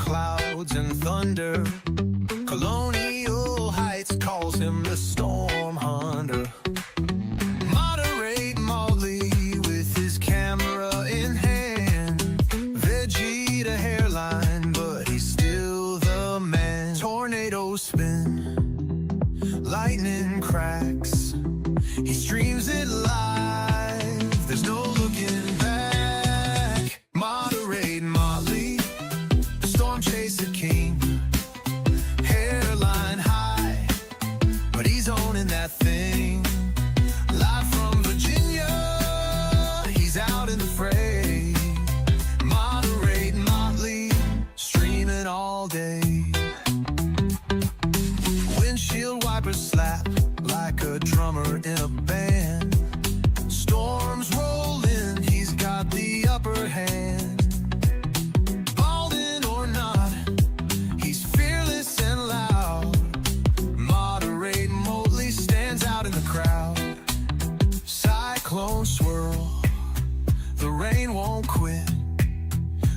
clouds and thunder. Colonial Heights calls him the storm hunter. Moderate Motley with his camera in hand. Vegeta hairline, but he's still the man. Tornadoes spin, lightning cracks. He streams it live, there's no looking back. Moderate Motley, the storm chaser king. Hairline high, but he's owning that thing. Live from Virginia, he's out in the fray. Moderate Motley, streaming all day. Windshield wipers slap like a drummer in a band. Storms roll in, he's got the upper hand. Balding or not, he's fearless and loud. Moderate Motley stands out in the crowd. Cyclone swirl, the rain won't quit,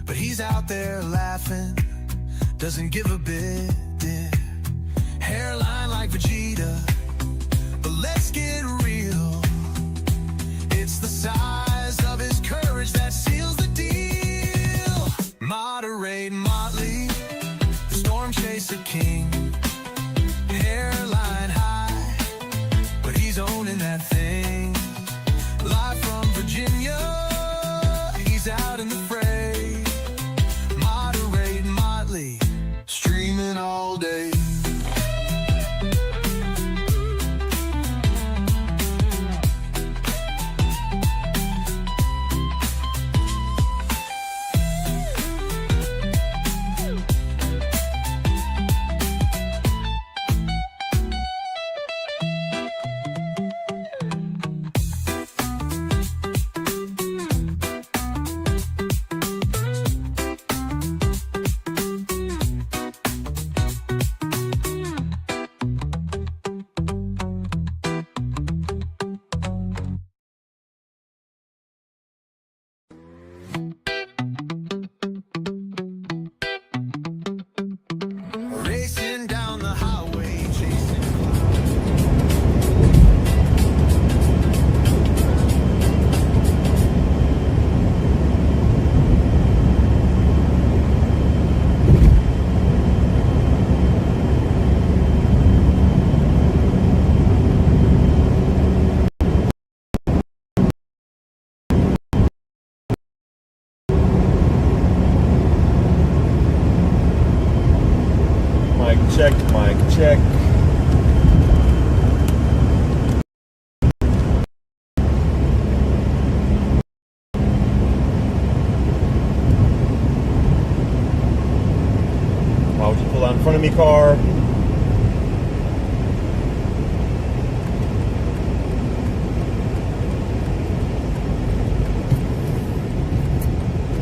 but he's out there laughing, doesn't give a bit. Hairline like Vegeta, but let's get real. It's the size of his courage that seals the deal. Moderate Motley, the storm chaser king. Hairline high, but he's owning that thing. Live from Virginia, he's out in the fray. Moderate Motley, streaming all day. Racing down the highway, chasing Mic check. Why would you pull out in front of me, car?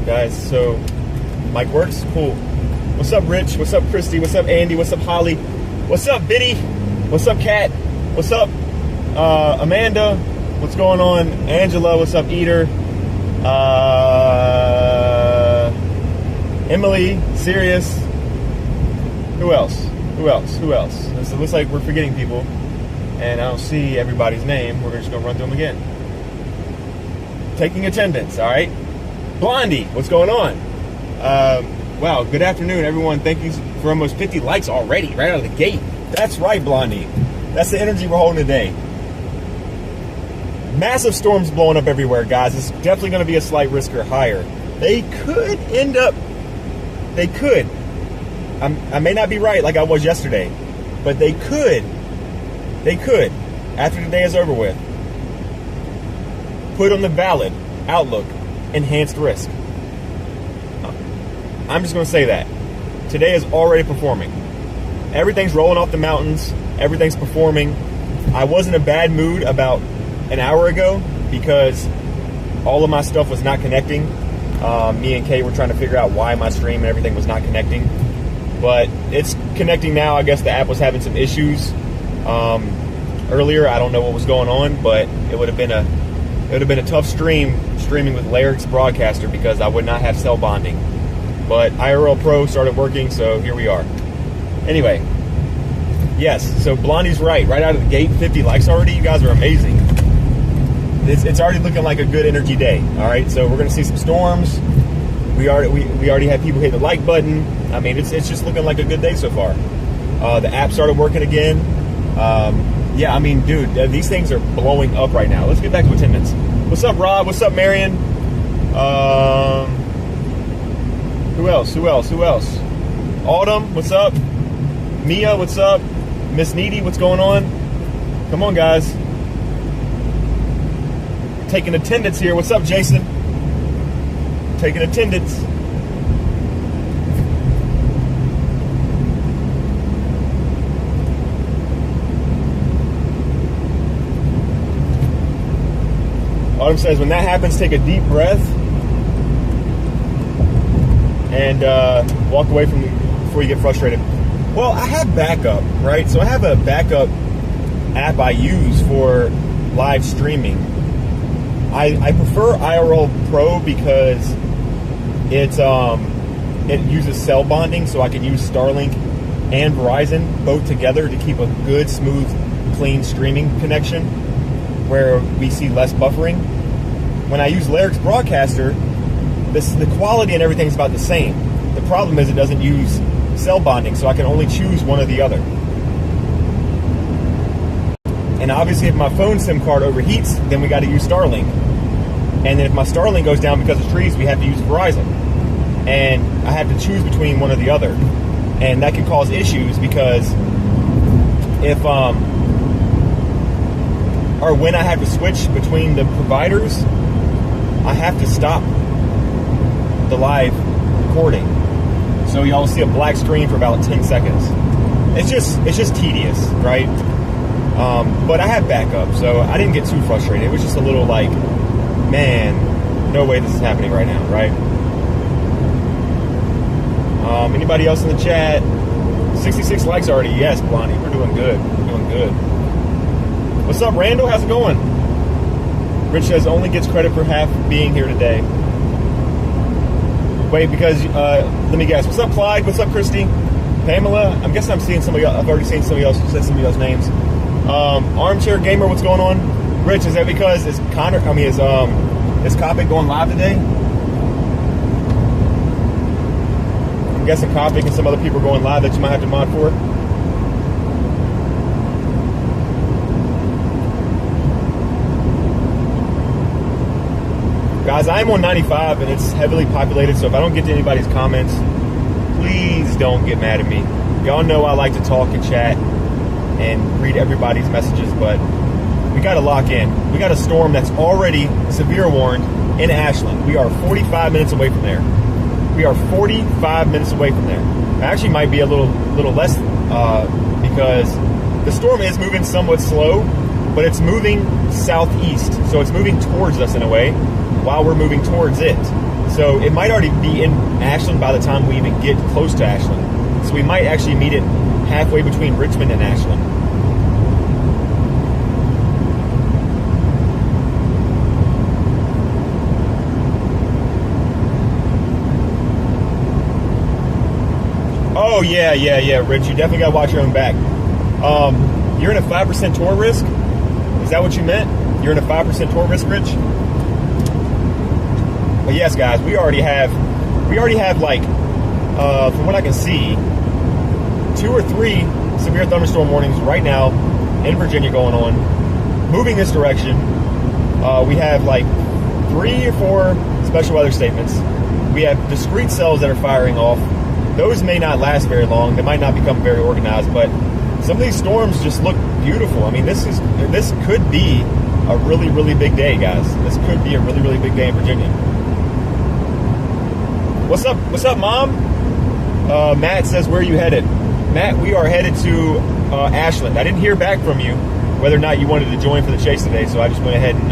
Guys, so mic works? Cool. What's up, Rich? What's up, Christy? What's up, Andy? What's up, Holly? What's up, Biddy? What's up, Kat? What's up, Amanda? What's going on, Angela? What's up, Eater? Emily, Sirius. Who else? It looks like we're forgetting people, and I don't see everybody's name. We're just gonna run through them again. Taking attendance, all right? Blondie, what's going on? Wow, good afternoon, everyone. Thank you for almost 50 likes already, right out of the gate. That's right, Blondie. That's the energy we're holding today. Massive storms blowing up everywhere, guys. It's definitely going to be a slight risk or higher. They could. I may not be right like I was yesterday, but they could, after the day is over with, put on the ballot outlook enhanced risk. I'm just going to say that. Today is already performing. Everything's rolling off the mountains. Everything's performing. I was in a bad mood about an hour ago because all of my stuff was not connecting. Me and Kay were trying to figure out why my stream and everything was not connecting. But it's connecting now. I guess the app was having some issues earlier. I don't know what was going on, but it would have been a tough streaming with Lyric's broadcaster because I would not have cell bonding. but IRL Pro started working, so here we are. Anyway, yes, so Blondie's right out of the gate, 50 likes already. You guys are amazing. It's already looking like a good energy day. All right, so we're gonna see some storms. We already have people hit the like button. I mean, it's just looking like a good day so far. The app started working again. Yeah, I mean, dude, these things are blowing up right now. Let's get back to attendance. What's up, Rob? What's up, Marion? Who else? Autumn, what's up? Mia, what's up? Miss Needy, what's going on? Come on, guys. Taking attendance here. What's up, Jason? Taking attendance. Autumn says, when that happens, take a deep breath and walk away from before you get frustrated. Well, I have backup, right? So I have a backup app I use for live streaming. I prefer IRL Pro because it uses cell bonding, so I can use Starlink and Verizon both together to keep a good, smooth, clean streaming connection where we see less buffering. When I use Lyric's Broadcaster, the quality and everything is about the same. The problem is it doesn't use cell bonding, so I can only choose one or the other. And obviously if my phone SIM card overheats, then we got to use Starlink. And then if my Starlink goes down because of trees, we have to use Verizon. And I have to choose between one or the other. And that can cause issues because if or when I have to switch between the providers, I have to stop the live recording. So y'all see a black screen for about 10 seconds. It's just tedious, right? But I have backup, so I didn't get too frustrated. It was just a little like, man, no way this is happening right now, right? Anybody else in the chat? 66 likes already. Yes, Blondie, we're doing good. We're doing good. What's up, Randall? How's it going? Rich says only gets credit for half being here today. Wait, because let me guess. What's up, Clyde? What's up, Christy? Pamela? I'm guessing I'm seeing somebody else. I've already seen somebody else who said somebody else's names. Armchair Gamer, what's going on? Rich, is that because is Copic going live today? I'm guessing Copic and some other people are going live that you might have to mod for. Guys, I'm on 95 and it's heavily populated, so if I don't get to anybody's comments, please don't get mad at me. Y'all know I like to talk and chat and read everybody's messages, but we got to lock in. We got a storm that's already severe warned in Ashland. We are 45 minutes away from there. We are 45 minutes away from there. It actually might be a little less because the storm is moving somewhat slow, but it's moving southeast, so it's moving towards us in a way while we're moving towards it. So it might already be in Ashland by the time we even get close to Ashland. So we might actually meet it halfway between Richmond and Ashland. Oh, yeah, Rich, you definitely got to watch your own back. You're in a 5% tour risk? Is that what you meant? You're in a 5% tour risk, Rich? But yes, guys, we already have like, from what I can see, 2 or 3 severe thunderstorm warnings right now in Virginia going on, moving this direction. We have like 3 or 4 special weather statements. We have discrete cells that are firing off. Those may not last very long. They might not become very organized, but some of these storms just look beautiful. I mean, this could be a really, really big day, guys. This could be a really, really big day in Virginia. What's up, Mom? Matt says, where are you headed? Matt, we are headed to Ashland. I didn't hear back from you whether or not you wanted to join for the chase today, so I just went ahead and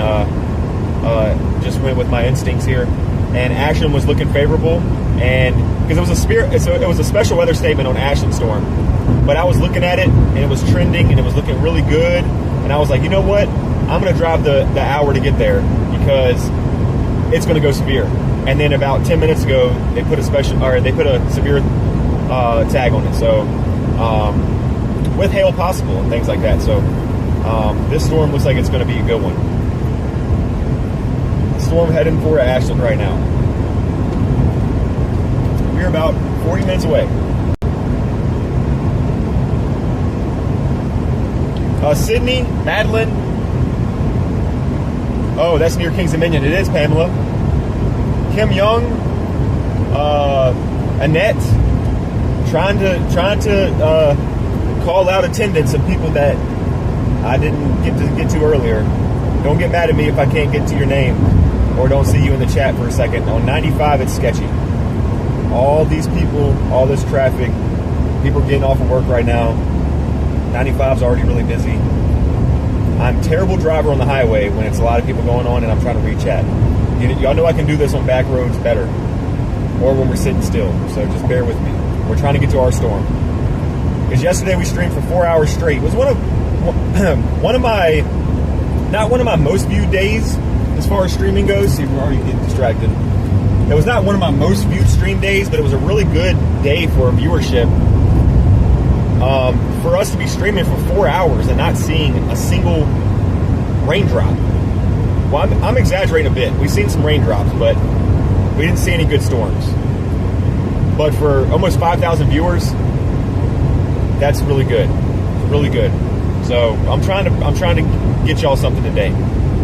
just went with my instincts here. And Ashland was looking favorable, and because it was a special weather statement on Ashland storm, but I was looking at it and it was trending and it was looking really good, and I was like, you know what? I'm gonna drive the hour to get there because it's gonna go severe. and then about 10 minutes ago they put a severe tag on it. So with hail possible and things like that. So this storm looks like it's going to be a good one. Storm heading for Ashland right now. We're about 40 minutes away. Sydney, Madeline. Oh, that's near Kings Dominion. It is, Pamela. Kim Young, Annette, trying to call out attendance of people that I didn't get to earlier. Don't get mad at me if I can't get to your name or don't see you in the chat for a second. On 95, it's sketchy. All these people, all this traffic, people getting off of work right now. 95's already really busy. I'm a terrible driver on the highway when it's a lot of people going on and I'm trying to reach chat. Y'all know I can do this on back roads better, or when we're sitting still. So just bear with me. We're trying to get to our storm. Because yesterday we streamed for 4 hours straight. It was not one of my most viewed days as far as streaming goes. See, we're already getting distracted. It was not one of my most viewed stream days, but it was a really good day for viewership. For us to be streaming for 4 hours and not seeing a single raindrop. Well, I'm exaggerating a bit. We've seen some raindrops, but we didn't see any good storms. But for almost 5,000 viewers, that's really good. Really good. So I'm trying to get y'all something today.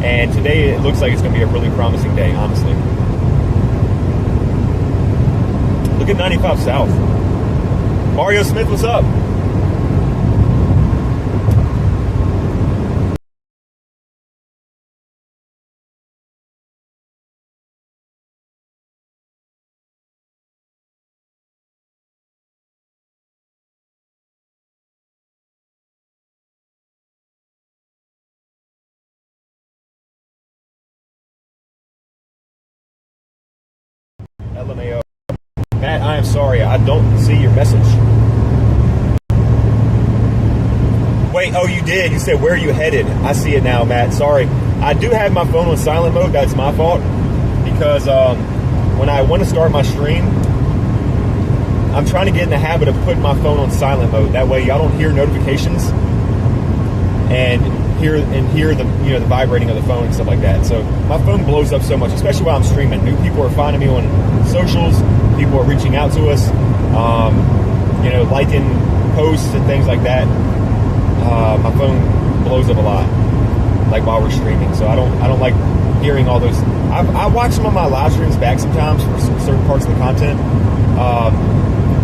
And today it looks like it's going to be a really promising day, honestly. Look at 95 South. Mario Smith, what's up? LMAO. Matt, I am sorry. I don't see your message. Wait, oh, you did. You said, where are you headed? I see it now, Matt. Sorry. I do have my phone on silent mode. That's my fault. Because when I want to start my stream, I'm trying to get in the habit of putting my phone on silent mode. That way y'all don't hear notifications and hear the the vibrating of the phone and stuff like that. So my phone blows up so much, especially while I'm streaming. New people are finding me on socials. People are reaching out to us, liking posts and things like that. My phone blows up a lot, like while we're streaming. So I don't like hearing all those. I watch some of my live streams back sometimes for certain parts of the content,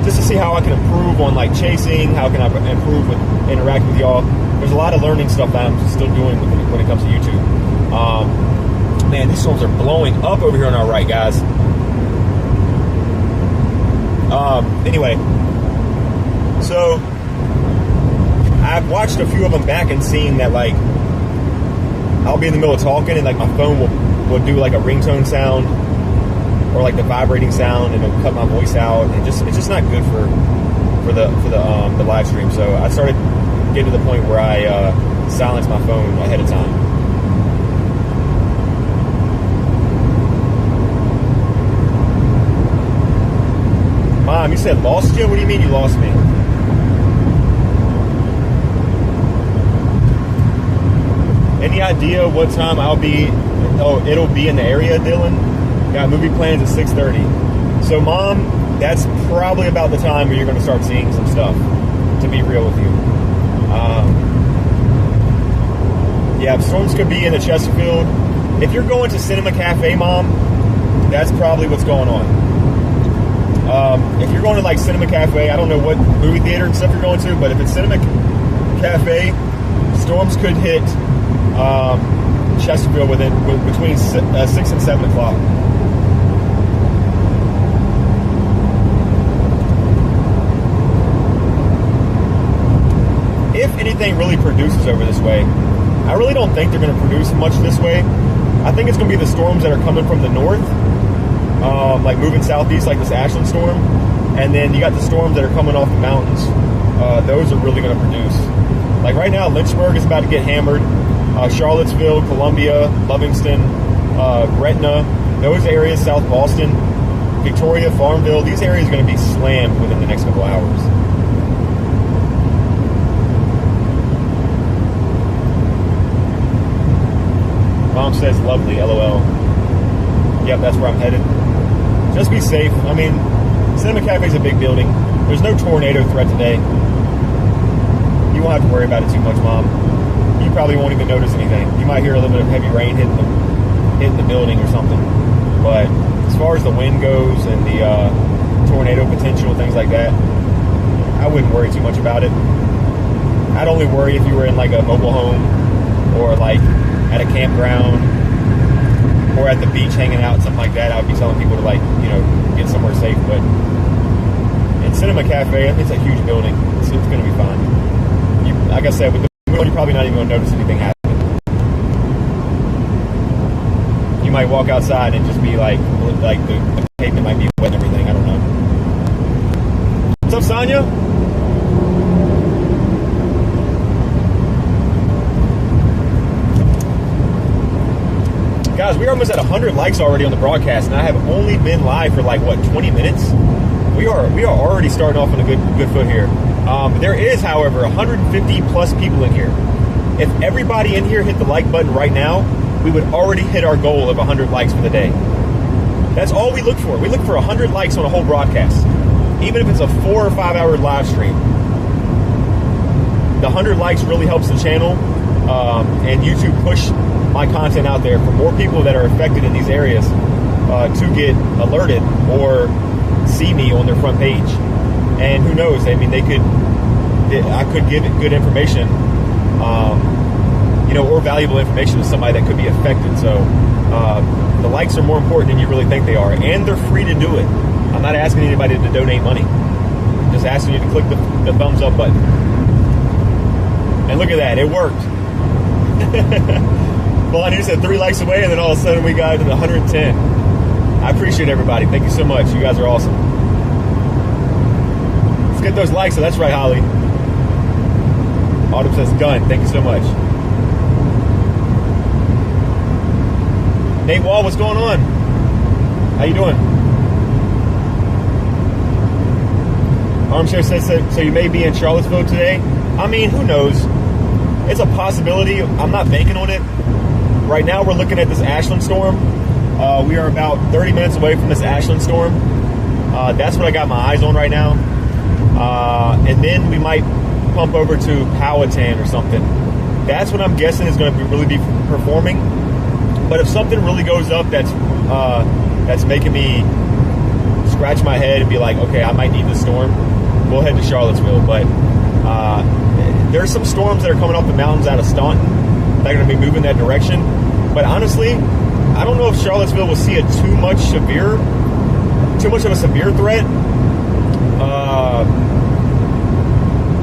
just to see how I can improve on like chasing. How can I improve with interacting with y'all? There's a lot of learning stuff that I'm still doing when it comes to YouTube. Man, these storms are blowing up over here on our right, guys. Anyway, so I've watched a few of them back and seen that like I'll be in the middle of talking and like my phone will do like a ringtone sound or like the vibrating sound and it'll cut my voice out, and it's just not good for the live stream. So I started getting to the point where I silence my phone ahead of time. Mom, you said lost you? What do you mean you lost me? Any idea what time I'll be? Oh, it'll be in the area, Dylan. Got movie plans at 6:30. So, Mom, that's probably about the time where you're going to start seeing some stuff. To be real with you. Yeah, storms could be in the Chesterfield. If you're going to Cinema Cafe, Mom, that's probably what's going on. If you're going to like Cinema Cafe, I don't know what movie theater and stuff you're going to, but if it's Cinema Cafe, storms could hit Chesterfield between 6 and 7 o'clock. If anything really produces over this way, I really don't think they're going to produce much this way. I think it's going to be the storms that are coming from the north, like moving southeast, like this Ashland storm. And then you got the storms that are coming off the mountains. Those are really going to produce. Like right now, Lynchburg is about to get hammered. Charlottesville, Columbia, Livingston, Gretna, those areas, South Boston, Victoria, Farmville, these areas are going to be slammed within the next couple hours. Mom says lovely, LOL. Yep, that's where I'm headed. Just be safe. I mean, Cinema Cafe is a big building. There's no tornado threat today. You won't have to worry about it too much, Mom. You probably won't even notice anything. You might hear a little bit of heavy rain hitting the building or something. But as far as the wind goes and the tornado potential, things like that, I wouldn't worry too much about it. I'd only worry if you were in like a mobile home or like at a campground or at the beach hanging out, something like that. I would be telling people to like, get somewhere safe. But in Cinema Cafe, it's a huge building. It's going to be fine. Like I said, with the moon, you're probably not even going to notice anything happen. You might walk outside and just be like the pavement might be wet and everything. I don't know. What's up, Sonya? Guys, we're almost at 100 likes already on the broadcast, and I have only been live for like, 20 minutes? We are already starting off on a good foot here. There is, however, 150 plus people in here. If everybody in here hit the like button right now, we would already hit our goal of 100 likes for the day. That's all we look for. We look for 100 likes on a whole broadcast, even if it's a 4 or 5 hour live stream. The 100 likes really helps the channel and YouTube push my content out there for more people that are affected in these areas to get alerted or see me on their front page. And who knows? I mean, I could give good information, or valuable information to somebody that could be affected. So the likes are more important than you really think they are, and they're free to do it. I'm not asking anybody to donate money. I'm just asking you to click the thumbs up button. And look at that, it worked. Well, you said 3 likes away, and then all of a sudden we got to the 110. I appreciate everybody. Thank you so much. You guys are awesome. Let's get those likes. So that's right, Holly. Autumn says done. Thank you so much. Nate Wall, what's going on? How you doing? Armchair says so you may be in Charlottesville today. I mean, who knows? It's a possibility. I'm not banking on it. Right now, we're looking at this Ashland storm. We are about 30 minutes away from this Ashland storm. That's what I got my eyes on right now. And then we might pump over to Powhatan or something. That's what I'm guessing is going to really be performing. But if something really goes up that's making me scratch my head and be like, okay, I might need this storm, we'll head to Charlottesville. But there's some storms that are coming off the mountains out of Staunton that are going to be moving that direction. But honestly, I don't know if Charlottesville will see too much of a severe threat,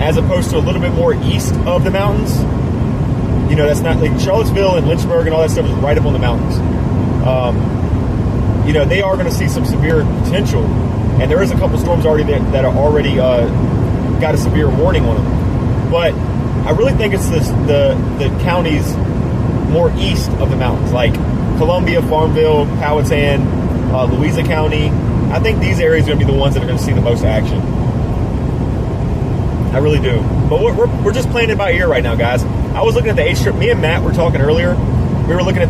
as opposed to a little bit more east of the mountains. That's not like Charlottesville and Lynchburg and all that stuff is right up on the mountains. They are going to see some severe potential, and there is a couple storms already that are already got a severe warning on them. But I really think it's the counties more east of the mountains, like Columbia, Farmville, Powhatan, Louisa County. I think these areas are going to be the ones that are going to see the most action. I really do. But we're just playing it by ear right now, guys. I was looking at the H-Trip. Me and Matt were talking earlier. I was looking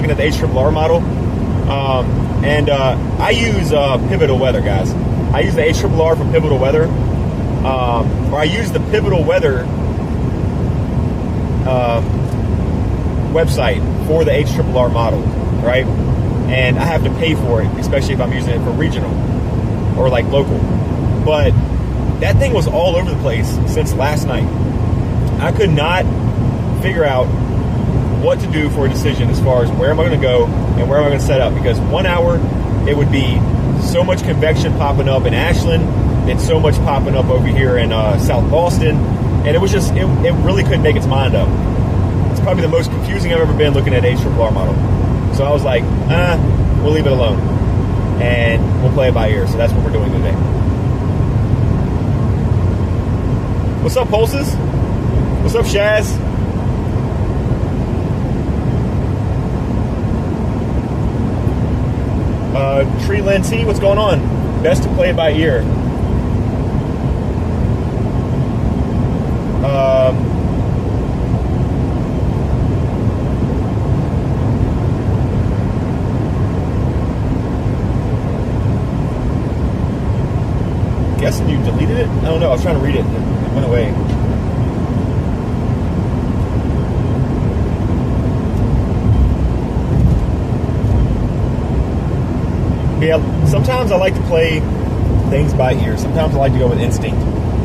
at the H-Triple-R model. And I use Pivotal Weather, guys. I use the H-Triple-R from Pivotal Weather. Or I use the Pivotal Weather website for the H-Triple-R model, right? And I have to pay for it, especially if I'm using it for regional or like local. But that thing was all over the place since last night. I could not figure out what to do for a decision as far as where am I going to go and where am I going to set up, because 1 hour it would be so much convection popping up in Ashland and so much popping up over here in South Boston, and it was just it really couldn't make its mind up. It's probably the most confusing I've ever been looking at H-Triple-R model. So I was like, we'll leave it alone and we'll play it by ear. So that's what we're doing today. What's up, Pulses? What's up, Shaz? Tree Lynn T, what's going on? Best to play it by ear. Guessing you deleted it? I don't know. I was trying to read it. It went away. Yeah, sometimes I like to play things by ear. Sometimes I like to go with instinct.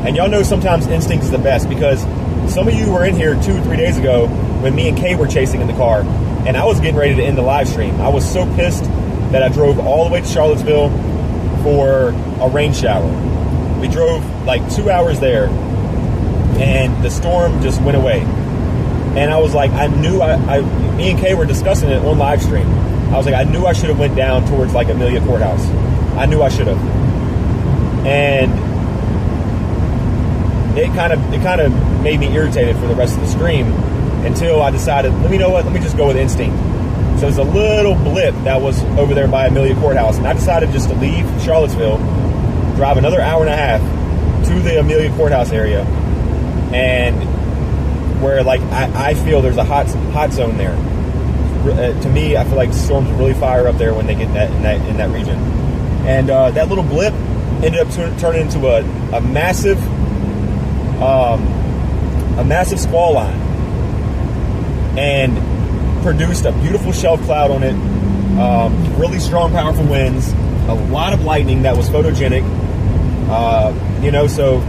And y'all know sometimes instinct is the best, because some of you were in here 2 or 3 days ago when me and Kay were chasing in the car, and I was getting ready to end the live stream. I was so pissed that I drove all the way to Charlottesville for a rain shower. We drove like 2 hours there, and the storm just went away. And I was like, me and Kay were discussing it on live stream. I was like, I knew I should have went down towards like Amelia Courthouse. I knew I should have. And it kind of made me irritated for the rest of the stream until I decided, let me just go with instinct. So there's a little blip that was over there by Amelia Courthouse, and I decided just to leave Charlottesville, drive another hour and a half to the Amelia Courthouse area, and where like I feel there's a hot zone there. To me, I feel like storms really fire up there when they get in that region, and that little blip ended up turning into a massive squall line, and produced a beautiful shelf cloud on it. Really strong, powerful winds, a lot of lightning that was photogenic. So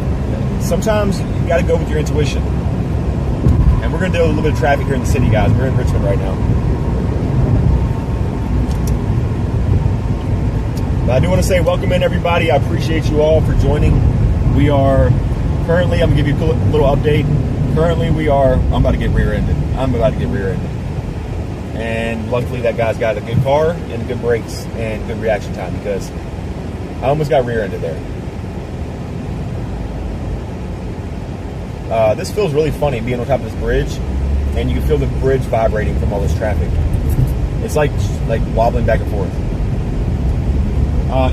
sometimes you got to go with your intuition. And we're going to do a little bit of traffic here in the city, guys. We're in Richmond right now. But I do want to say welcome in, everybody. I appreciate you all for joining. We are currently, I'm going to give you a little update. Currently, I'm about to get rear-ended. And luckily, that guy's got a good car and good brakes and good reaction time, because I almost got rear-ended there. This feels really funny, being on top of this bridge, and you can feel the bridge vibrating from all this traffic. It's like wobbling back and forth.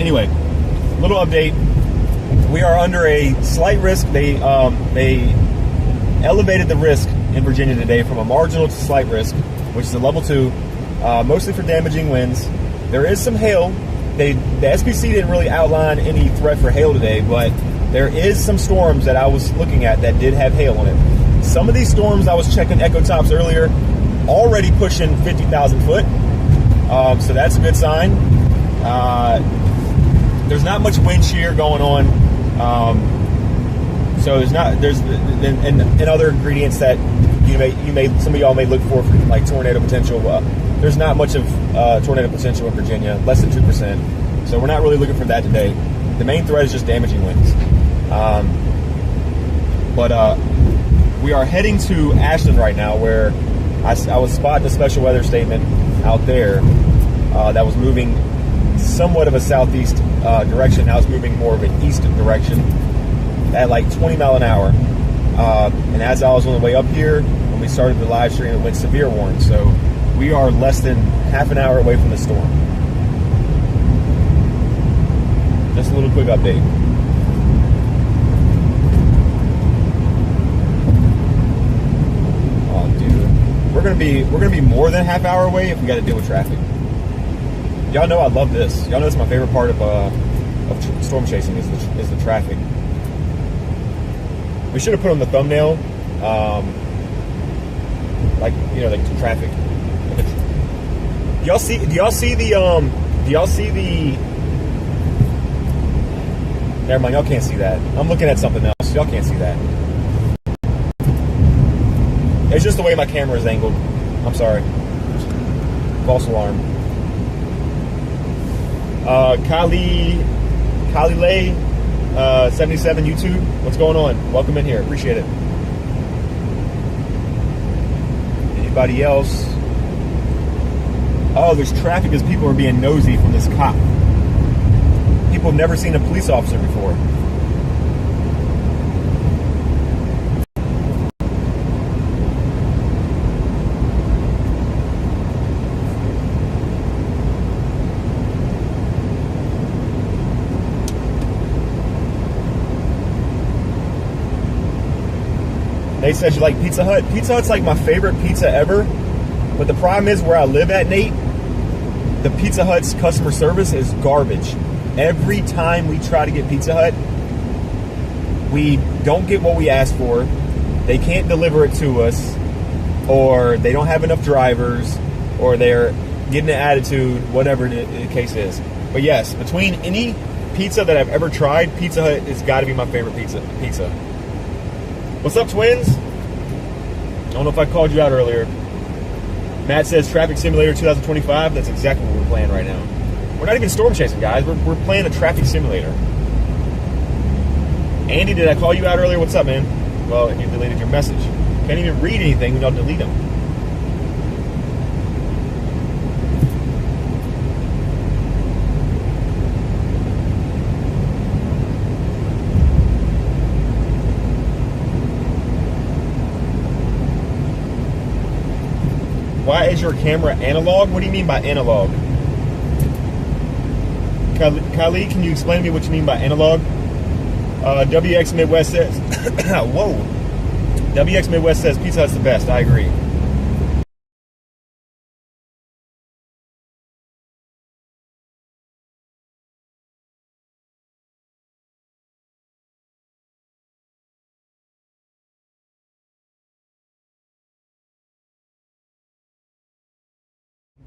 Anyway, little update. We are under a slight risk. They elevated the risk in Virginia today from a marginal to slight risk, which is a level 2, mostly for damaging winds. There is some hail. The SPC didn't really outline any threat for hail today, but there is some storms that I was looking at that did have hail on it. Some of these storms, I was checking echo tops earlier, already pushing 50,000 foot. So that's a good sign. There's not much wind shear going on. So there's other ingredients that some of y'all may look for like tornado potential. There's not much of tornado potential in Virginia, less than 2%. So we're not really looking for that today. The main threat is just damaging winds. But we are heading to Ashland right now, where I was spotting a special weather statement out there that was moving somewhat of a southeast direction. Now it's moving more of an east direction at like 20 mile an hour. And as I was on the way up here, when we started the live stream, it went severe warning. So we are less than half an hour away from the storm. Just a little quick update. Oh, dude, we're gonna be more than a half hour away if we got to deal with traffic. Y'all know I love this. Y'all know it's my favorite part of storm chasing is the traffic. We should have put on the thumbnail, like the traffic. Do y'all see the? Never mind, y'all can't see that. I'm looking at something else. Y'all can't see that. It's just the way my camera is angled. I'm sorry. False alarm. Kylie Lay, 77 YouTube. What's going on? Welcome in here. Appreciate it. Anybody else? Oh, there's traffic because people are being nosy from this cop. People have never seen a police officer before. They said you like Pizza Hut. Pizza Hut's like my favorite pizza ever. But the problem is where I live at, Nate, the Pizza Hut's customer service is garbage. Every time we try to get Pizza Hut, we don't get what we ask for. They can't deliver it to us, or they don't have enough drivers, or they're getting an attitude, whatever the case is. But yes, between any pizza that I've ever tried, Pizza Hut has got to be my favorite pizza. What's up, twins? I don't know if I called you out earlier. Matt says Traffic Simulator 2025. That's exactly what we're playing right now. We're not even storm chasing, guys. We're playing a traffic simulator. Andy, did I call you out earlier? What's up, man? Well, you deleted your message. Can't even read anything when y'all delete them. Why is your camera analog? What do you mean by analog? Kylie, can you explain to me what you mean by analog? WX Midwest says, whoa. WX Midwest says Pizza Hut's the best. I agree.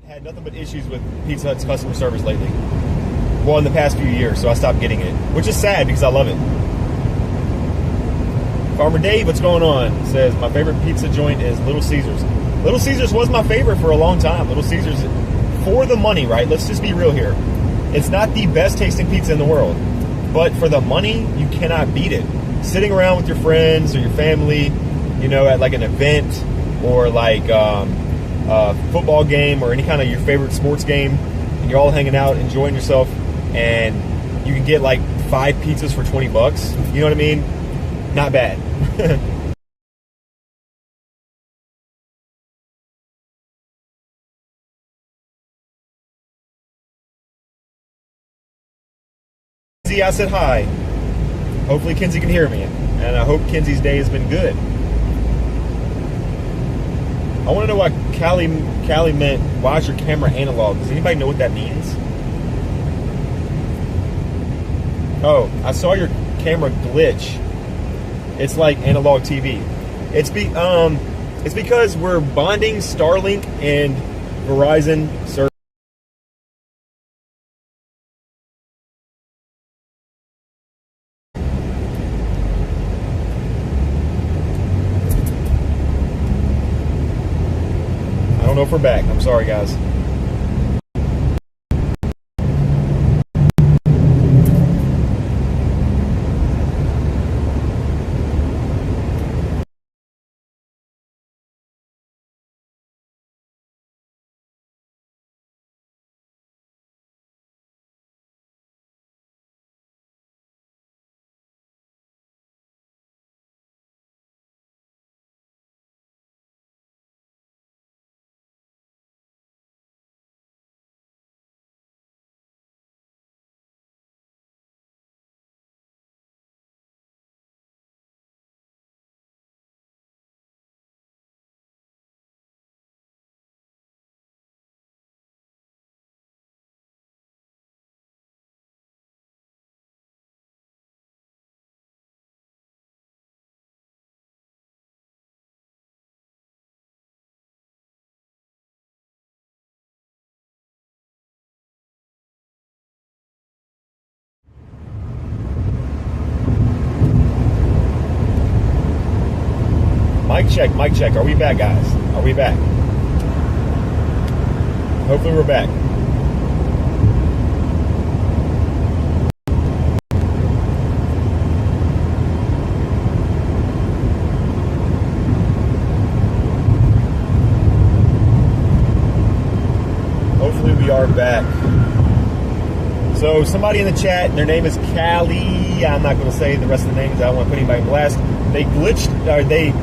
Had nothing but issues with Pizza Hut's customer service lately. Well, in the past few years, so I stopped getting it, which is sad because I love it. Farmer Dave, what's going on? Says my favorite pizza joint is Little Caesars. Little Caesars was my favorite for a long time. Little Caesars, for the money, right? Let's just be real here. It's not the best tasting pizza in the world, but for the money, you cannot beat it. Sitting around with your friends or your family, you know, at like an event or like football game or any kind of your favorite sports game, and you're all hanging out, enjoying yourself, and you can get like 5 pizzas for $20. You know what I mean? Not bad. Kenzie, I said hi. Hopefully Kenzie can hear me, and I hope Kenzie's day has been good. I want to know what Callie meant. Why is your camera analog? Does anybody know what that means? Oh, I saw your camera glitch. It's like analog TV. It's because we're bonding Starlink and Verizon service. I don't know if we're back. I'm sorry, guys. Mic check. Are we back, guys? Are we back? Hopefully we're back. Hopefully we are back. So somebody in the chat, their name is Callie. I'm not going to say the rest of the names. I don't want to put anybody in blast. They glitched, or they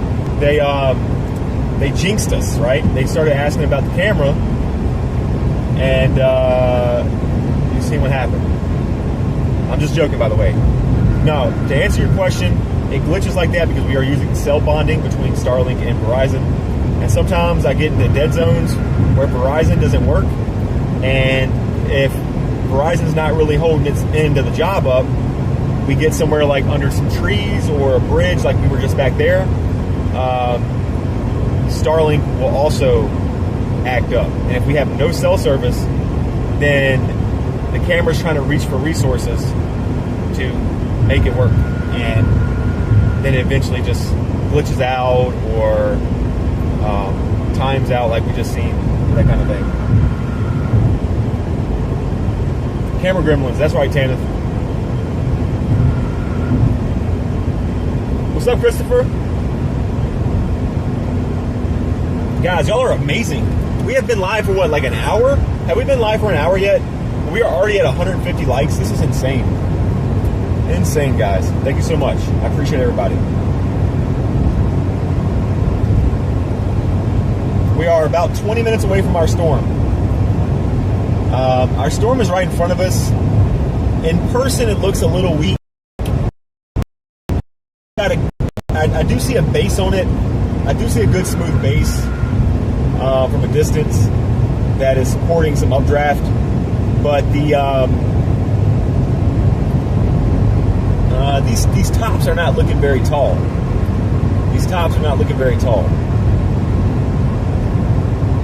jinxed us, right? They started asking about the camera, and you see what happened. I'm just joking, by the way. No, to answer your question, it glitches like that because we are using cell bonding between Starlink and Verizon. And sometimes I get into dead zones where Verizon doesn't work. And if Verizon's not really holding its end of the job up, we get somewhere like under some trees or a bridge like we were just back there, Starlink will also act up. And if we have no cell service, then the camera's trying to reach for resources to make it work. And then it eventually just glitches out or times out like we just seen, that kind of thing. Camera gremlins, that's right, Tanith. What's up, Christopher? Guys, y'all are amazing. We have been live for what, like an hour? Have we been live for an hour yet? We are already at 150 likes. This is insane. Insane, guys. Thank you so much. I appreciate everybody. We are about 20 minutes away from our storm. Our storm is right in front of us. In person, it looks a little weak. I do see a base on it. I do see a good smooth base from a distance that is supporting some updraft. But these tops are not looking very tall. These tops are not looking very tall.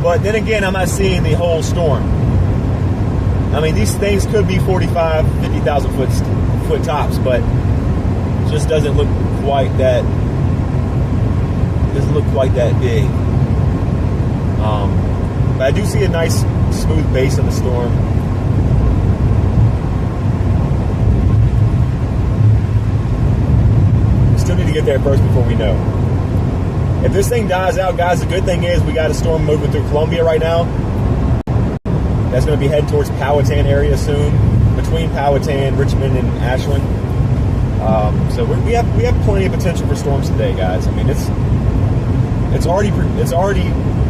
But then again, I'm not seeing the whole storm. I mean, these things could be 45, 50,000 foot tops, but it just doesn't look quite that. Doesn't look quite that big. But I do see a nice smooth base of the storm. We still need to get there first before we know. If this thing dies out, guys, the good thing is we got a storm moving through Columbia right now. That's going to be heading towards Powhatan area soon, between Powhatan, Richmond, and Ashland. So we have plenty of potential for storms today, guys. I mean, it's already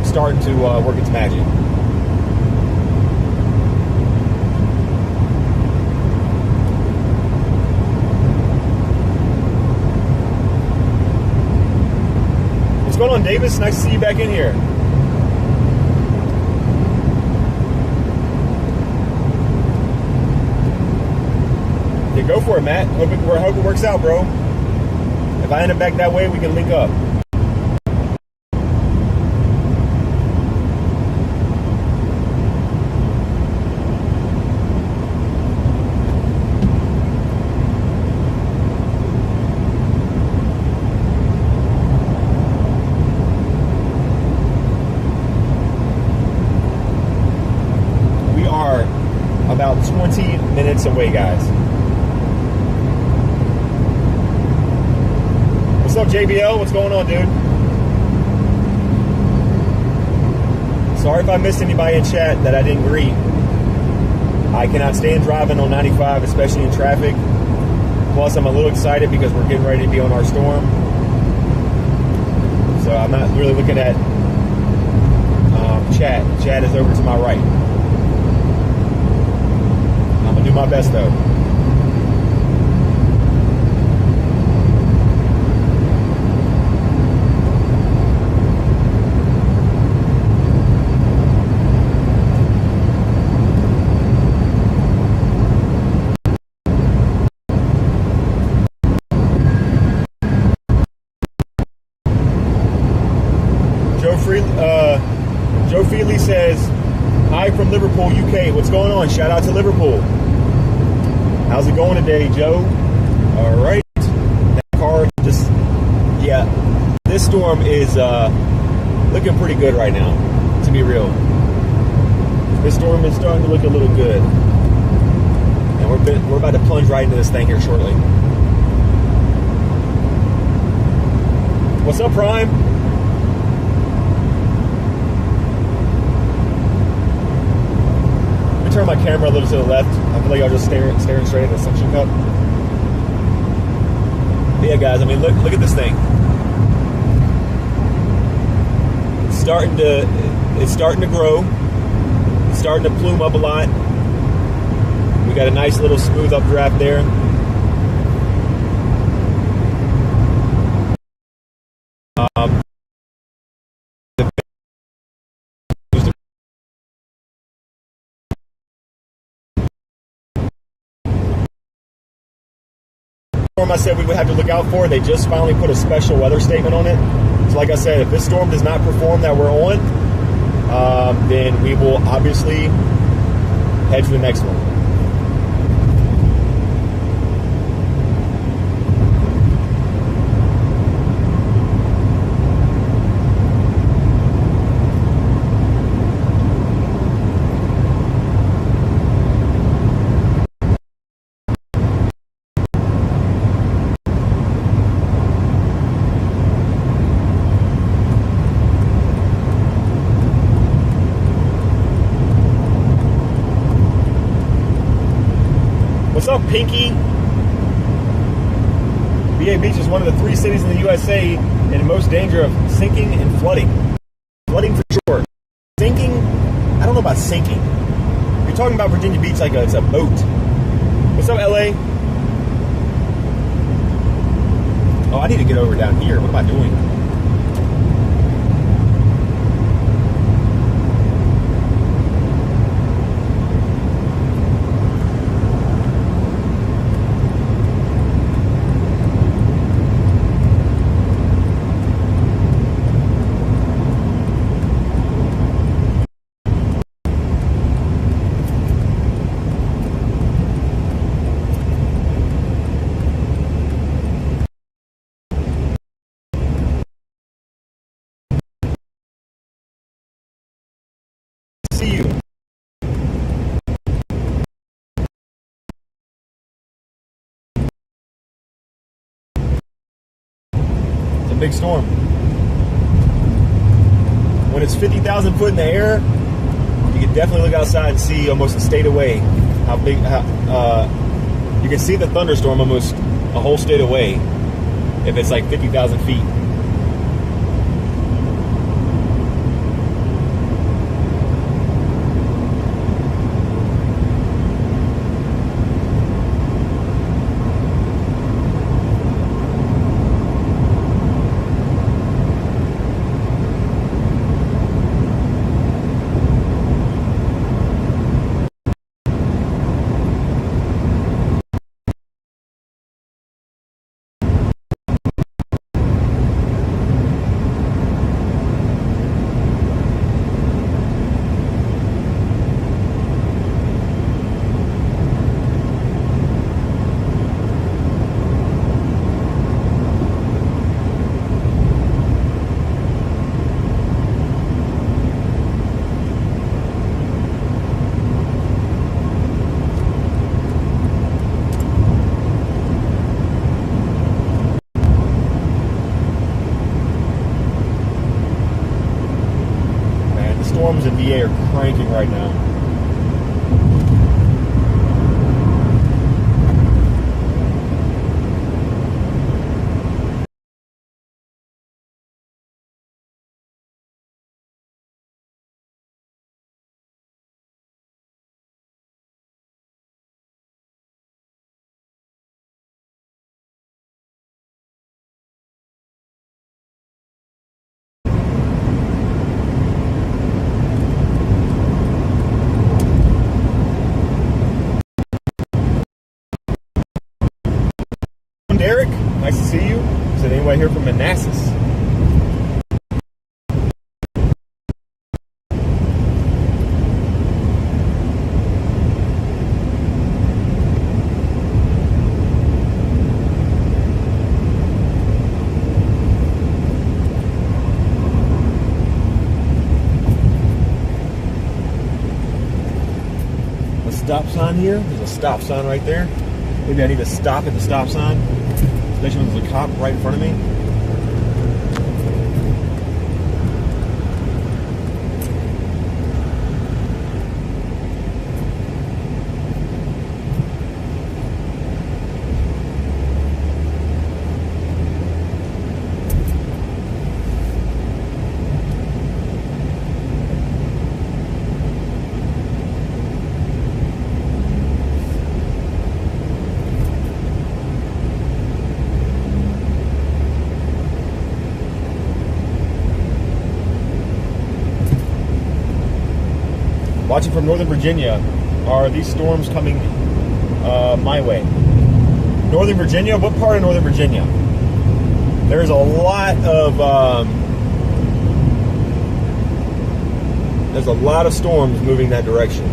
starting to work its magic. What's going on, Davis? Nice to see you back in here. Yeah, go for it, Matt. Hope it works out, bro. If I end up back that way, we can link up. We are about 20 minutes away, guys. What's up, JBL? What's going on, dude? Sorry if I missed anybody in chat that I didn't greet. I cannot stand driving on 95, especially in traffic. Plus, I'm a little excited because we're getting ready to be on our storm. So I'm not really looking at chat. Chat is over to my right. I'm going to do my best, though. Joe Feely says, hi from Liverpool, UK. What's going on? Shout out to Liverpool. How's it going today, Joe? All right. That car just, yeah, this storm is looking pretty good right now, to be real. This storm is starting to look a little good. And we're about to plunge right into this thing here shortly. What's up, Prime? Turn my camera a little to the left. I feel like I'm just staring straight at the suction cup. But yeah, guys, I mean, look at this thing. It's starting to grow. It's starting to plume up a lot. We got a nice little smooth updraft there. storm I said we would have to look out for, they just finally put a special weather statement on it. So like I said, if this storm does not perform that we're on, then we will obviously head to the next one. What's up, Pinky? VA Beach is one of the 3 cities in the USA in most danger of sinking and flooding. Flooding for sure. Sinking, I don't know about sinking. You're talking about Virginia Beach like it's a boat. What's up, LA? Oh, I need to get over down here. What am I doing? See you. It's a big storm. When it's 50,000 foot in the air, you can definitely look outside and see almost a state away how big. You can see the thunderstorm almost a whole state away if it's like 50,000 feet. Storms in VA are cranking right now. Derek, nice to see you. Is there anybody here from Manassas? A stop sign here. There's a stop sign right there. Maybe I need to stop at the stop sign. Especially when there's a cop right in front of me. Watching from Northern Virginia, are these storms coming my way? Northern Virginia? What part of Northern Virginia? There's a lot of storms moving that direction.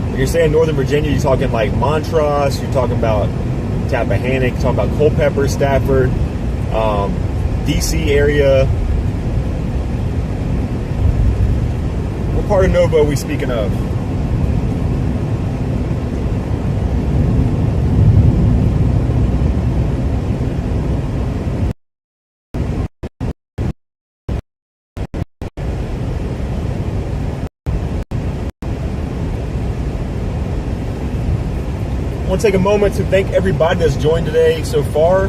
When you're saying Northern Virginia, you're talking like Montrose, you're talking about Tappahannock, you're talking about Culpeper, Stafford, DC area. What part of Nova are we speaking of? I want to take a moment to thank everybody that's joined today so far.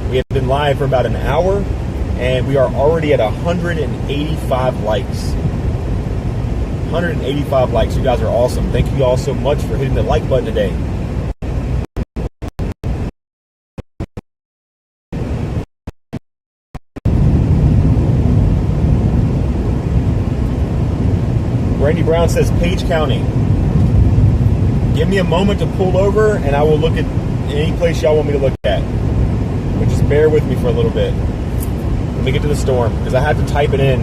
We have been live for about an hour, and we are already at 185 likes. 185 likes. You guys are awesome. Thank you all so much for hitting the like button today. Randy Brown says Page County. Give me a moment to pull over, and I will look at any place y'all want me to look at. But just bear with me for a little bit. Let me get to the storm, because I have to type it in.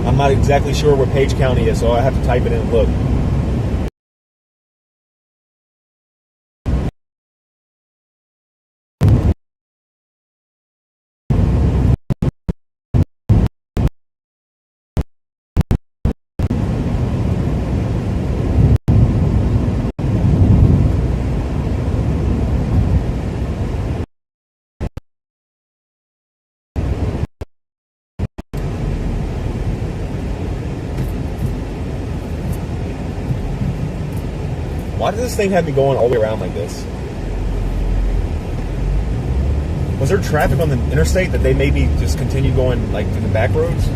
I'm not exactly sure where Page County is, so I have to type it in and look. Why does this thing have me going all the way around like this? Was there traffic on the interstate that they made me just continue going like through the back roads?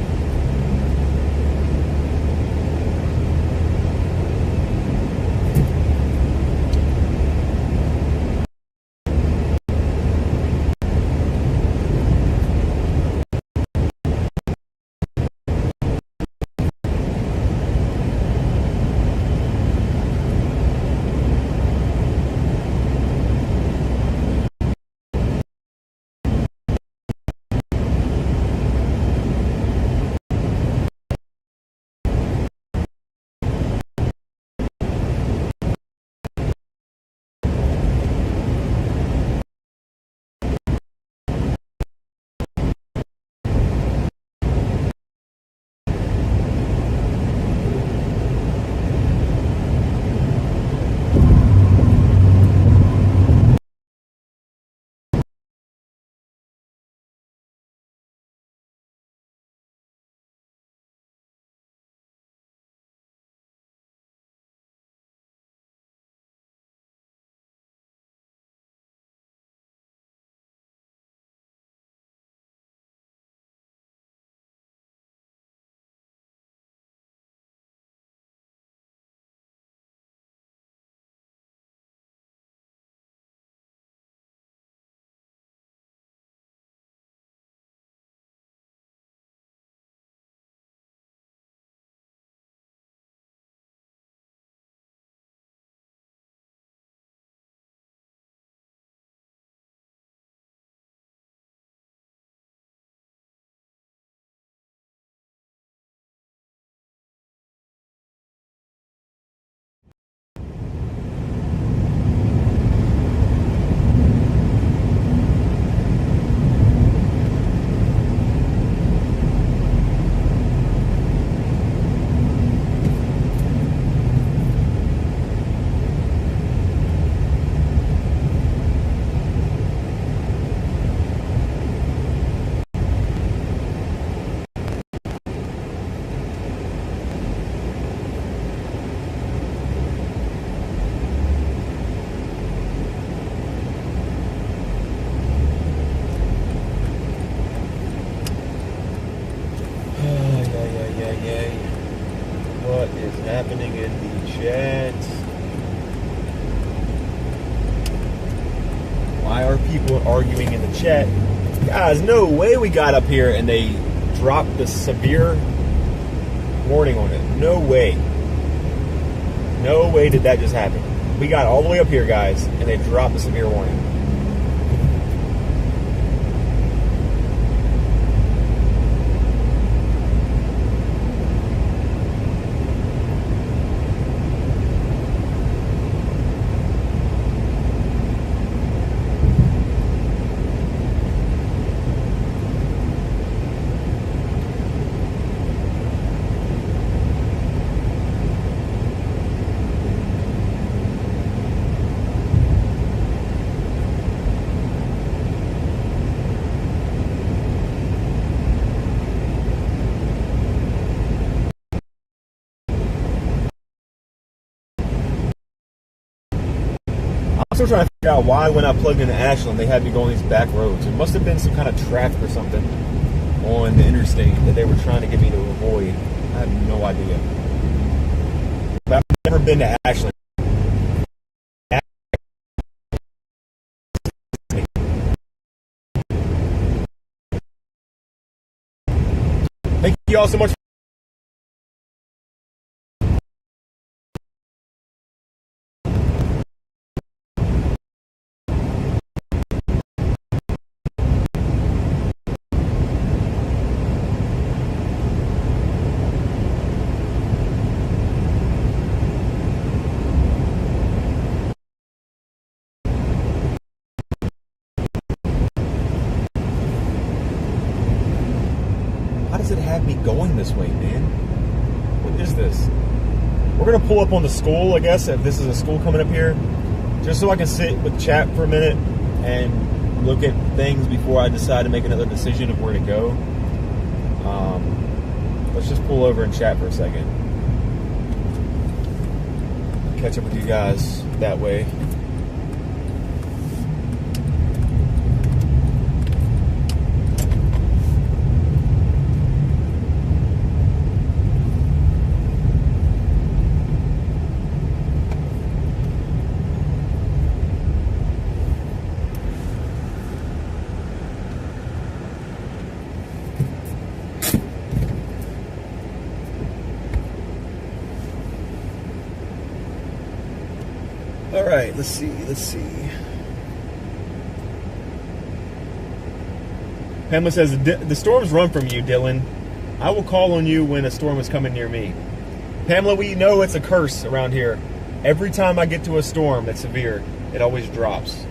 What is happening in the chat? Why are people arguing in the chat? Guys, no way we got up here and they dropped the severe warning on it. No way. No way did that just happen. We got all the way up here, guys, and they dropped the severe warning. I'm still trying to figure out why when I plugged into Ashland, they had me go on these back roads. It must have been some kind of traffic or something on the interstate that they were trying to get me to avoid. I have no idea. But I've never been to Ashland. Thank you all so much. How does it have me going this way, man? What is this? We're going to pull up on the school, I guess, if this is a school coming up here, just so I can sit with chat for a minute and look at things before I decide to make another decision of where to go. Let's just pull over and chat for a second. Catch up with you guys that way. All right, let's see. Pamela says, the storms run from you, Dylan. I will call on you when a storm is coming near me. Pamela, we know it's a curse around here. Every time I get to a storm that's severe, it always drops.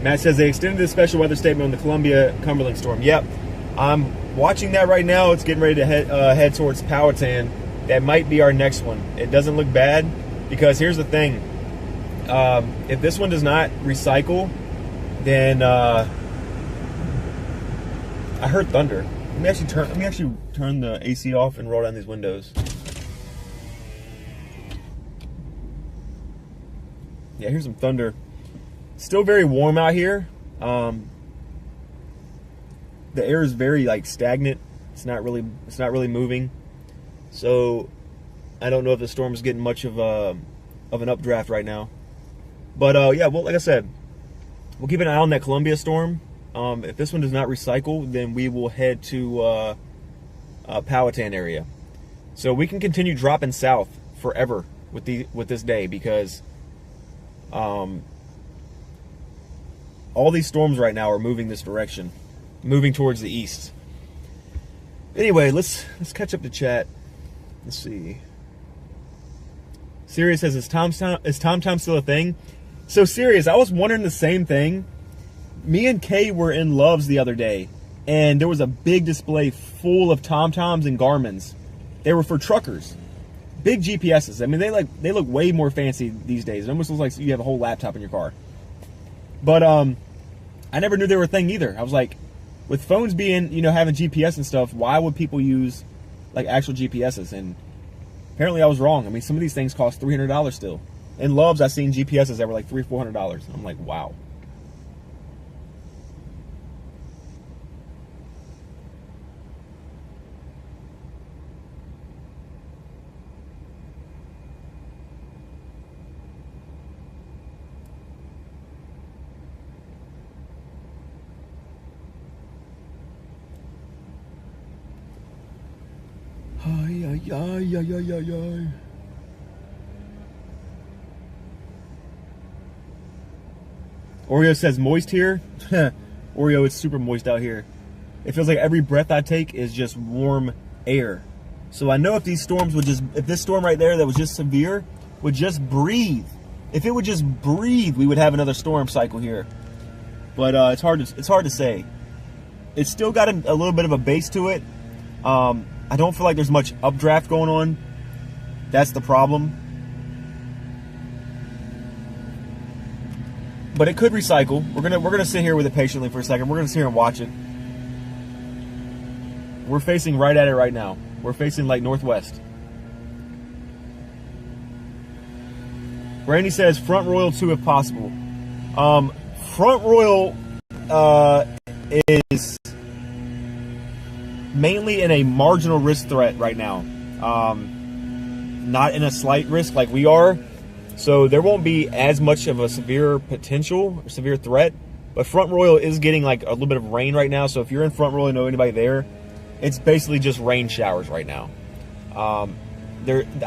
Matt says they extended the special weather statement on the Columbia-Cumberland storm. Yep, I'm watching that right now. It's getting ready to head towards Powhatan. That might be our next one. It doesn't look bad because here's the thing. If this one does not recycle, then I heard thunder. Let me actually turn the AC off and roll down these windows. Yeah, here's some thunder. Still very warm out here. The air is very stagnant. It's not really moving. So I don't know if the storm is getting much of an updraft right now. But yeah, well, like I said, we'll keep an eye on that Columbia storm. If this one does not recycle, then we will head to Powhatan area. So we can continue dropping south forever with this day because all these storms right now are moving this direction, moving towards the east. Anyway, let's catch up to chat. Let's see. Sirius says, is Tom still a thing? So Sirius, I was wondering the same thing. Me and Kay were in Love's the other day, and there was a big display full of TomToms and Garmins. They were for truckers. Big GPSs. I mean, they look way more fancy these days. It almost looks like you have a whole laptop in your car. But I never knew they were a thing either. I was like, with phones being, having GPS and stuff, why would people use actual GPSs? And apparently I was wrong. I mean, some of these things cost $300 still. In Love's, I've seen GPSs that were like $300 or $400. I'm like, wow. Ay, ay, ay, ay, ay, ay. Oreo says moist here. Oreo, it's super moist out here. It feels like every breath I take is just warm air. So I know if these storms would just, if this storm right there that was just severe would just breathe, if it would just breathe, we would have another storm cycle here. But it's hard to say. It's still got a little bit of a base to it. I don't feel like there's much updraft going on. That's the problem. But it could recycle. We're gonna sit here with it patiently for a second. We're gonna sit here and watch it. We're facing right at it right now. We're facing like northwest. Brandy says front royal too if possible. Front royal is mainly in a marginal risk threat right now. Not in a slight risk like we are. So there won't be as much of a severe potential, or severe threat. But front royal is getting like a little bit of rain right now. So if you're in front royal and know anybody there, it's basically just rain showers right now. I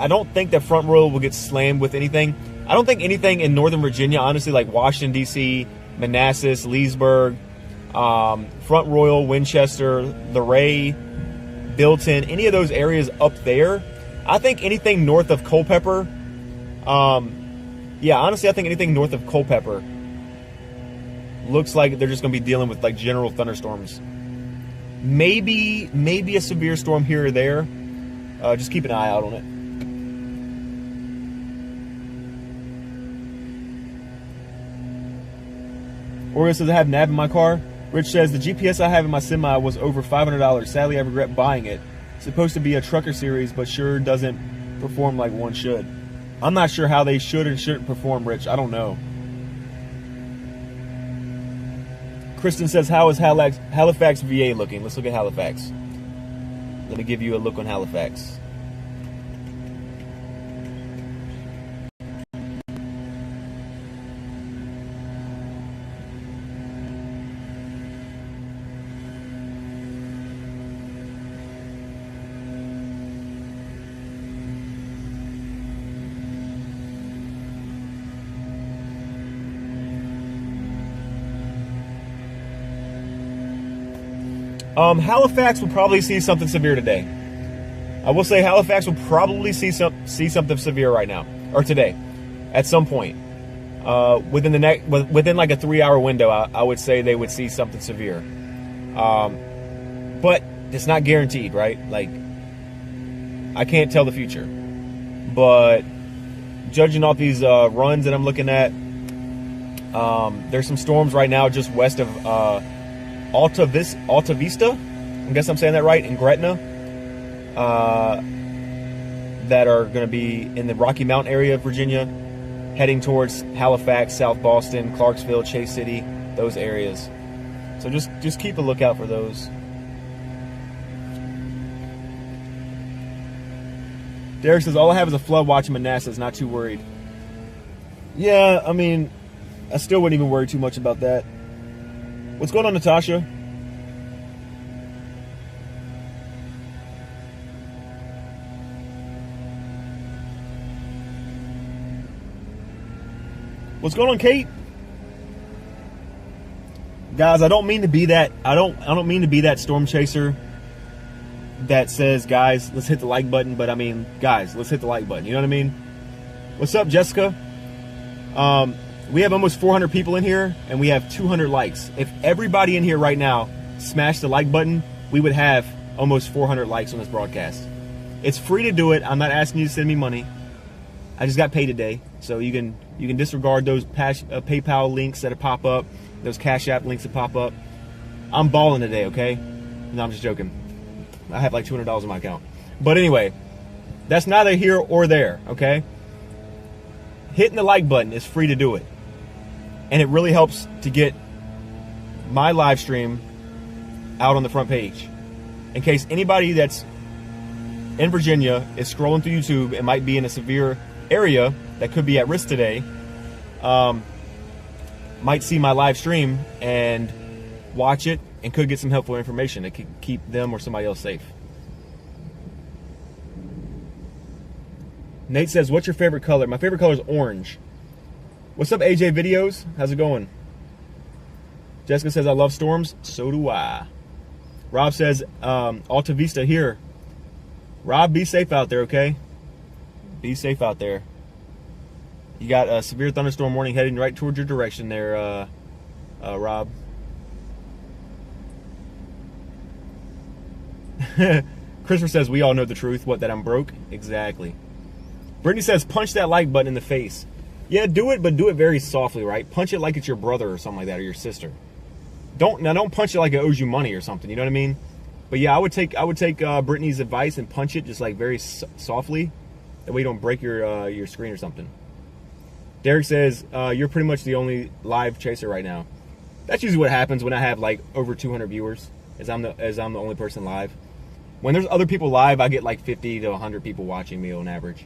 don't think that front royal will get slammed with anything. I don't think anything in Northern Virginia, honestly, like Washington, D.C., Manassas, Leesburg, Front Royal, Winchester, Luray, Bilton, any of those areas up there. I think anything north of Culpeper, yeah, honestly, I think anything north of Culpeper looks like they're just going to be dealing with like general thunderstorms. Maybe a severe storm here or there. Just keep an eye out on it. Oreo says I have nav in my car. Rich says the GPS I have in my semi was over $500. Sadly, I regret buying it. It's supposed to be a trucker series, but sure doesn't perform like one should. I'm not sure how they should and shouldn't perform, Rich. I don't know. Kristen says, how is Halifax, VA looking? Let's look at Halifax. Let me give you a look on Halifax. Halifax will probably see something severe today. I will say Halifax will probably see something severe right now or today, at some point. Within like a 3-hour window, I would say they would see something severe. But it's not guaranteed, right? Like, I can't tell the future. But judging off these runs that I'm looking at, there's some storms right now just west of Alta Vista, I guess I'm saying that right, in Gretna, that are going to be in the Rocky Mountain area of Virginia, heading towards Halifax, South Boston, Clarksville, Chase City, those areas. So just keep a lookout for those. Derek says, all I have is a flood watch in Manassas, not too worried. Yeah, I mean, I still wouldn't even worry too much about that. What's going on, Natasha? What's going on, Kate? Guys, I don't mean to be that. I don't mean to be that storm chaser that says, guys, let's hit the like button. But I mean, guys, let's hit the like button. You know what I mean? What's up, Jessica? We have almost 400 people in here, and we have 200 likes. If everybody in here right now smashed the like button, we would have almost 400 likes on this broadcast. It's free to do it. I'm not asking you to send me money. I just got paid today, so you can disregard those PayPal links that pop up, those Cash App links that pop up. I'm balling today, okay? No, I'm just joking. I have like $200 in my account. But anyway, that's neither here or there, okay? Hitting the like button is free to do it. And it really helps to get my live stream out on the front page. In case anybody that's in Virginia is scrolling through YouTube and might be in a severe area that could be at risk today, might see my live stream and watch it and could get some helpful information that could keep them or somebody else safe. Nate says, what's your favorite color? My favorite color is orange. What's up, AJ Videos? How's it going? Jessica says, I love storms. So do I. Rob says, Alta Vista here. Rob, be safe out there, okay? Be safe out there. You got a severe thunderstorm warning heading right towards your direction there, Rob. Christopher says, we all know the truth. What, that I'm broke? Exactly. Brittany says, punch that like button in the face. Yeah, do it, but do it very softly, right? Punch it like it's your brother or something like that, or your sister. Don't punch it like it owes you money or something. You know what I mean? But yeah, I would take Brittany's advice and punch it just like very softly. That way you don't break your screen or something. Derek says, you're pretty much the only live chaser right now. That's usually what happens when I have like over 200 viewers, as I'm the only person live. When there's other people live, I get like 50 to 100 people watching me on average.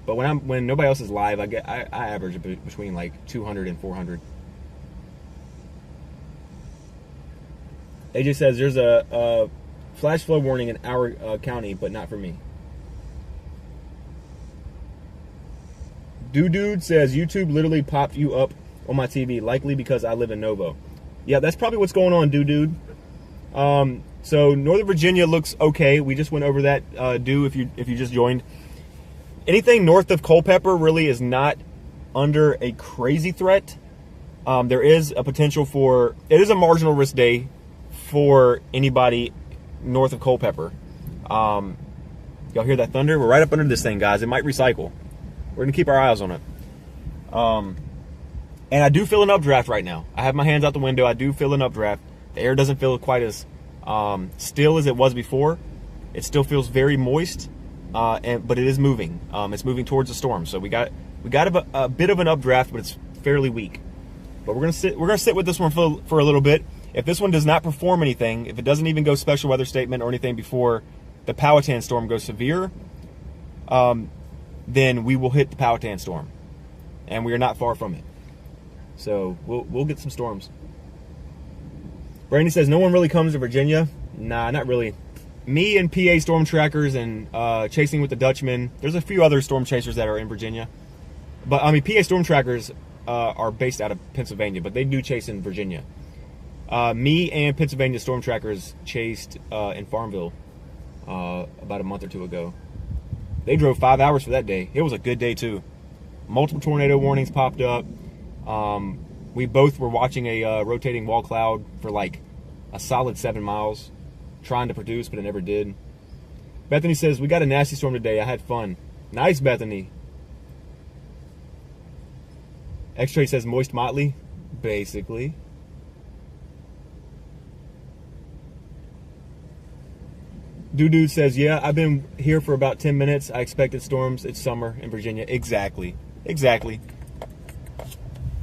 But when nobody else is live, I average between like 200 and 400. AJ says there's a flash flood warning in our county, but not for me. Dude says YouTube literally popped you up on my TV, likely because I live in Novo. Yeah, that's probably what's going on, dude. So Northern Virginia looks okay. We just went over that, if you just joined. Anything north of Culpeper really is not under a crazy threat. There is a potential for, it is a marginal risk day for anybody north of Culpeper. Y'all hear that thunder? We're right up under this thing, guys. It might recycle. We're going to keep our eyes on it. And I do feel an updraft right now. I have my hands out the window. I do feel an updraft. The air doesn't feel quite as still as it was before. It still feels very moist. But it is moving. It's moving towards the storm. So we got a bit of an updraft, but it's fairly weak. But we're gonna sit with this one for a little bit. If this one does not perform anything, if it doesn't even go special weather statement or anything before the Powhatan storm goes severe, then we will hit the Powhatan storm, and we are not far from it. So we'll get some storms. Brandy says no one really comes to Virginia. Nah, not really. Me and PA storm trackers and chasing with the Dutchman. There's a few other storm chasers that are in Virginia. But, I mean, PA storm trackers are based out of Pennsylvania, but they do chase in Virginia. Me and Pennsylvania storm trackers chased in Farmville about a month or two ago. They drove 5 hours for that day. It was a good day, too. Multiple tornado warnings popped up. We both were watching a rotating wall cloud for like a solid 7 miles. Trying to produce, but it never did. Bethany says, we got a nasty storm today. I had fun. Nice, Bethany. X-Ray says moist motley. Basically. Dude says, yeah, I've been here for about 10 minutes. I expected storms. It's summer in Virginia. Exactly.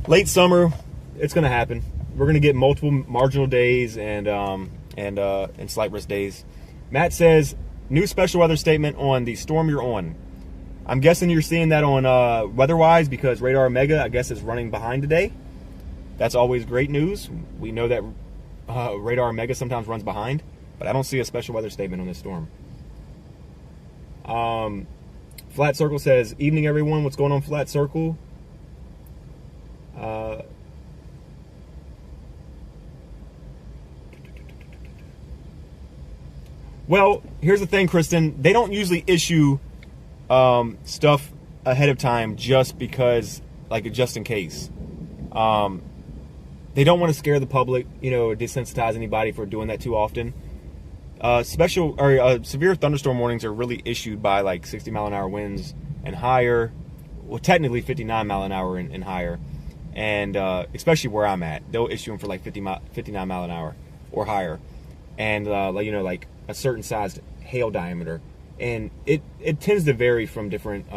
Late summer, it's going to happen. We're going to get multiple marginal days and slight risk days. Matt says, new special weather statement on the storm you're on. I'm guessing you're seeing that on WeatherWise because Radar Omega, I guess, is running behind today. That's always great news. We know that Radar Omega sometimes runs behind, but I don't see a special weather statement on this storm. Flat Circle says, evening everyone. What's going on, Flat Circle? Well, here's the thing, Kristen. They don't usually issue stuff ahead of time just because, like, just in case. They don't want to scare the public, or desensitize anybody for doing that too often. Severe thunderstorm warnings are really issued by like 60-mile-an-hour winds and higher. Well, technically 59 mile an hour and higher, and especially where I'm at, they'll issue them for like 59 mile an hour or higher, and like a certain sized hail diameter, and it tends to vary from different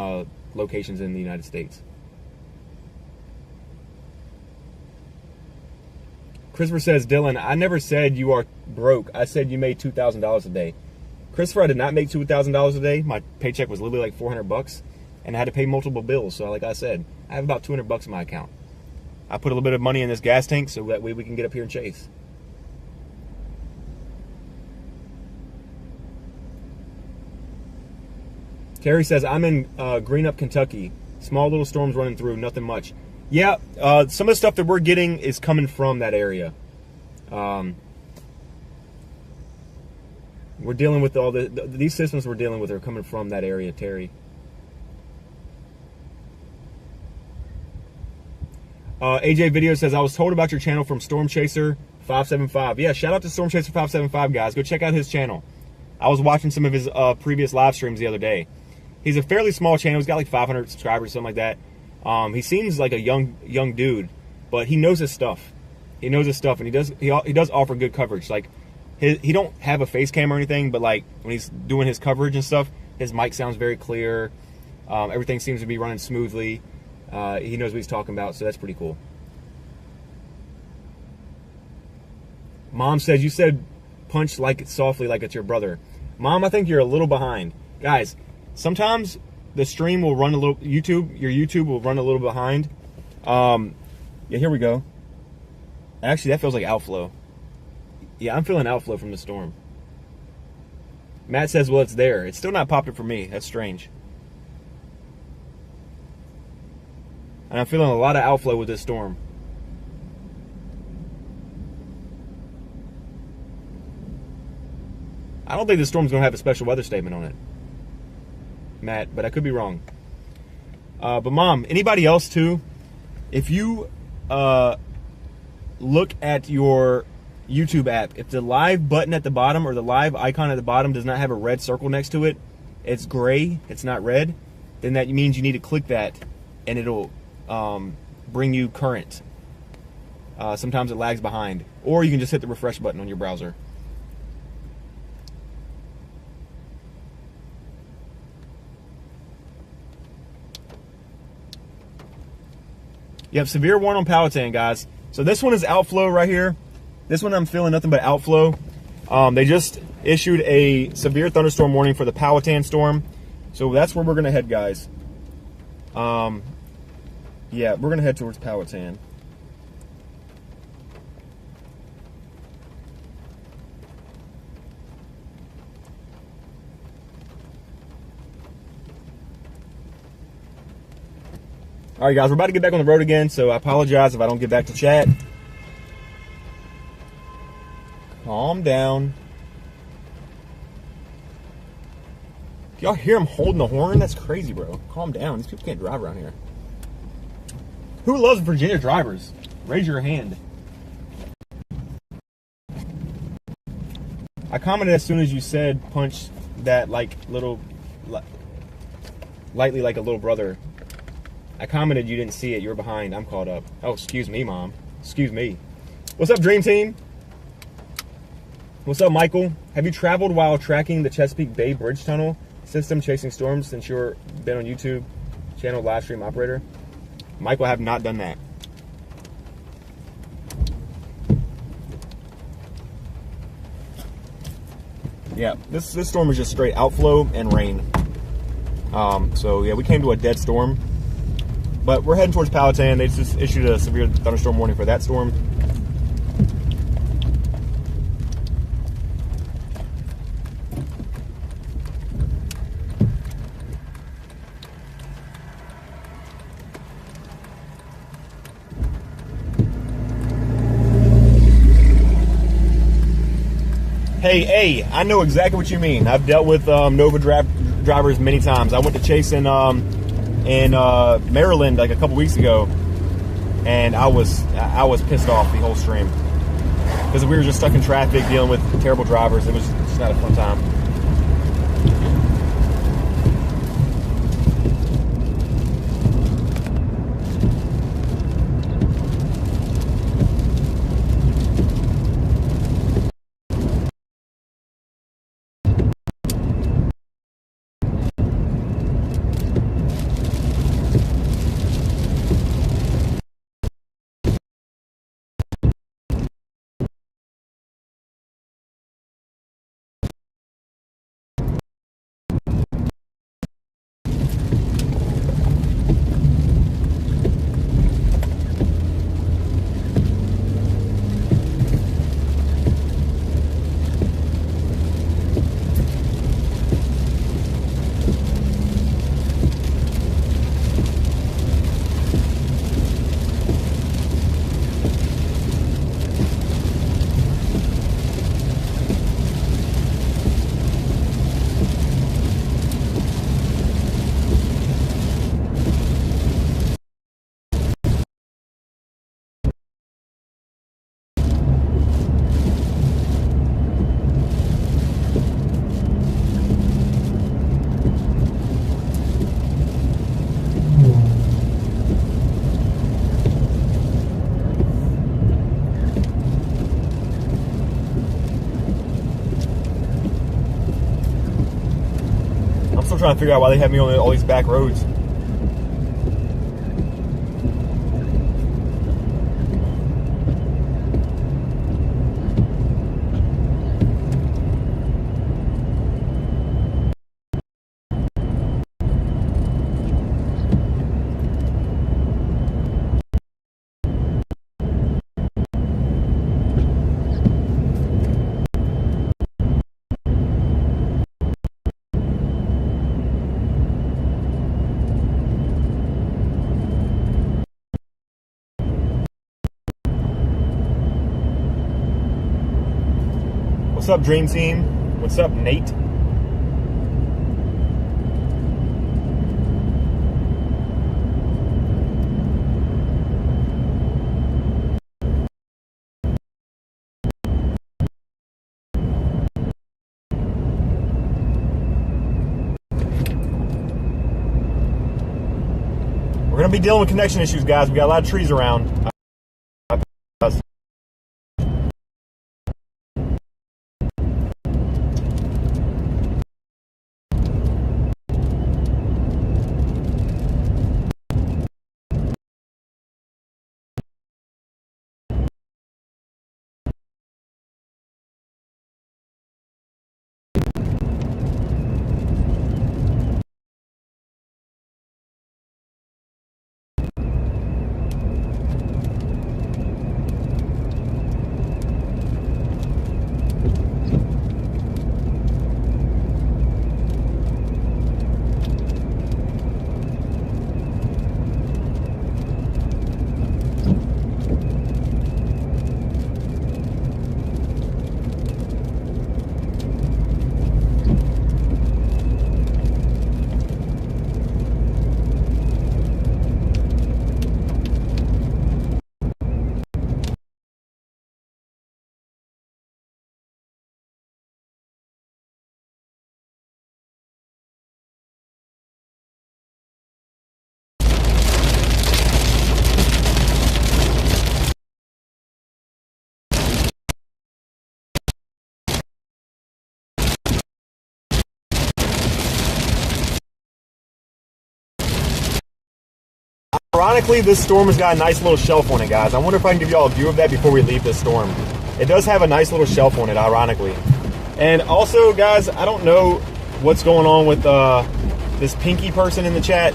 locations in the United States. Christopher says, Dylan, I never said you are broke. I said you made $2,000 a day. Christopher, I did not make $2,000 a day. My paycheck was literally like $400, and I had to pay multiple bills. So like I said, I have about $200 in my account. I put a little bit of money in this gas tank so that way we can get up here and chase. Terry says, I'm in Greenup, Kentucky. Small little storms running through, nothing much. Yeah, some of the stuff that we're getting is coming from that area. We're dealing with all these systems we're dealing with are coming from that area, Terry. AJ Video says, I was told about your channel from Storm Chaser 575. Yeah, shout out to Storm Chaser 575, guys. Go check out his channel. I was watching some of his previous live streams the other day. He's a fairly small channel. He's got like 500 subscribers, something like that. He seems like a young dude, but he knows his stuff. He knows his stuff, and he does offer good coverage. Like he don't have a face cam or anything, but like when he's doing his coverage and stuff, his mic sounds very clear. Everything seems to be running smoothly. He knows what he's talking about, so that's pretty cool. Mom says, you said punch like it softly like it's your brother. Mom, I think you're a little behind. Guys, sometimes the stream will run a little, your YouTube will run a little behind. Yeah, here we go. Actually, that feels like outflow. Yeah, I'm feeling outflow from the storm. Matt says, well, it's there. It's still not popped up for me. That's strange. And I'm feeling a lot of outflow with this storm. I don't think this storm's going to have a special weather statement on it, Matt, but I could be wrong. But Mom, anybody else too, if you look at your YouTube app, if the live button at the bottom or the live icon at the bottom does not have a red circle next to it, it's gray, it's not red, then that means you need to click that and it'll bring you current. Sometimes it lags behind, or you can just hit the refresh button on your browser. You have severe warning on Powhatan, guys. So this one is outflow right here. This one I'm feeling nothing but outflow. They just issued a severe thunderstorm warning for the Powhatan storm. So that's where we're going to head, guys. Yeah, we're going to head towards Powhatan. All right, guys, we're about to get back on the road again, so I apologize if I don't get back to chat. Calm down. Y'all hear him holding the horn? That's crazy, bro. Calm down. These people can't drive around here. Who loves Virginia drivers? Raise your hand. I commented as soon as you said punch that like little, lightly like a little brother. I commented you didn't see it. You were behind. I'm caught up. Oh, excuse me, Mom. Excuse me. What's up, Dream Team? What's up, Michael? Have you traveled while tracking the Chesapeake Bay Bridge Tunnel system chasing storms since you've been on YouTube channel live stream operator? Michael, I have not done that. Yeah, this storm is just straight outflow and rain. So yeah, we came to a dead storm. But we're heading towards Powhatan. They just issued a severe thunderstorm warning for that storm. Hey, I know exactly what you mean. I've dealt with Nova drivers many times. I went to chase in Maryland like a couple weeks ago, and I was pissed off the whole stream because we were just stuck in traffic dealing with terrible drivers. It was just not a fun time. trying to figure out why they have me on all these back roads. What's up, Dream Team? What's up, Nate? We're going to be dealing with connection issues, guys. We got a lot of trees around. Ironically, this storm has got a nice little shelf on it, guys. I wonder if I can give y'all a view of that before we leave this storm. It does have a nice little shelf on it, ironically. And also, guys, I don't know what's going on with this Pinky person in the chat,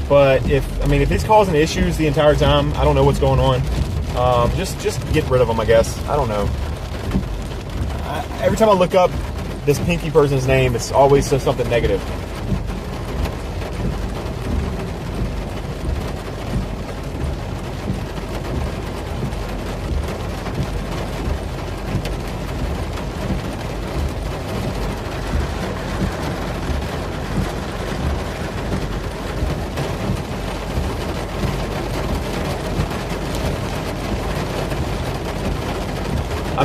but if he's causing issues the entire time, I don't know what's going on. Just get rid of him, I guess. I don't know. Every time I look up this Pinky person's name, it's always something negative.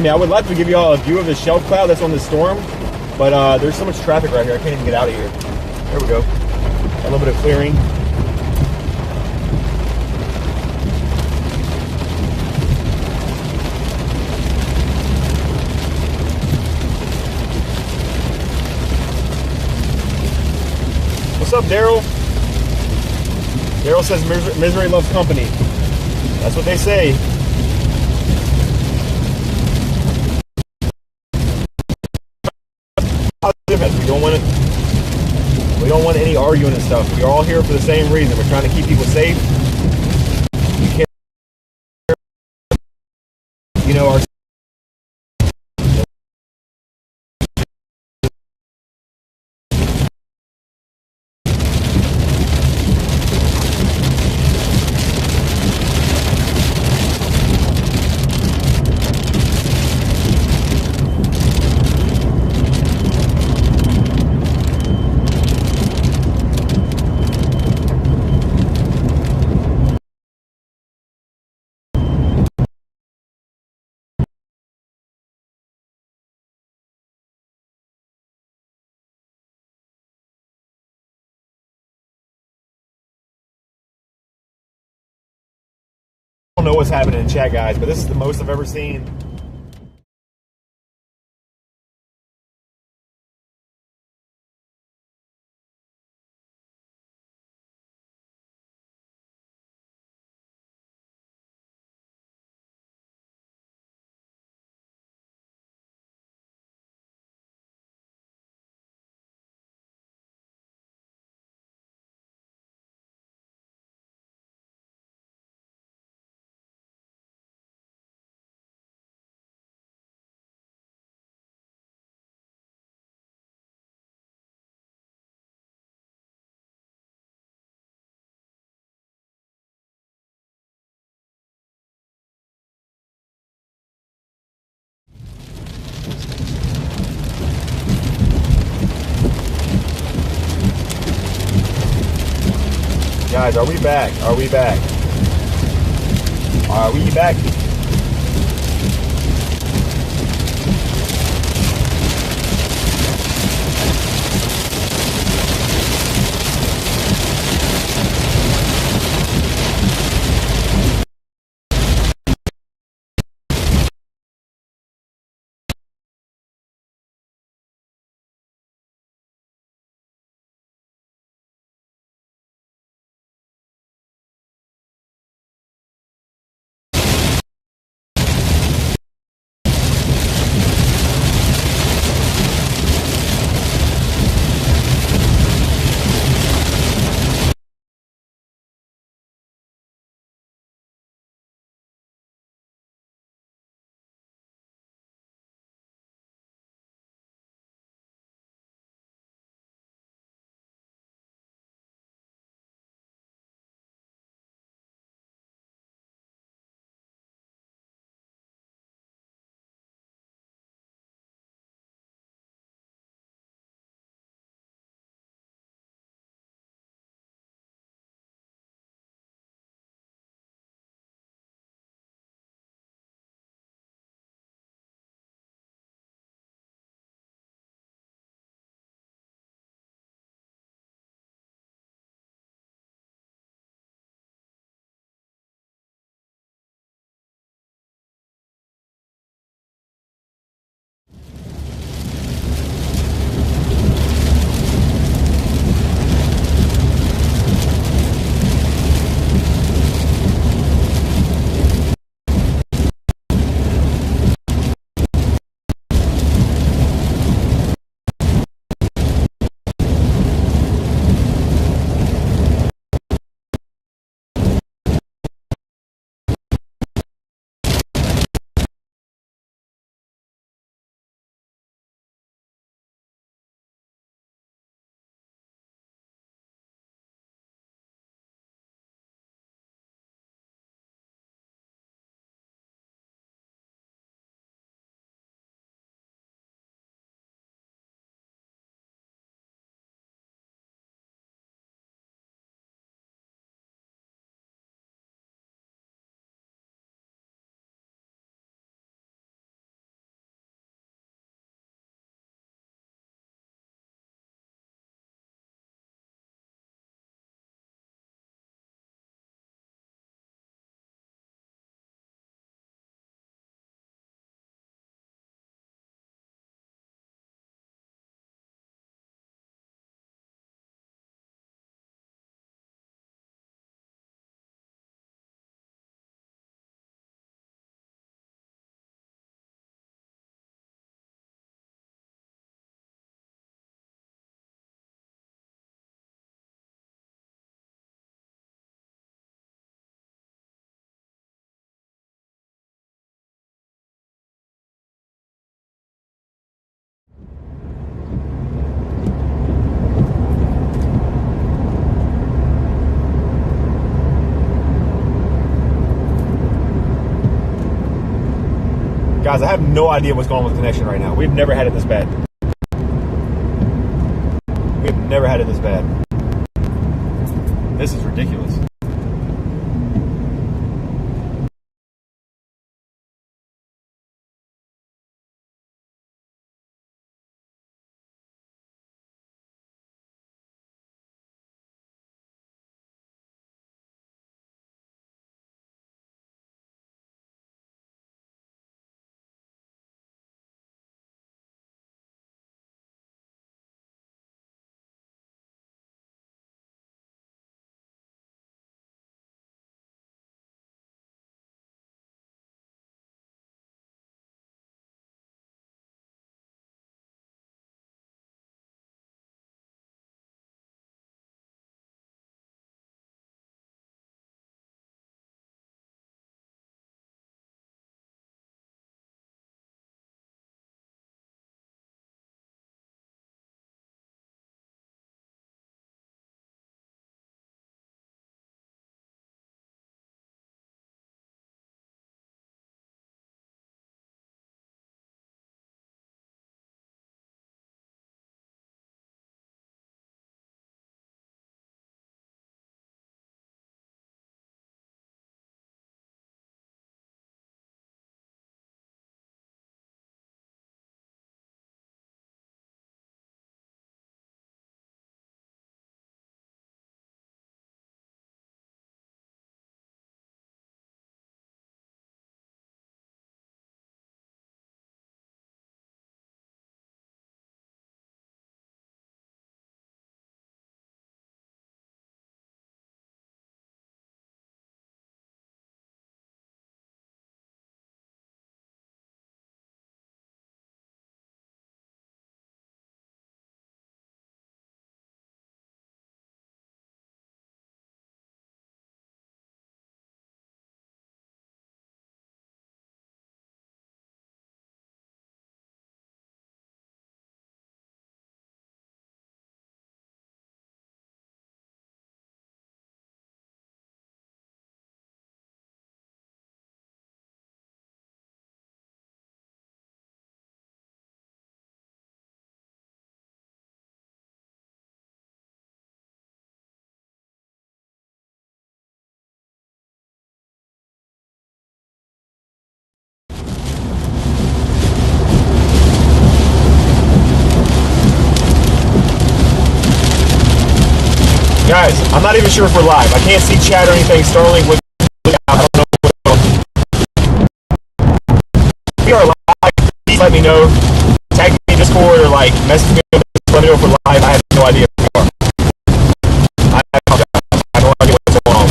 I would like to give you all a view of the shelf cloud that's on the storm, but there's so much traffic right here, I can't even get out of here. There we go. A little bit of clearing. What's up, Daryl? Daryl says misery loves company. That's what they say. We don't want any arguing and stuff. We're all here for the same reason. We're trying to keep people safe. You can't, our I don't know what's happening in chat, guys, but this is the most I've ever seen Guys, are we back? Are we back? Are we back? Guys, I have no idea what's going on with the connection right now. We've never had it this bad. We've never had it this bad. This is ridiculous. I'm not even sure if we're live. I can't see chat or anything. Starlink with I don't know what if we are live. Please let me know. Tag me in Discord or like message me. Let me know if we're live. I have no idea if we are. I apologize. I have no idea what's going on.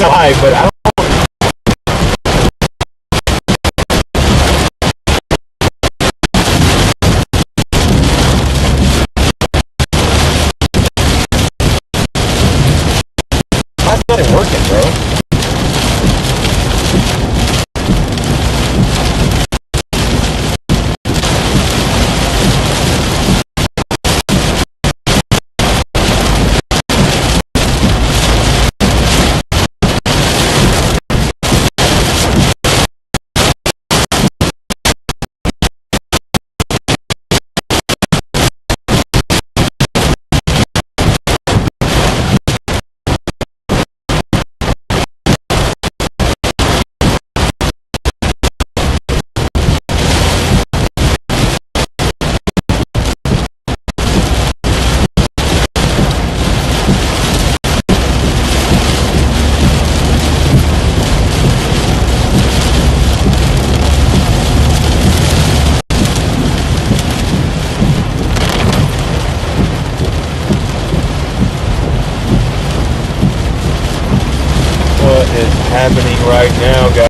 Live, but I don't. That's not even working, bro. What is happening right now, guys?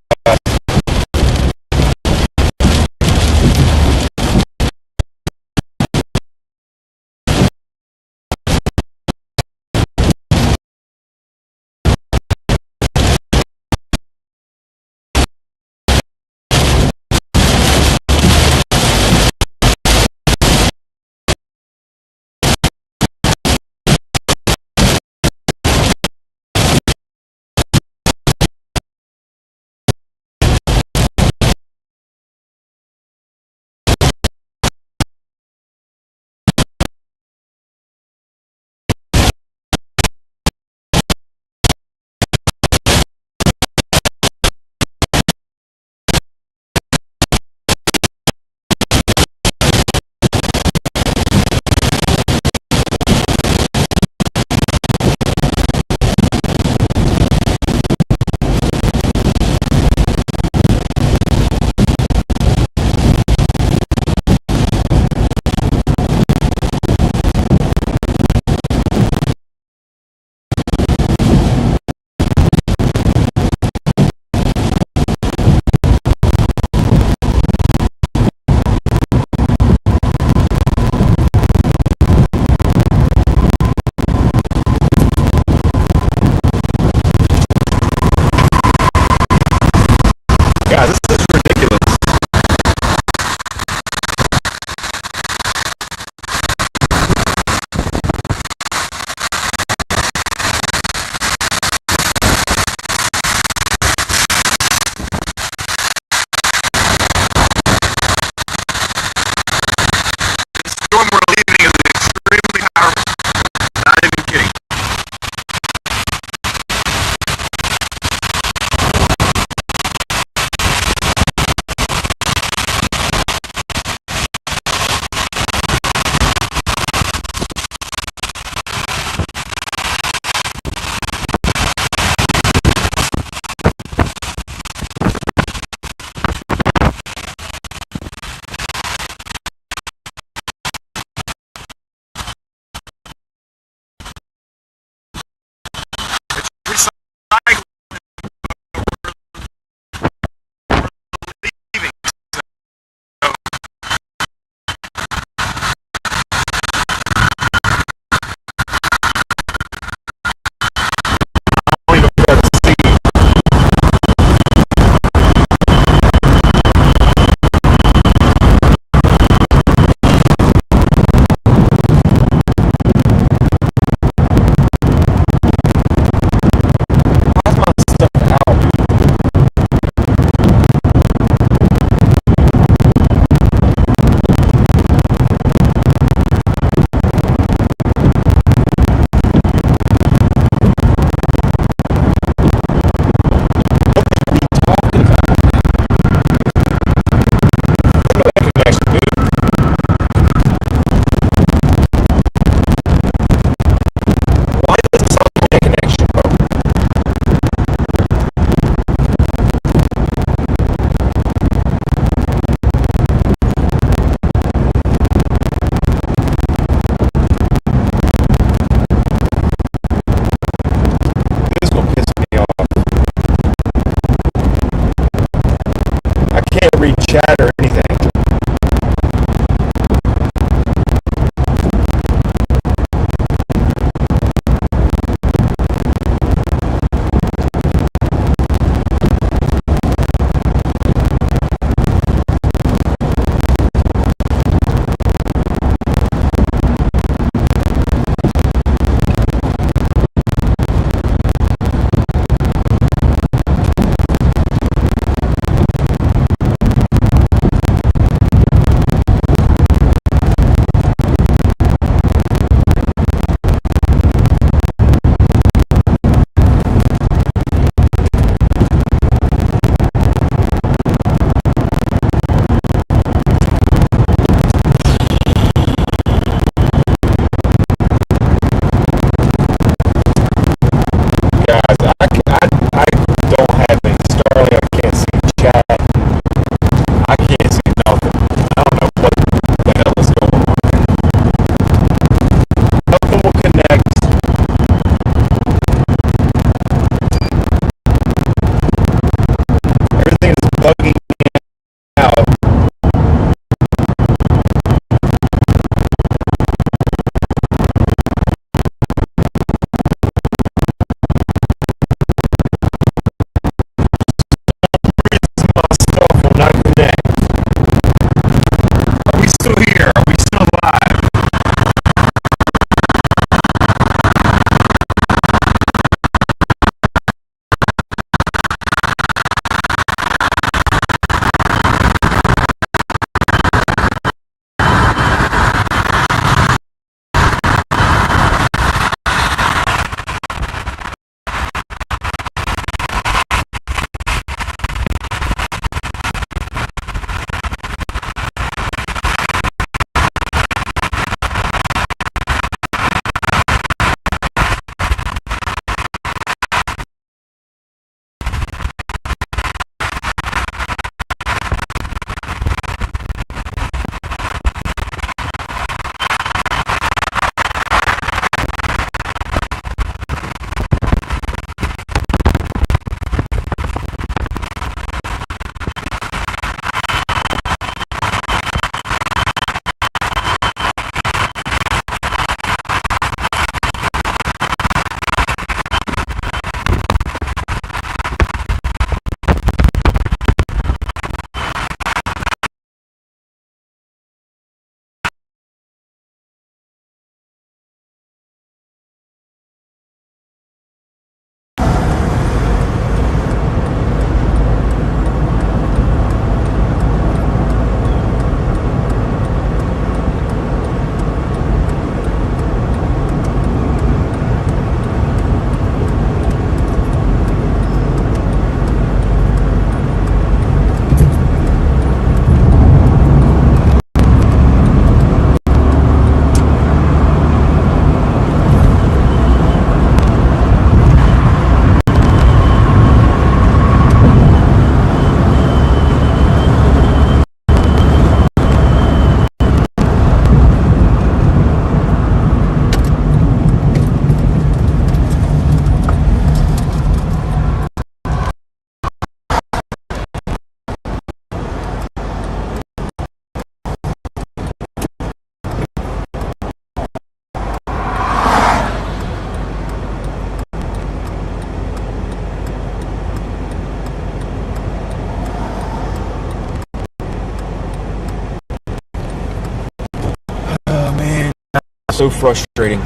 so frustrating.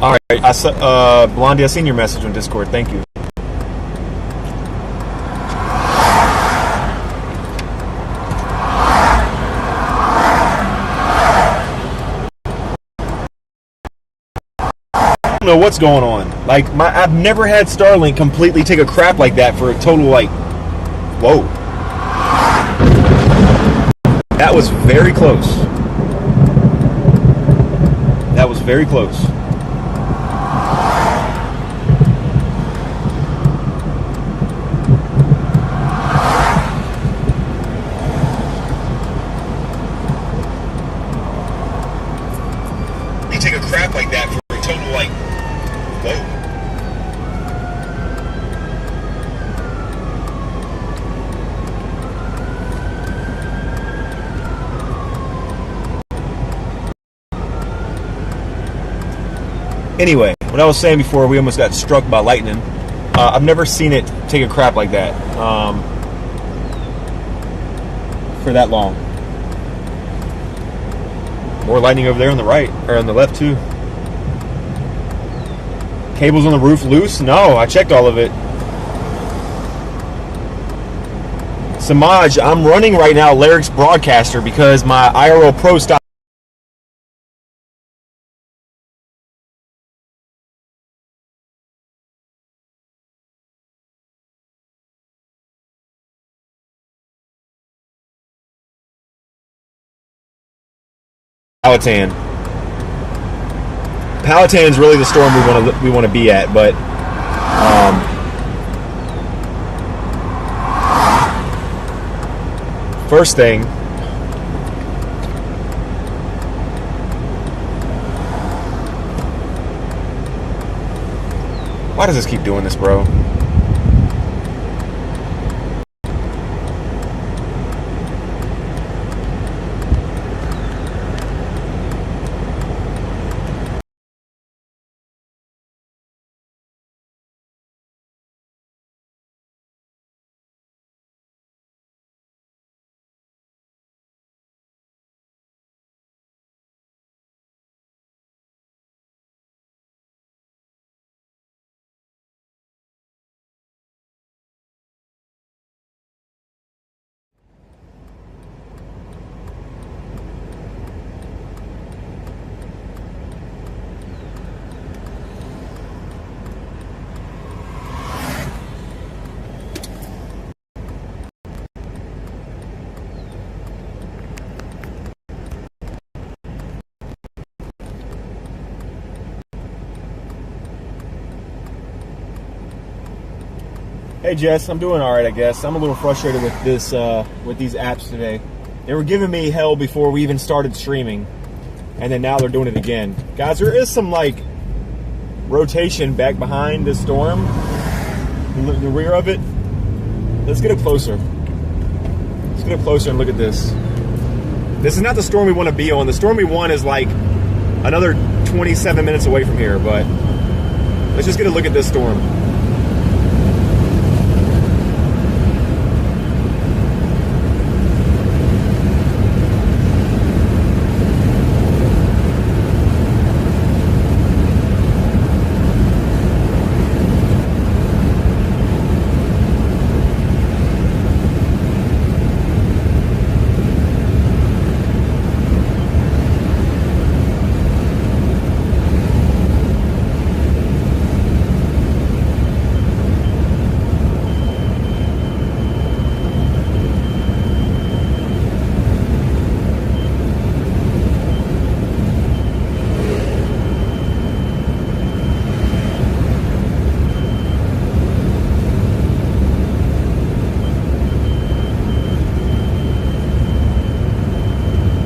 All right, Blondie, I seen your message on Discord. Thank you. I don't know what's going on. Like, I've never had Starlink completely take a crap like that for a total, like, whoa. That was very close. That was very close. You take a crap like that for a total, like, whoa. Anyway, what I was saying before, we almost got struck by lightning. I've never seen it take a crap like that for that long. More lightning over there on the right, or on the left too. Cables on the roof loose? No, I checked all of it. Samaj, I'm running right now Lyric's Broadcaster because my IRL Pro stopped. Powhatan's really the storm we want to be at, but first thing, why does this keep doing this, bro? Hey Jess, I'm doing all right, I guess. I'm a little frustrated with this, with these apps today. They were giving me hell before we even started streaming, and then now they're doing it again. Guys, there is some like rotation back behind this storm, the rear of it. Let's get it closer. Let's get it closer and look at this. This is not the storm we want to be on. The storm we want is like another 27 minutes away from here, but let's just get a look at this storm.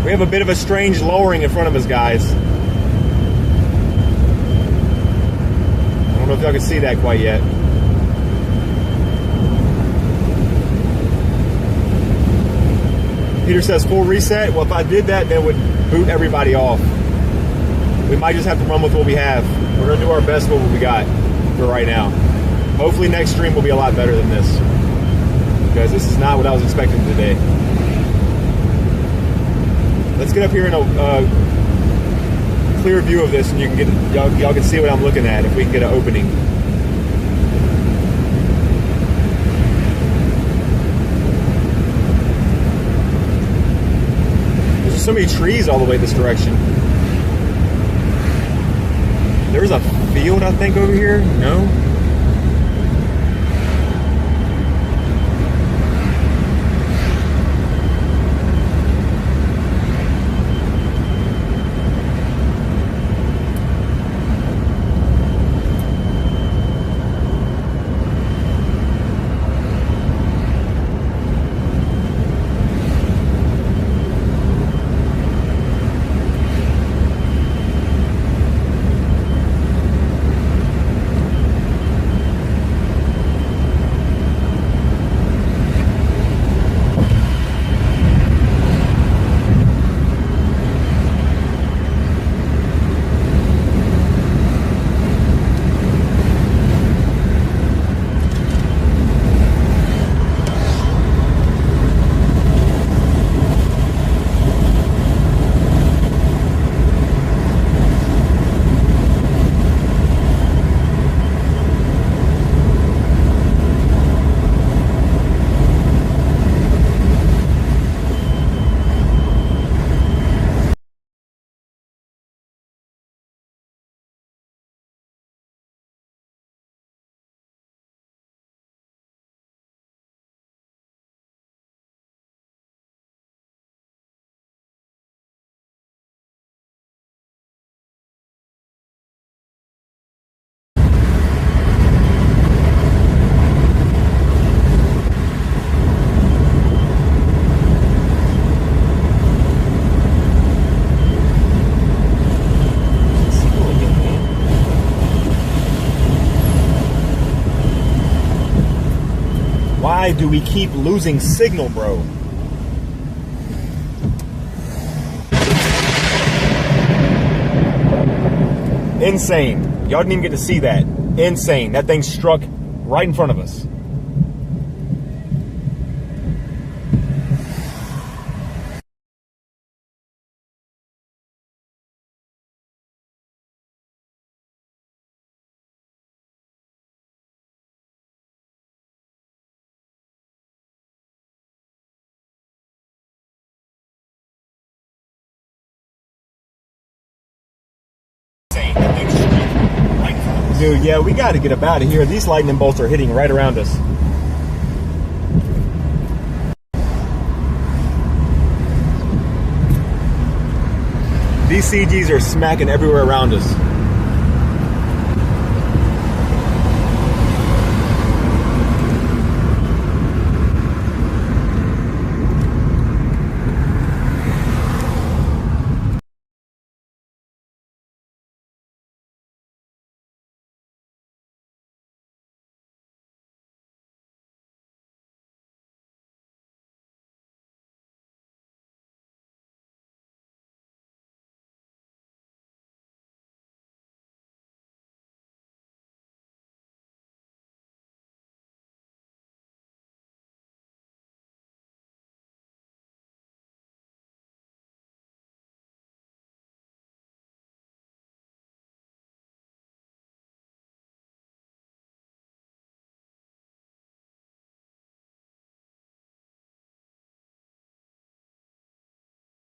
We have a bit of a strange lowering in front of us, guys. I don't know if y'all can see that quite yet. Peter says full reset. Well, if I did that, that would boot everybody off. We might just have to run with what we have. We're going to do our best with what we got for right now. Hopefully next stream will be a lot better than this, because this is not what I was expecting today. Let's get up here in a clear view of this, and you can get y'all can see what I'm looking at if we can get an opening. There's so many trees all the way this direction. There's a field, I think, over here. No. Why do we keep losing signal, bro? Insane. Y'all didn't even get to see that. Insane. That thing struck right in front of us. Dude, yeah, we got to get up out of here. These lightning bolts are hitting right around us. These CGs are smacking everywhere around us.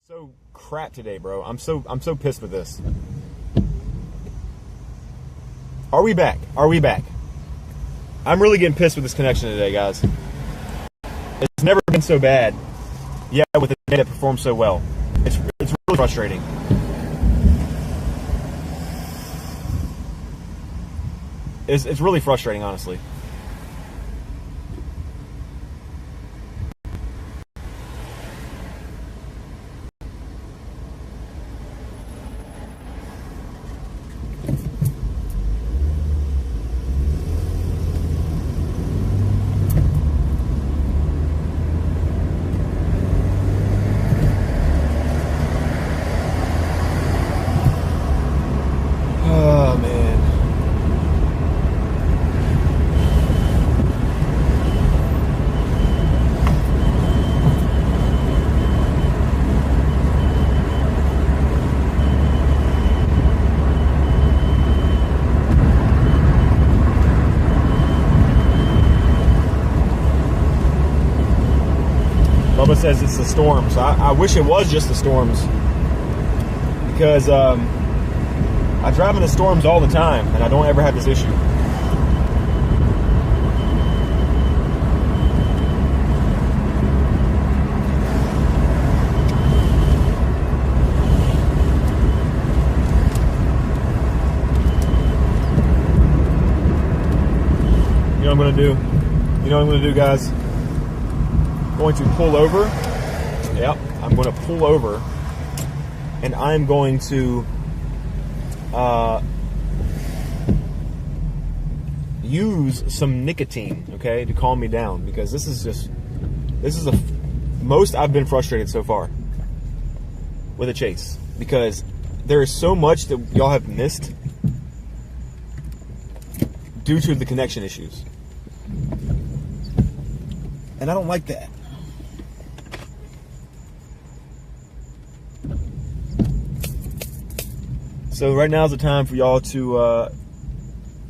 So crap today, bro. I'm so pissed with this. Are we back? Are we back? I'm really getting pissed with this connection today, guys. It's never been so bad. Yeah, with the day that performs so well. It's really frustrating. It's really frustrating, honestly. Oh, man. Bubba says it's the storms. I wish it was just the storms, because I drive in the storms all the time and I don't ever have this issue. You know what I'm gonna do? You know what I'm gonna do, guys? I'm going to pull over. Yep, I'm going to pull over, and I'm going to use some nicotine, okay, to calm me down, because this is the most I've been frustrated so far with a chase, because there is so much that y'all have missed due to the connection issues. And I don't like that. So right now is the time for y'all to,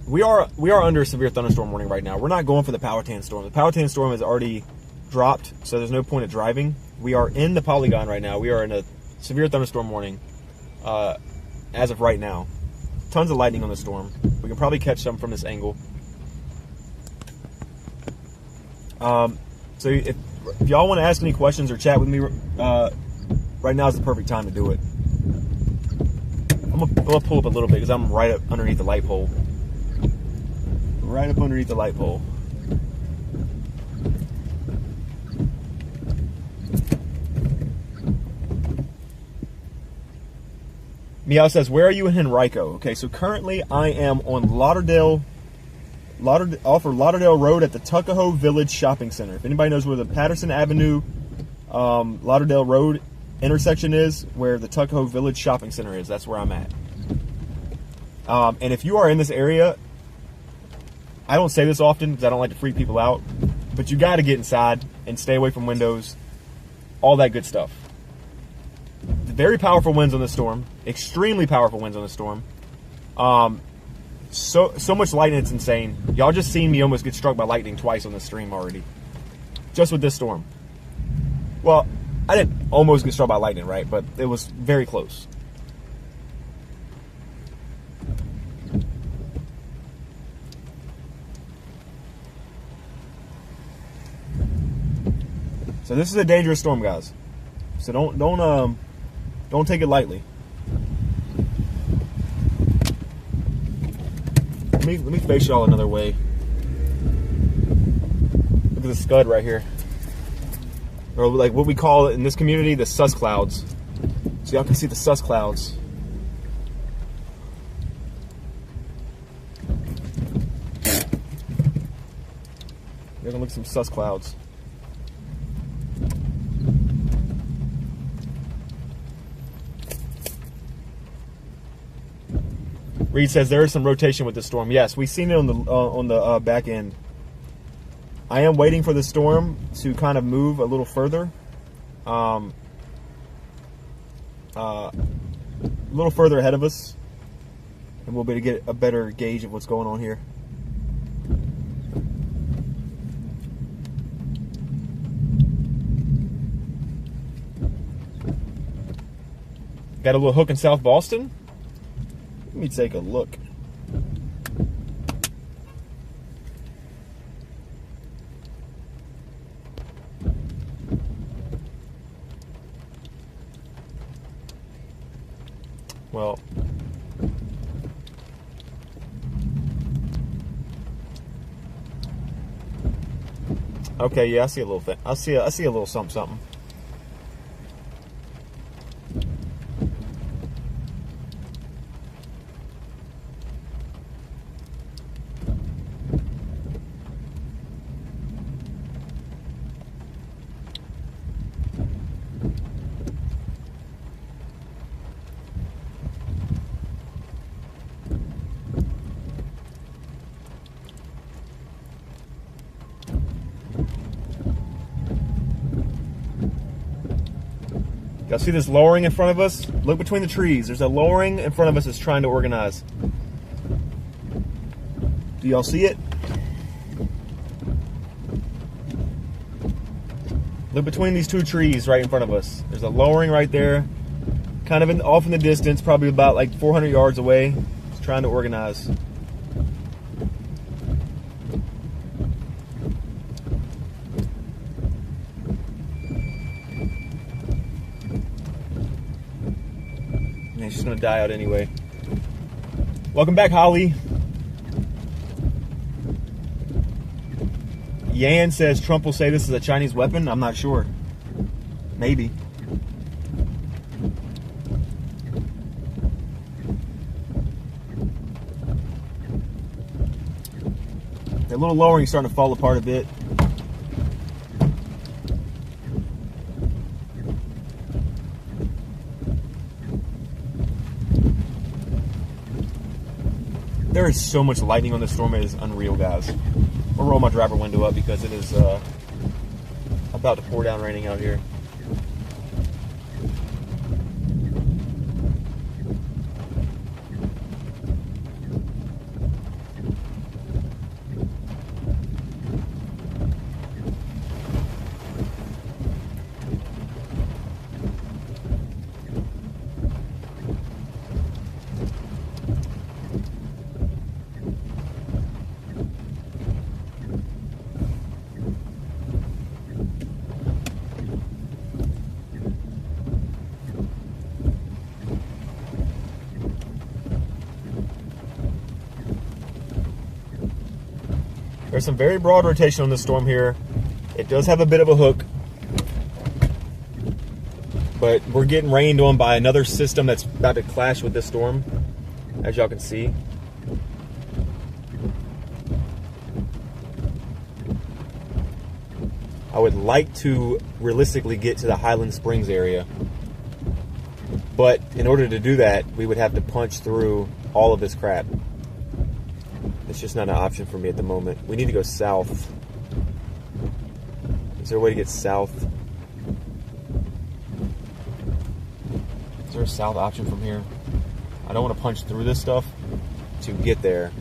we are under a severe thunderstorm warning right now. We're not going for the Powhatan storm. The Powhatan storm has already dropped, so there's no point of driving. We are in the Polygon right now. We are in a severe thunderstorm warning as of right now. Tons of lightning on the storm. We can probably catch some from this angle. So if y'all want to ask any questions or chat with me, right now is the perfect time to do it. I'm gonna pull up a little bit because I'm right up underneath the light pole. Right up underneath the light pole. Meow says, where are you in Henrico? Okay, so currently I am on Lauderdale Road at the Tuckahoe Village Shopping Center. If anybody knows where the Patterson Avenue, Lauderdale Road intersection is, where the Tuckahoe Village Shopping Center is, that's where I'm at. And if you are in this area, I don't say this often because I don't like to freak people out, but you got to get inside and stay away from windows, all that good stuff. Very powerful winds on the storm, extremely powerful winds on the storm. So much lightning, it's insane. Y'all just seen me almost get struck by lightning twice on the stream already, just with this storm. Well, I didn't almost get struck by lightning, right? But it was very close. So this is a dangerous storm, guys. So don't take it lightly. Let me face y'all another way. Look at the scud right here. Or like what we call it in this community, the sus clouds. So y'all can see the sus clouds. You're gonna look at some sus clouds. Reed says there is some rotation with the storm. Yes, we've seen it on the back end. I am waiting for the storm to kind of move a little further, a little further ahead of us, and we'll be able to get a better gauge of what's going on here. Got a little hook in South Boston. Let me take a look. Well, okay, yeah, I see a little thing. I see a little something. Y'all see this lowering in front of us? Look between the trees. There's a lowering in front of us that's trying to organize. Do y'all see it? Look between these two trees right in front of us. There's a lowering right there, kind of off in the distance, probably about like 400 yards away. It's trying to organize. And she's gonna die out anyway. Welcome back, Holly. Yan says Trump will say this is a Chinese weapon. I'm not sure. Maybe. That little lowering is starting to fall apart a bit. There is so much lightning on this storm, it is unreal, guys. I'll roll my driver window up because it is about to pour down raining out here. There's some very broad rotation on this storm here. It does have a bit of a hook, but we're getting rained on by another system that's about to clash with this storm, as y'all can see. I would like to realistically get to the Highland Springs area, but in order to do that, we would have to punch through all of this crap. It's just not an option for me at the moment. We need to go south. Is there a way to get south? Is there a south option from here? I don't want to punch through this stuff to get there.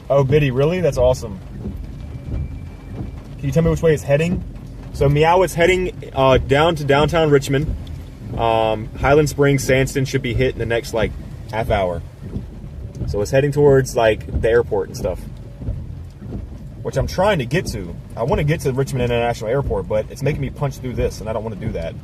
Oh, Biddy, really? That's awesome. Can you tell me which way it's heading? So Meow, heading down to downtown Richmond. Highland Springs, Sandston should be hit in the next like half hour. So it's heading towards like the airport and stuff, which I'm trying to get to. I want to get to Richmond International Airport, but it's making me punch through this, and I don't want to do that.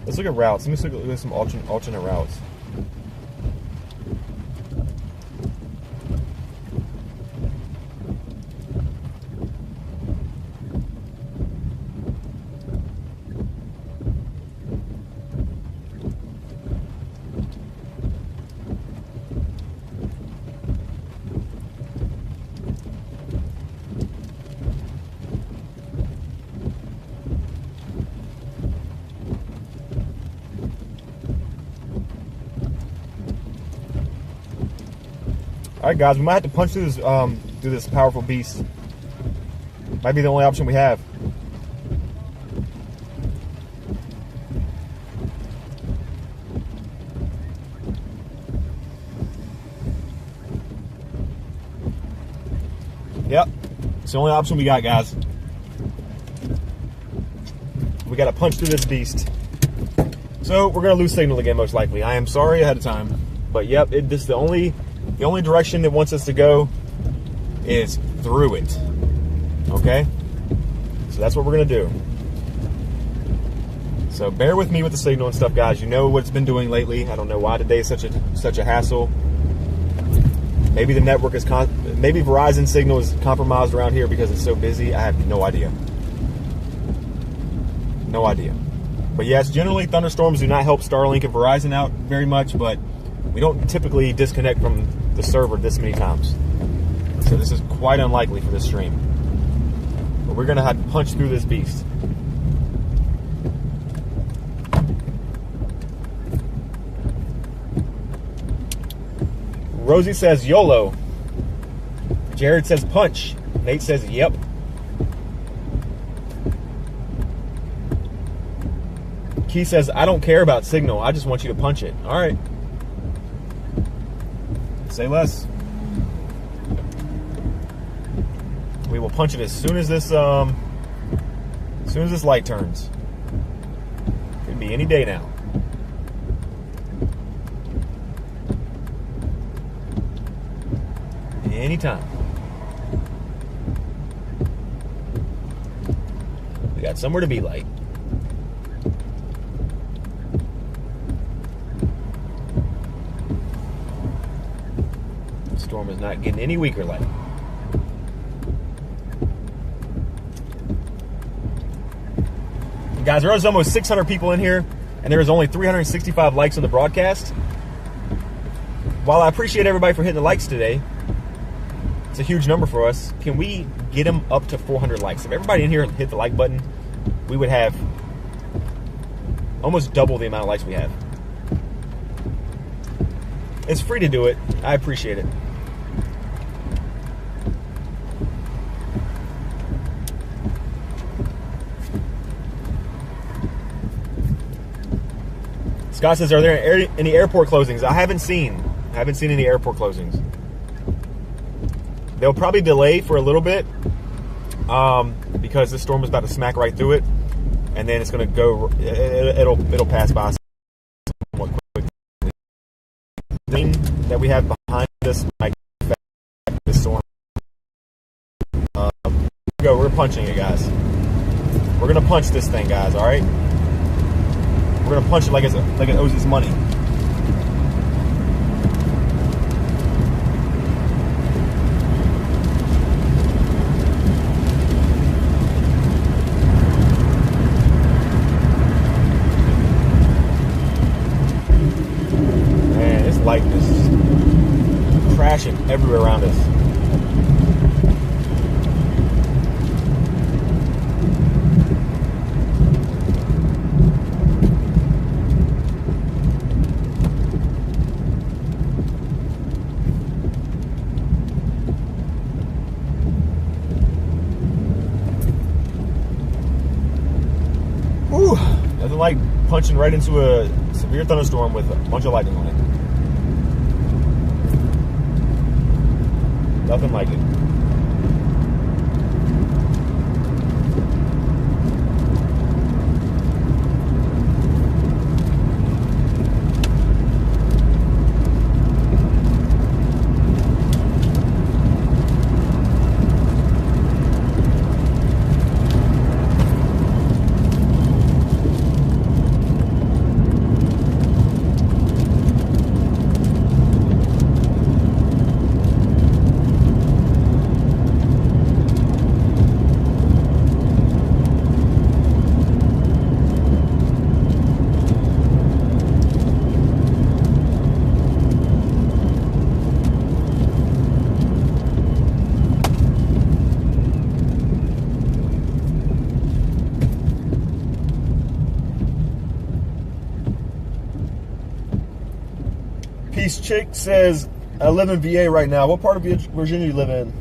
Let's look at routes. Let me look at some alternate routes. All right, guys, we might have to punch through this powerful beast. Might be the only option we have. Yep, it's the only option we got, guys. We got to punch through this beast. So we're gonna lose signal again, most likely. I am sorry ahead of time, but yep, this is the only direction that wants us to go is through it. Okay? So that's what we're going to do. So bear with me with the signal and stuff, guys. You know what it's been doing lately. I don't know why today is such a hassle. Maybe the network is maybe Verizon signal is compromised around here because it's so busy. I have no idea. No idea. But yes, generally thunderstorms do not help Starlink and Verizon out very much, but we don't typically disconnect from the server this many times. So this is quite unlikely for this stream. But we're going to have to punch through this beast. Rosie says YOLO. Jared says punch. Nate says yep. Key says I don't care about signal. I just want you to punch it. All right. Say less. We will punch it as soon as this light turns. Could be any day now. Anytime. We got somewhere to be light. The storm is not getting any weaker light. Guys, there was almost 600 people in here, and there was only 365 likes on the broadcast. While I appreciate everybody for hitting the likes today, it's a huge number for us. Can we get them up to 400 likes? If everybody in here hit the like button, we would have almost double the amount of likes we have. It's free to do it. I appreciate it. Scott says, are there any airport closings? I haven't seen any airport closings. They'll probably delay for a little bit because this storm is about to smack right through it, and then it's going to go. It'll pass by somewhat quickly. The thing that we have behind us might affect this storm. We're punching it, guys. We're going to punch this thing, guys. All right. We're going to punch it like it owes its money. Light is crashing everywhere around us. Whew, nothing like punching right into a severe thunderstorm with a bunch of lightning on it. Nothing like it. Peace Chick says, I live in VA right now. What part of Virginia do you live in?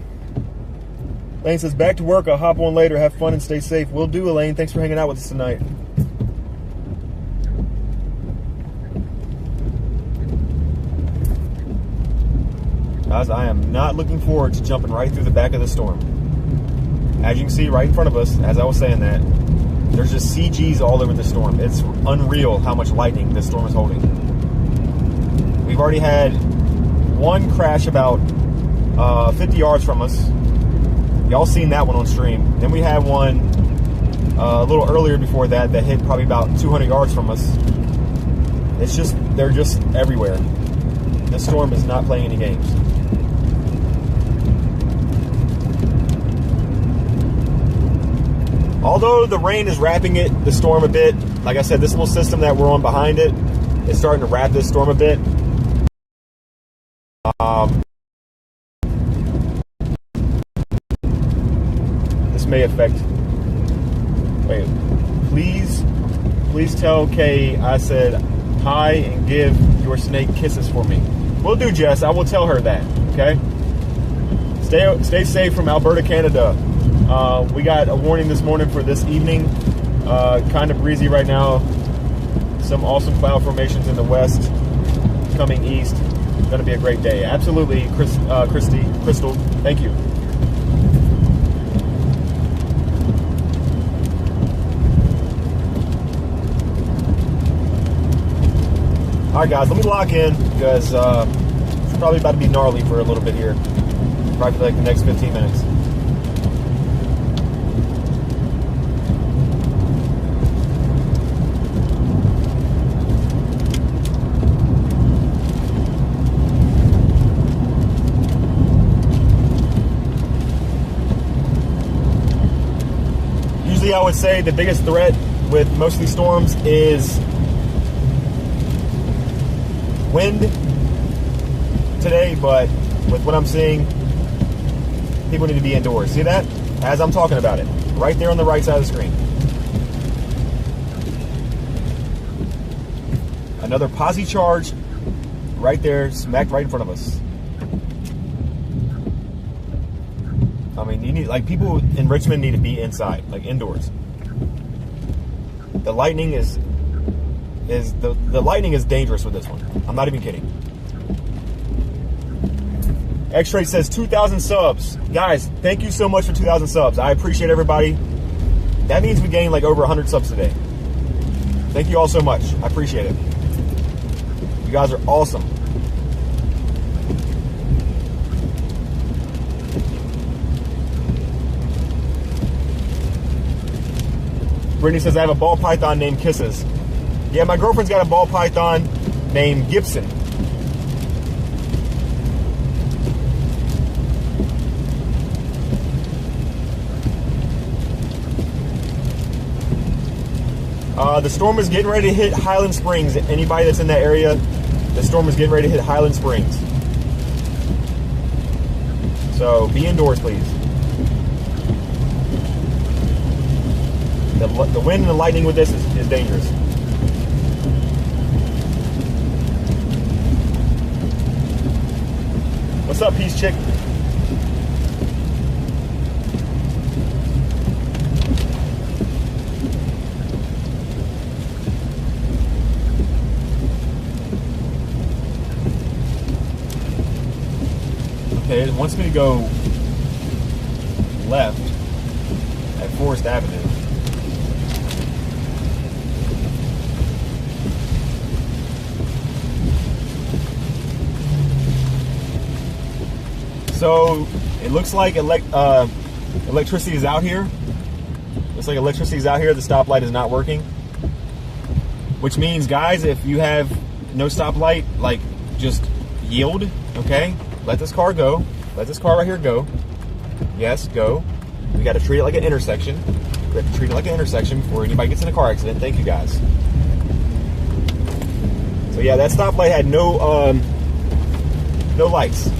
Lane says, back to work. I'll hop on later. Have fun and stay safe. Will do, Elaine. Thanks for hanging out with us tonight. Guys, I am not looking forward to jumping right through the back of the storm. As you can see right in front of us, as I was saying that, there's just CGs all over the storm. It's unreal how much lightning this storm is holding. We've already had one crash about 50 yards from us. Y'all seen that one on stream. Then we had one a little earlier before that hit probably about 200 yards from us. It's just, they're just everywhere. The storm is not playing any games. Although the rain is wrapping the storm a bit, like I said, this little system that we're on behind it is starting to wrap this storm a bit. may affect. Wait, please tell Kay I said hi and give your snake kisses for me. Will do, Jess. I will tell her that. Okay. Stay safe from Alberta, Canada. We got a warning this morning for this evening. Kind of breezy right now. Some awesome cloud formations in the west coming east. Going to be a great day. Absolutely, Crystal. Thank you. All right, guys, let me lock in because it's probably about to be gnarly for a little bit here. Probably for like the next 15 minutes. Usually I would say the biggest threat with most of these storms is wind today, but with what I'm seeing, people need to be indoors. See that? As I'm talking about it. Right there on the right side of the screen. Another posse charge right there, smacked right in front of us. I mean, you need, like, people in Richmond need to be inside, like indoors. The lightning is the lightning is dangerous with this one. I'm not even kidding. X-Ray says 2,000 subs. Guys, thank you so much for 2,000 subs. I appreciate everybody. That means we gained like over 100 subs today. Thank you all so much. I appreciate it. You guys are awesome. Brittany says I have a ball python named Kisses. Yeah, my girlfriend's got a ball python named Gibson. The storm is getting ready to hit Highland Springs. Anybody that's in that area, the storm is getting ready to hit Highland Springs. So be indoors, please. The wind and the lightning with this is dangerous. What's up, Peace Chick? Okay, it wants me to go left at Forest Avenue. So it looks like electricity is out here. Looks like electricity is out here. The stoplight is not working. Which means, guys, if you have no stoplight, like, just yield, okay? Let this car go. Let this car right here go. Yes, go. We got to treat it like an intersection. We have to treat it like an intersection before anybody gets in a car accident. Thank you, guys. So yeah, that stoplight had no lights.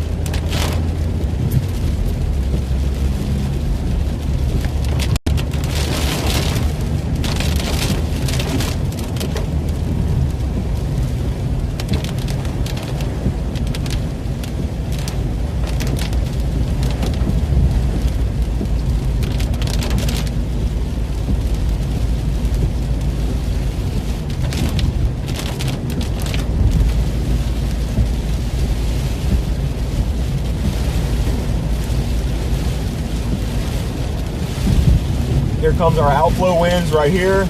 Here comes our outflow winds right here.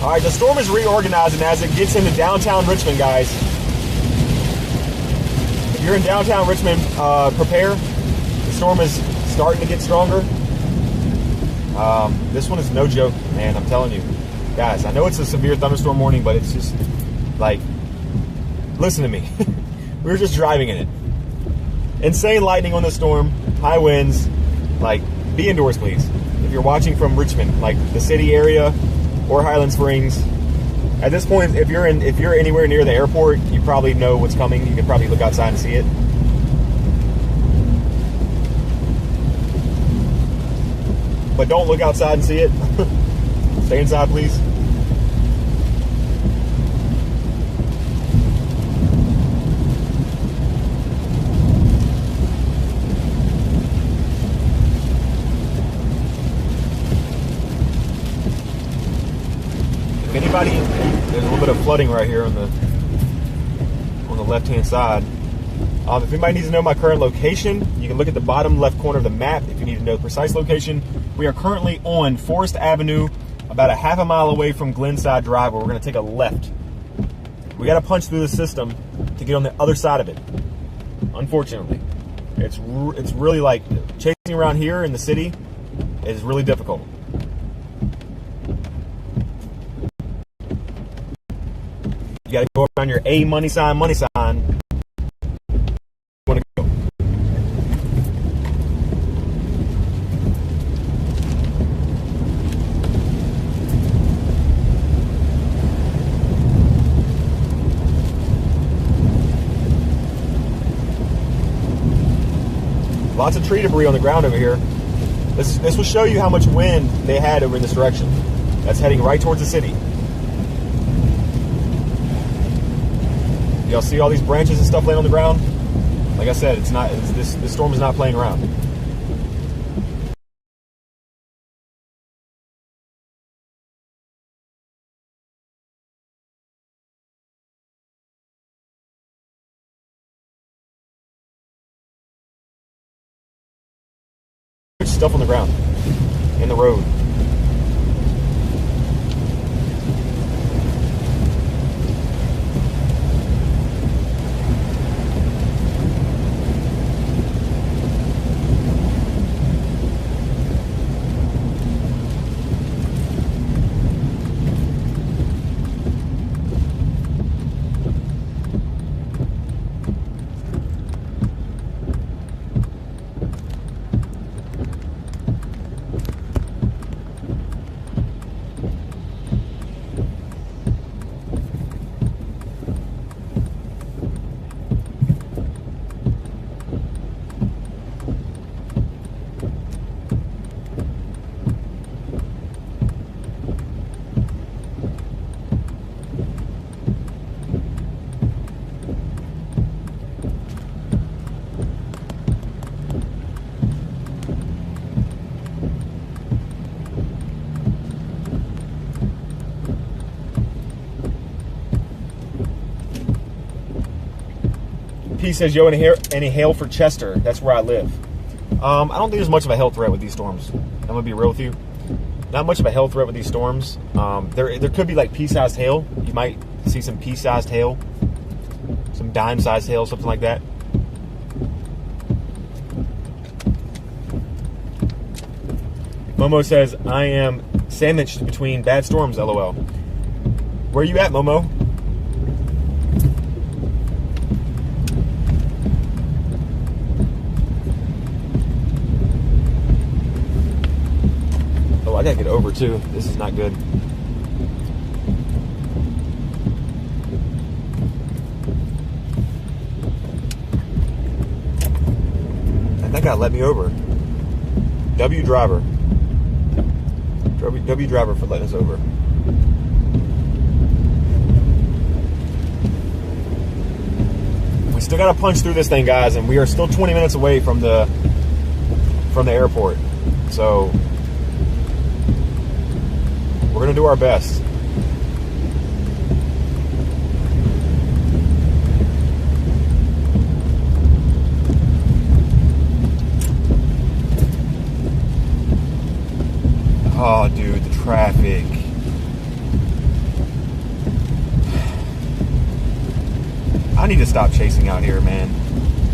All right, the storm is reorganizing as it gets into downtown Richmond, guys. If you're in downtown Richmond, prepare. The storm is starting to get stronger. This one is no joke, man, I'm telling you. Guys, I know it's a severe thunderstorm warning, but it's just, like, listen to me. We were just driving in it. Insane lightning on the storm, high winds. Like, be indoors, please. If you're watching from Richmond, like the city area or Highland Springs, At this point, if you're anywhere near the airport, you probably know what's coming. You can probably look outside and see it. But don't look outside and see it. Stay inside, please. If anybody, there's a little bit of flooding right here on the left-hand side. If anybody needs to know my current location, you can look at the bottom left corner of the map if you need to know the precise location. We are currently on Forest Avenue, about a half a mile away from Glenside Drive, where we're going to take a left. We got to punch through the system to get on the other side of it. Unfortunately, it's really like chasing around here in the city is really difficult. You got to go around your A money sign. Want to go. Lots of tree debris on the ground over here. This will show you how much wind they had over in this direction. That's heading right towards the city. Y'all see all these branches and stuff laying on the ground? Like I said, this storm is not playing around. There's stuff on the ground, in the road. P says, yo, any hail for Chester? That's where I live. I don't think there's much of a hail threat with these storms. I'm going to be real with you. Not much of a hail threat with these storms. There could be like pea-sized hail. You might see some pea-sized hail. Some dime-sized hail, something like that. Momo says, I am sandwiched between bad storms, LOL. Where are you at, Momo? Oh, I gotta get over too. This is not good. And that guy let me over. W driver for letting us over. We still gotta punch through this thing, guys, and we are still 20 minutes away from the airport. So we're gonna do our best. Oh, dude, the traffic. I need to stop chasing out here, man.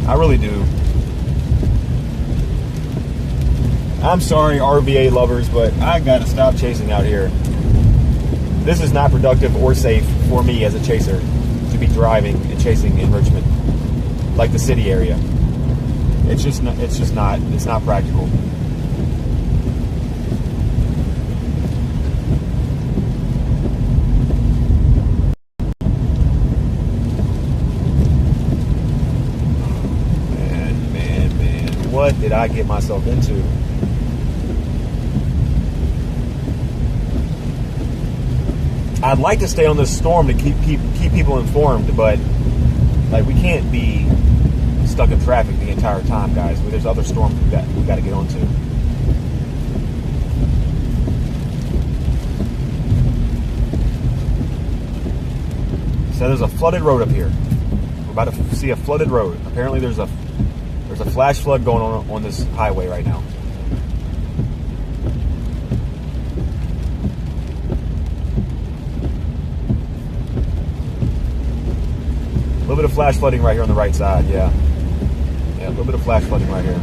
I really do. I'm sorry, RVA lovers, but I gotta stop chasing out here. This is not productive or safe for me as a chaser to be driving and chasing in Richmond, like the city area. It's not practical. what did I get myself into? I'd like to stay on this storm to keep people informed, but like we can't be stuck in traffic the entire time, guys. There's other storms we got to get onto. So there's a flooded road up here. We're about to see a flooded road. Apparently there's a flash flood going on this highway right now. A little bit of flash flooding right here on the right side, yeah. Yeah, a little bit of flash flooding right here.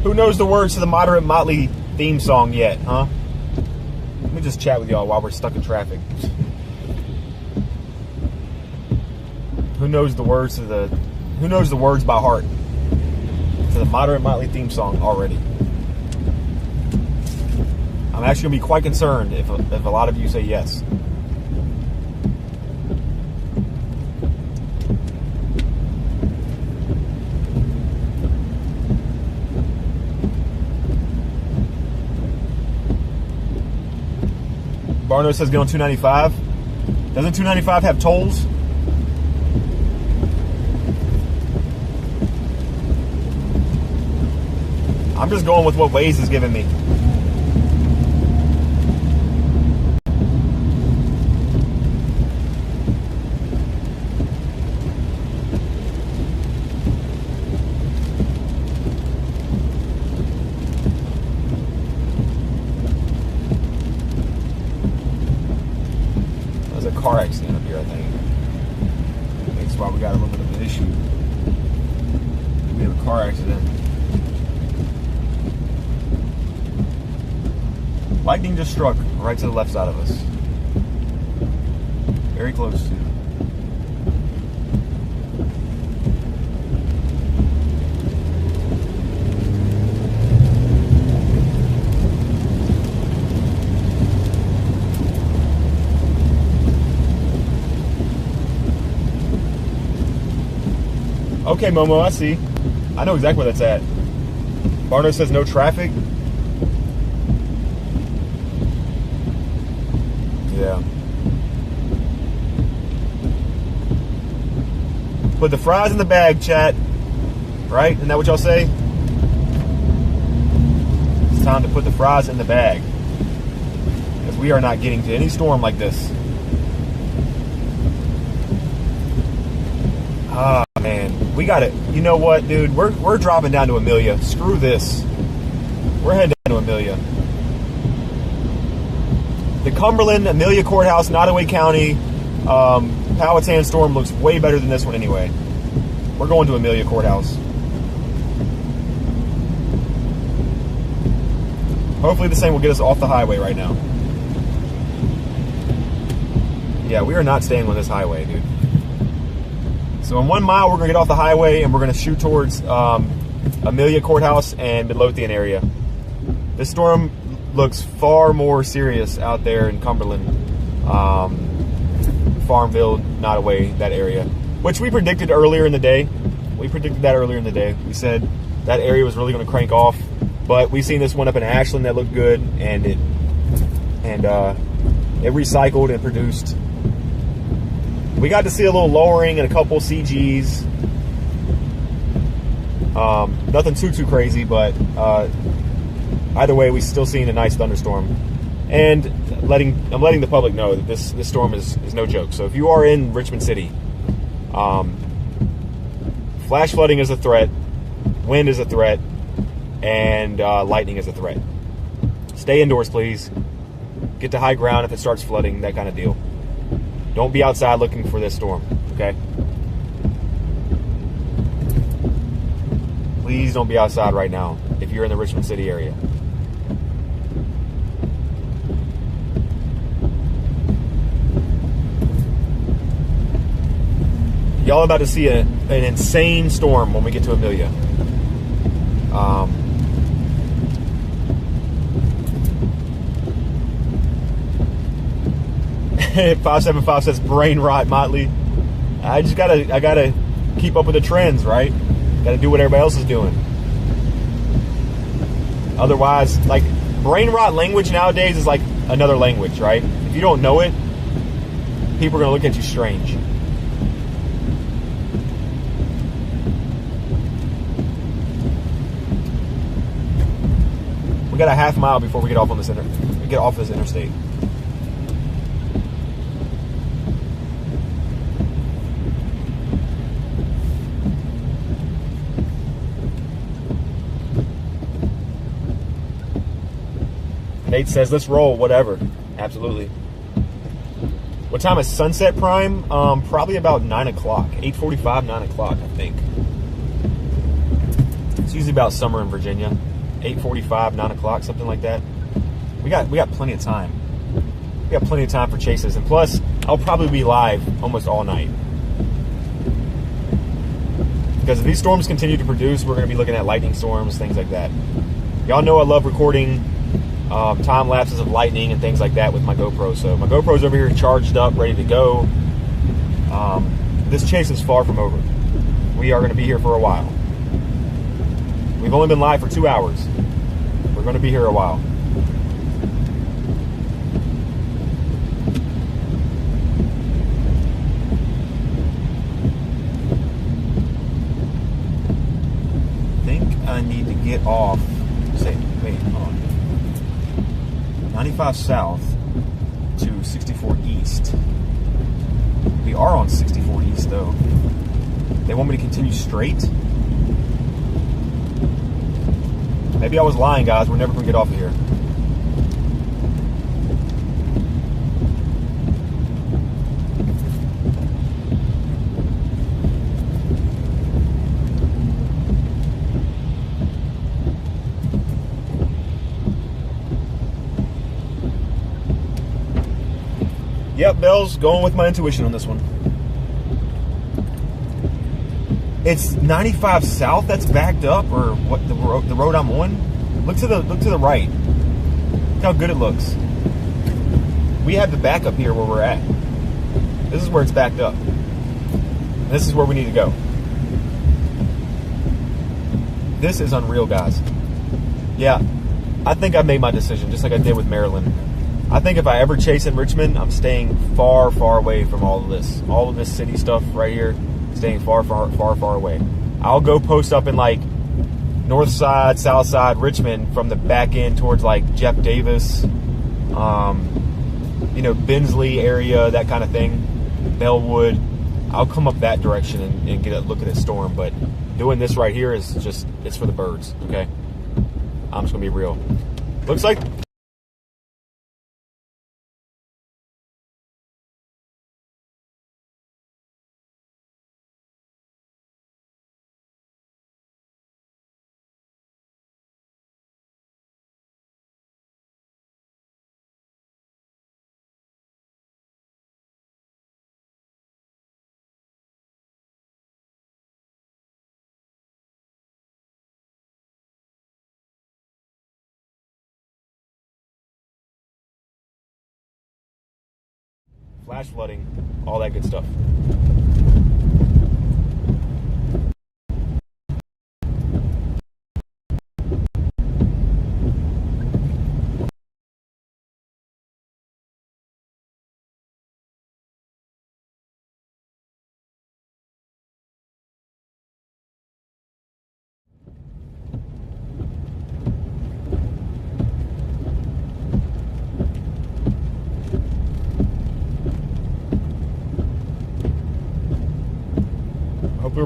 Who knows the words to the Moderate Motley theme song yet, huh? Let me just chat with y'all while we're stuck in traffic. Who knows the words by heart to the Moderate Motley theme song already? I'm actually gonna be quite concerned if a lot of you say yes. Barno says get on 295. Doesn't 295 have tolls? I'm just going with what Waze is giving me. Car accident up here, I think. That's why we got a little bit of an issue. We have a car accident. Lightning just struck right to the left side of us. Very close to. Okay, Momo, I see. I know exactly where that's at. Barno says no traffic. Yeah. Put the fries in the bag, chat. Right? Isn't that what y'all say? It's time to put the fries in the bag. Because we are not getting to any storm like this. Ah, man. We got it. You know what, dude? We're dropping down to Amelia. Screw this. We're heading down to Amelia. The Cumberland, Amelia Courthouse, Nottoway County, Powhatan storm looks way better than this one anyway. We're going to Amelia Courthouse. Hopefully this thing will get us off the highway right now. Yeah, we are not staying on this highway, dude. So in 1 mile, we're going to get off the highway and we're going to shoot towards Amelia Courthouse and Midlothian area. This storm looks far more serious out there in Cumberland, Farmville, Nottoway, that area, which we predicted earlier in the day. We predicted that earlier in the day. We said that area was really going to crank off, but we've seen this one up in Ashland that looked good, and it recycled and produced. We got to see a little lowering and a couple CGs. Nothing too crazy, but either way, we're still seeing a nice thunderstorm. And I'm letting the public know that this storm is no joke. So if you are in Richmond City, flash flooding is a threat, wind is a threat, and lightning is a threat. Stay indoors, please. Get to high ground if it starts flooding, that kind of deal. Don't be outside looking for this storm, okay? Please don't be outside right now if you're in the Richmond City area. Y'all about to see an insane storm when we get to Amelia. 575 says brain rot, Motley. I gotta keep up with the trends, right? Gotta do what everybody else is doing. Otherwise, like, brain rot language nowadays is like another language, right? If you don't know it, people are gonna look at you strange. We got a half mile before we get off on this interstate. Nate says, let's roll, whatever. Absolutely. What time is sunset prime? Probably about 9 o'clock. 8:45, 9 o'clock, I think. It's usually about summer in Virginia. 8:45, 9 o'clock, something like that. We got plenty of time. We got plenty of time for chases. And plus, I'll probably be live almost all night. Because if these storms continue to produce, we're going to be looking at lightning storms, things like that. Y'all know I love recording time lapses of lightning and things like that with my GoPro. So my GoPro's over here charged up, ready to go. This chase is far from over. We are going to be here for a while. We've only been live for 2 hours. We're going to be here a while. I think I need to get off. Wait, hold on. 95 south to 64 east. We are on 64 east though. They want me to continue straight? Maybe I was lying, guys. We're never going to get off of here. Yep, Bell's going with my intuition on this one. It's 95 south that's backed up, or what? The road I'm on. Look to the right. Look how good it looks. We have the backup here where we're at. This is where it's backed up. This is where we need to go. This is unreal, guys. Yeah, I think I made my decision, just like I did with Maryland. I think if I ever chase in Richmond, I'm staying far away from all of this city stuff right here. Staying far away. I'll go post up in like north side, south side Richmond from the back end towards like Jeff Davis, Bensley area, that kind of thing, Bellwood. I'll come up that direction and get a look at this storm. But doing this right here is just, it's for the birds. Okay, I'm just gonna be real. Looks like. Flash flooding, all that good stuff.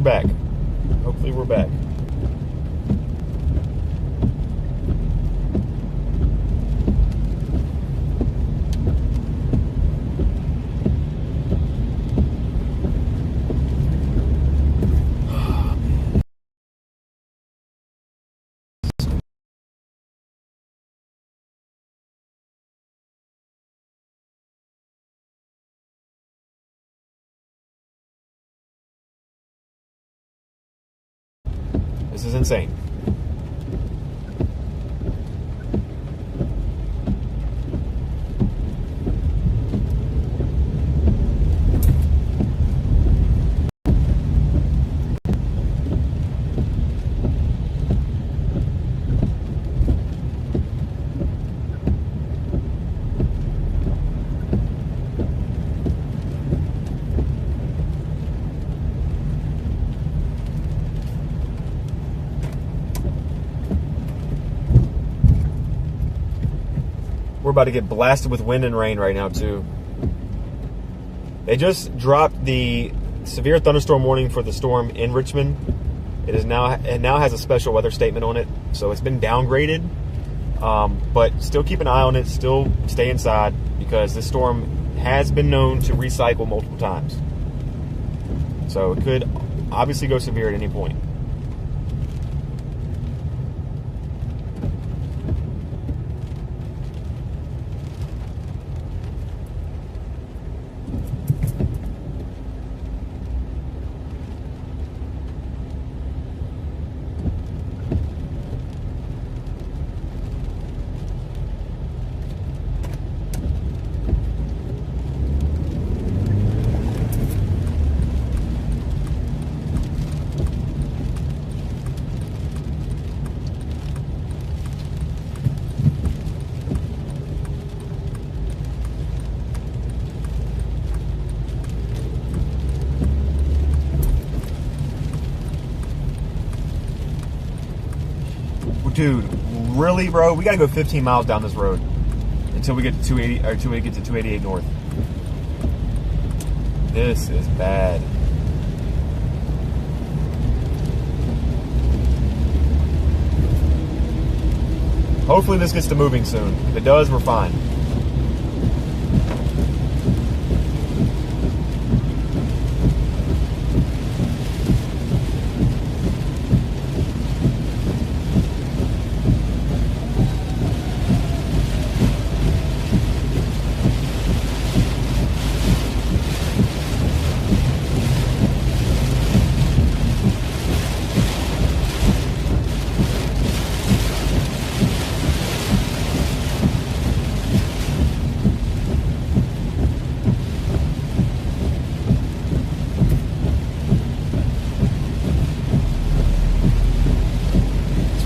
back. Hopefully we're back. This is insane. We're about to get blasted with wind and rain right now too. They just dropped the severe thunderstorm warning for the storm in Richmond. It now has a special weather statement on it, so it's been downgraded. But still keep an eye on it. Still stay inside because this storm has been known to recycle multiple times. So it could obviously go severe at any point. Dude, really, bro? We gotta go 15 miles down this road until we get to 280 or until we get to 288 north. This is bad. Hopefully this gets to moving soon. If it does, we're fine.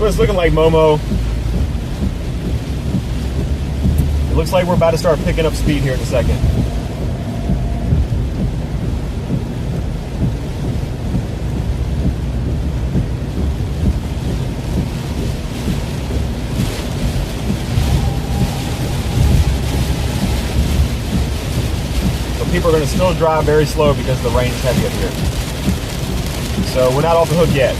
That's what it's looking like, Momo. It looks like we're about to start picking up speed here in a second. So people are going to still drive very slow because the rain is heavy up here. So we're not off the hook yet.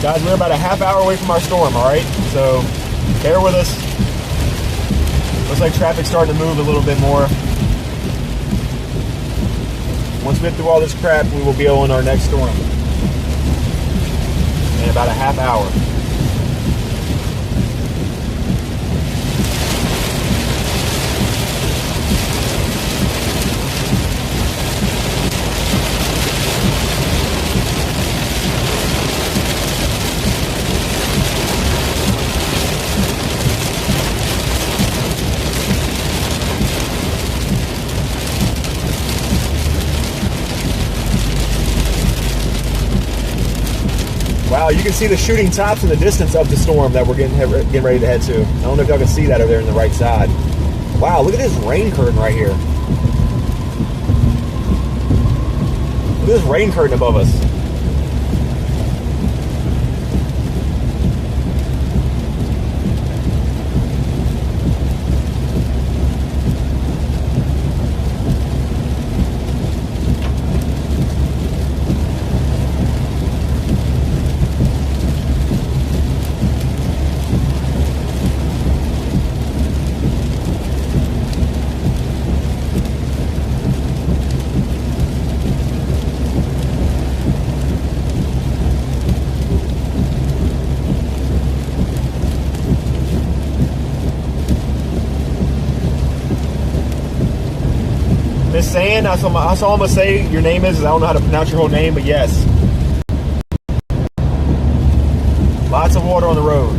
Guys, we're about a half hour away from our storm, all right? So bear with us. Looks like traffic's starting to move a little bit more. Once we get through all this crap, we will be on our next storm in about a half hour. Wow, you can see the shooting tops in the distance of the storm that we're getting ready to head to. I don't know if y'all can see that over there on the right side. Wow, look at this rain curtain right here. Look at this rain curtain above us. Miss Sand, I saw him say your name is. I don't know how to pronounce your whole name, but yes. Lots of water on the road.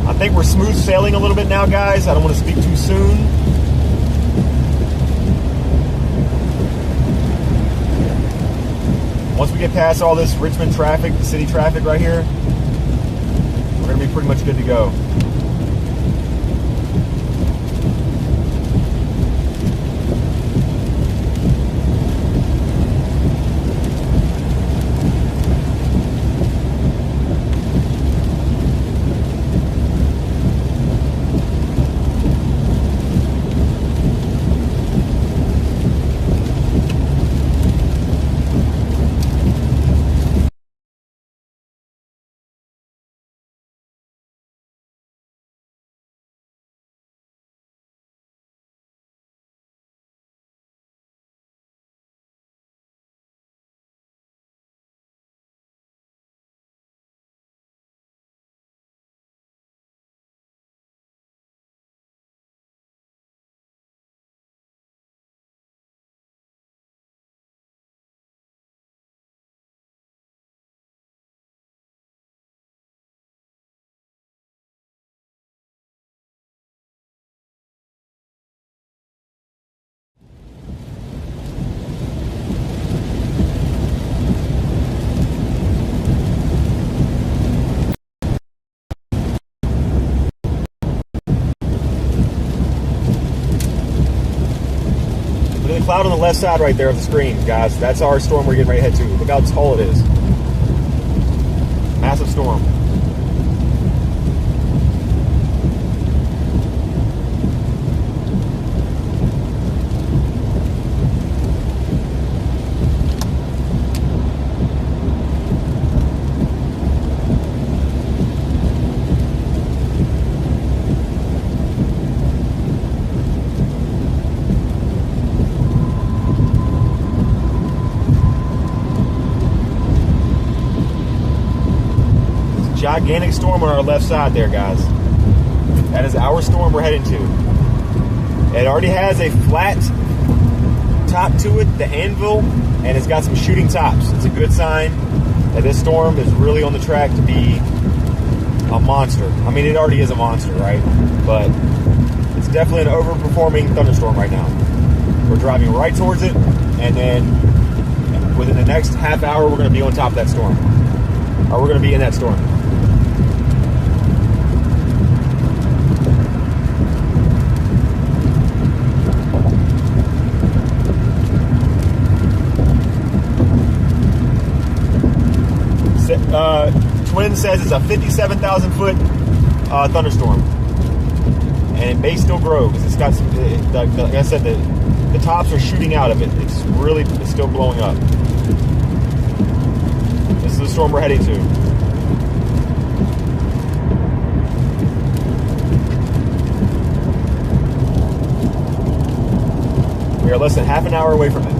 I think we're smooth sailing a little bit now, guys. I don't want to speak too soon. Once we get past all this Richmond traffic, the city traffic right here, we're going to be pretty much good to go. Cloud on the left side right there of the screen, guys. That's our storm we're getting ready to head to. Look how tall it is. Massive storm. Gigantic storm on our left side there, guys. That is our storm we're heading to. It already has a flat top to it, the anvil, and it's got some shooting tops. It's a good sign that this storm is really on the track to be a monster. I mean, it already is a monster, right? But it's definitely an overperforming thunderstorm right now. We're driving right towards it, and then within the next half hour, we're going to be on top of that storm. Or we're going to be in that storm. Twin says it's a 57,000 foot thunderstorm, and it may still grow because it's got some, like I said, the tops are shooting out of it. It's still blowing up. This is the storm we're heading to. We are less than half an hour away from it.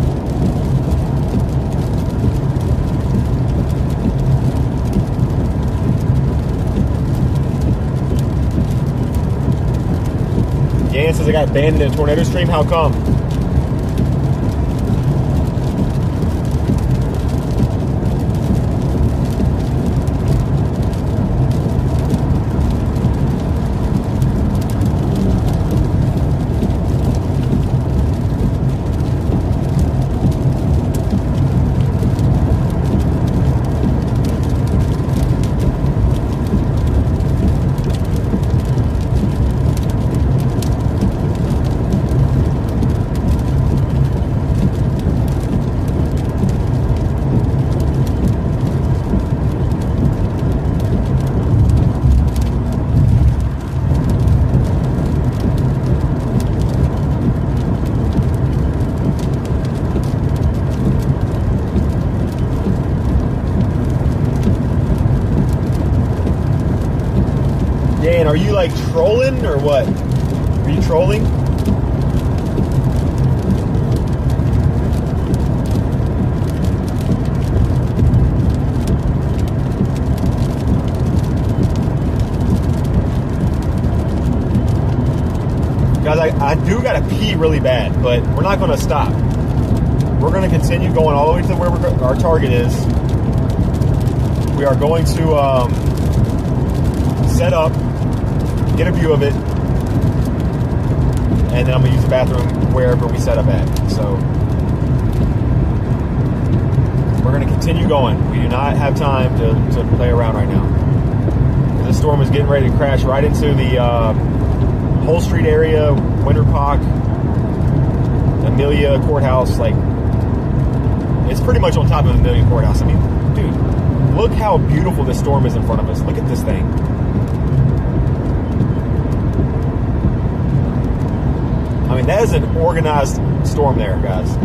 Dan says I got abandoned in a tornado stream. How come? Dan, are you like trolling or what? Are you trolling? Guys, I do gotta pee really bad, but we're not gonna stop. We're gonna continue going all the way to where our target is. We are going to set up, get a view of it, and then I'm gonna use the bathroom wherever we set up at. So we're gonna continue going. We do not have time to play around right now. This storm is getting ready to crash right into the Whole Street area, Winter Park, Amelia courthouse. Like, it's pretty much on top of Amelia courthouse. I mean, dude, look how beautiful this storm is in front of us. Look at this thing. I mean, that is an organized storm there, guys.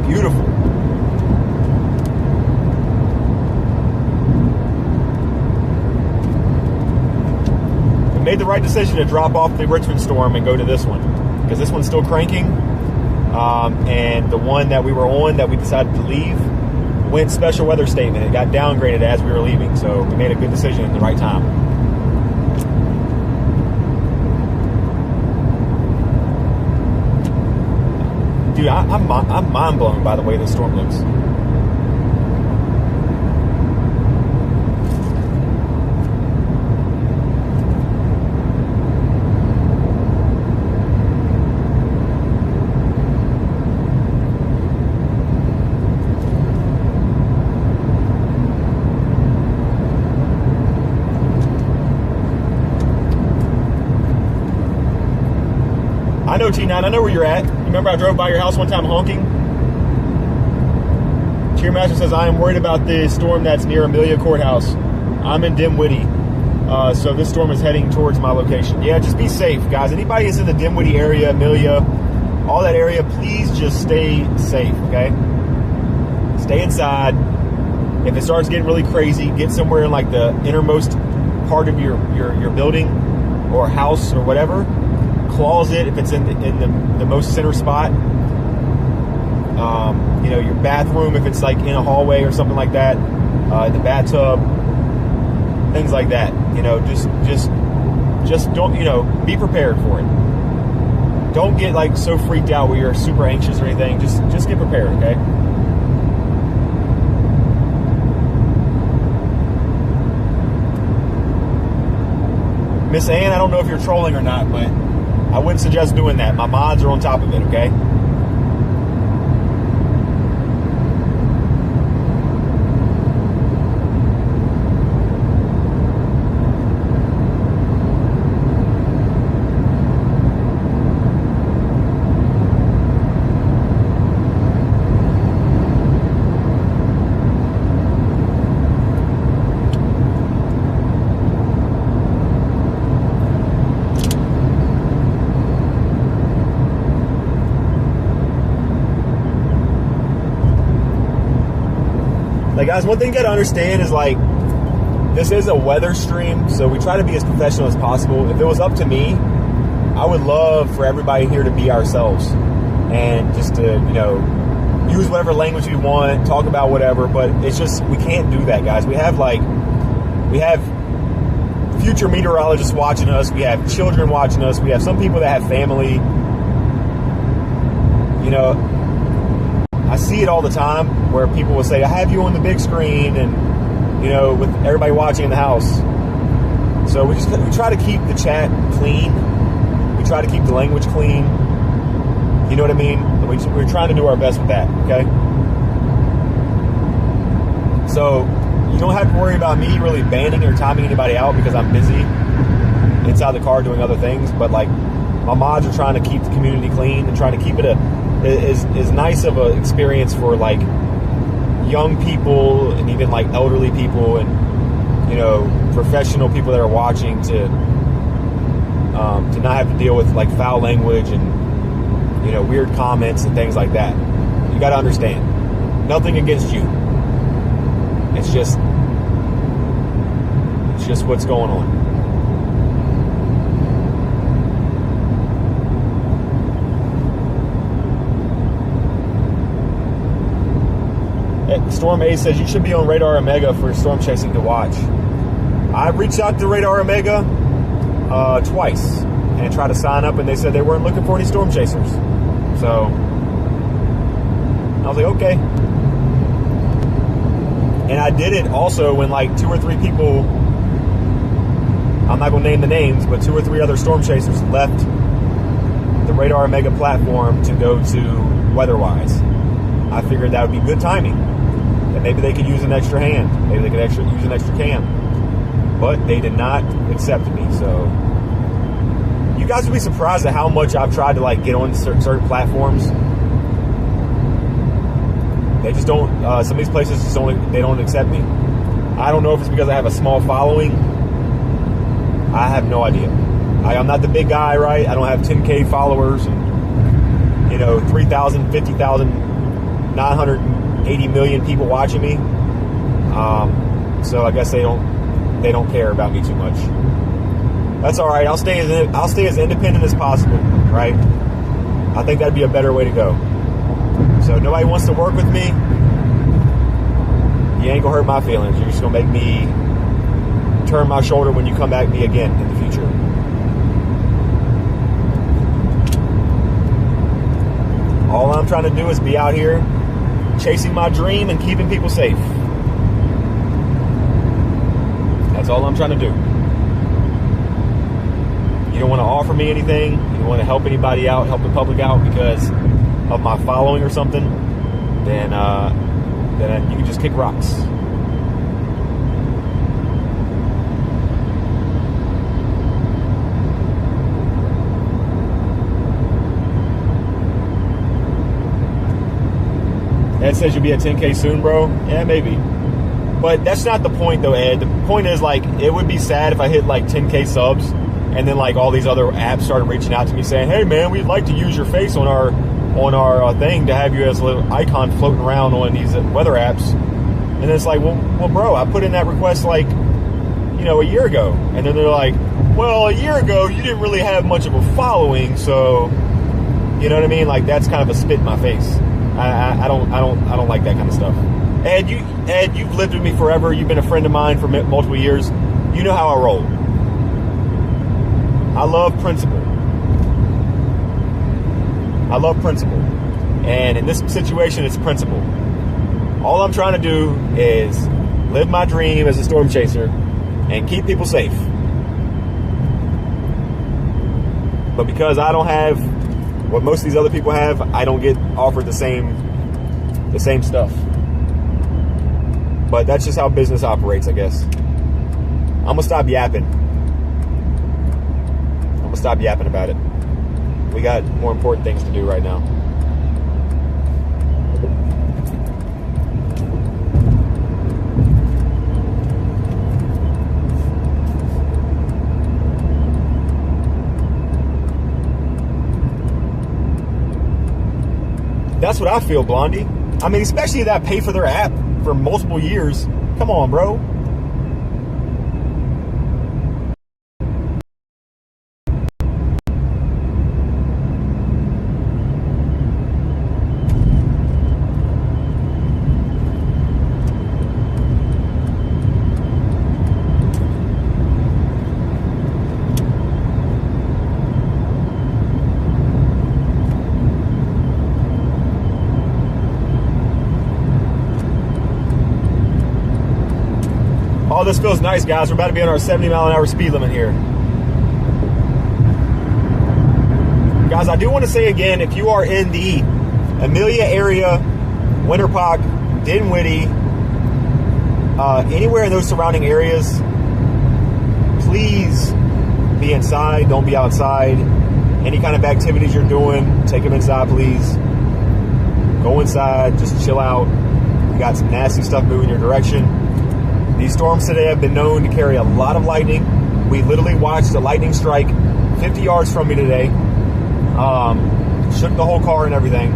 Beautiful. We made the right decision to drop off the Richmond storm and go to this one, because this one's still cranking. And the one that we were on that we decided to leave went special weather statement. It got downgraded as we were leaving, so we made a good decision at the right time. Dude, I'm mind blown by the way this storm looks. I know, T9, I know where you're at. Remember I drove by your house one time honking? Cheermaster says, I am worried about the storm that's near Amelia Courthouse. I'm in Dinwiddie, so this storm is heading towards my location. Yeah, just be safe, guys. Anybody that's in the Dinwiddie area, Amelia, all that area, please just stay safe, okay? Stay inside. If it starts getting really crazy, get somewhere in like the innermost part of your building or house or whatever. Closet if it's in the most center spot. You know, your bathroom if it's like in a hallway or something like that. The bathtub, things like that. You know, just don't, you know, be prepared for it. Don't get like so freaked out where you're super anxious or anything. Just get prepared, okay? Miss Ann, I don't know if you're trolling or not, but I wouldn't suggest doing that. My mods are on top of it, okay? guys, one thing you gotta understand is like, this is a weather stream, so we try to be as professional as possible. If it was up to me, I would love for everybody here to be ourselves and just to, use whatever language we want, talk about whatever, but it's just, we can't do that, guys. We have future meteorologists watching us, we have children watching us, we have some people that have family. I see it all the time where people will say, I have you on the big screen, and with everybody watching in the house. So we try to keep the chat clean. We try to keep the language clean. You know what I mean? We're trying to do our best with that, okay? So you don't have to worry about me really banning or timing anybody out because I'm busy inside the car doing other things. But like, my mods are trying to keep the community clean and trying to keep it as nice of an experience for like young people and even like elderly people and professional people that are watching to not have to deal with like foul language and weird comments and things like that. You got to understand, nothing against you. It's just what's going on. Storm A says you should be on Radar Omega for storm chasing to watch. I reached out to Radar Omega twice and tried to sign up, and they said they weren't looking for any storm chasers. So I was like, okay. And I did it also when like 2 or 3 people, I'm not going to name the names, but 2 or 3 other storm chasers left the Radar Omega platform to go to Weatherwise. I figured that would be good timing. That maybe they could use an extra hand. Maybe they could use an extra cam. But they did not accept me. So you guys would be surprised at how much I've tried to like get on certain platforms. They just don't. Some of these places just they don't accept me. I don't know if it's because I have a small following. I have no idea. I'm not the big guy, right? I don't have 10K followers and 3,000, 50,000, 980 million people watching me. So I guess they don't care about me too much. That's all right. I'll stay as independent as possible, right? I think that'd be a better way to go. So if nobody wants to work with me, you ain't gonna hurt my feelings. You're just gonna make me turn my shoulder when you come back at me again in the future. All I'm trying to do is be out here chasing my dream and keeping people safe. That's all I'm trying to do. You don't want to offer me anything, you don't want to help anybody out, help the public out because of my following or something, then you can just kick rocks. Ed says you'll be at 10K soon, bro. Yeah, maybe. But that's not the point, though, Ed. The point is, like, it would be sad if I hit, like, 10K subs and then, like, all these other apps started reaching out to me saying, hey, man, we'd like to use your face on our thing to have you as a little icon floating around on these weather apps. And it's like, well, bro, I put in that request, like, a year ago. And then they're like, well, a year ago, you didn't really have much of a following, so, you know what I mean? Like, that's kind of a spit in my face. I don't like that kind of stuff. Ed, you've lived with me forever. You've been a friend of mine for multiple years. You know how I roll. I love principle. And in this situation, it's principle. All I'm trying to do is live my dream as a storm chaser and keep people safe. But because I don't have what most of these other people have, I don't get offered the same stuff. But that's just how business operates, I guess. I'm gonna stop yapping. About it. We got more important things to do right now. That's what I feel, Blondie. I mean, especially that pay for their app. for multiple years. Come on, bro. Oh, this feels nice, guys. We're about to be on our 70-mile-an-hour speed limit here. Guys, I do want to say again, if you are in the Amelia area, Winter Park, Dinwiddie, anywhere in those surrounding areas, please be inside. Don't be outside. Any kind of activities you're doing, take them inside, please. Go inside. Just chill out. We got some nasty stuff moving your direction. These storms today have been known to carry a lot of lightning. We literally watched a lightning strike 50 yards from me today. Shook the whole car and everything.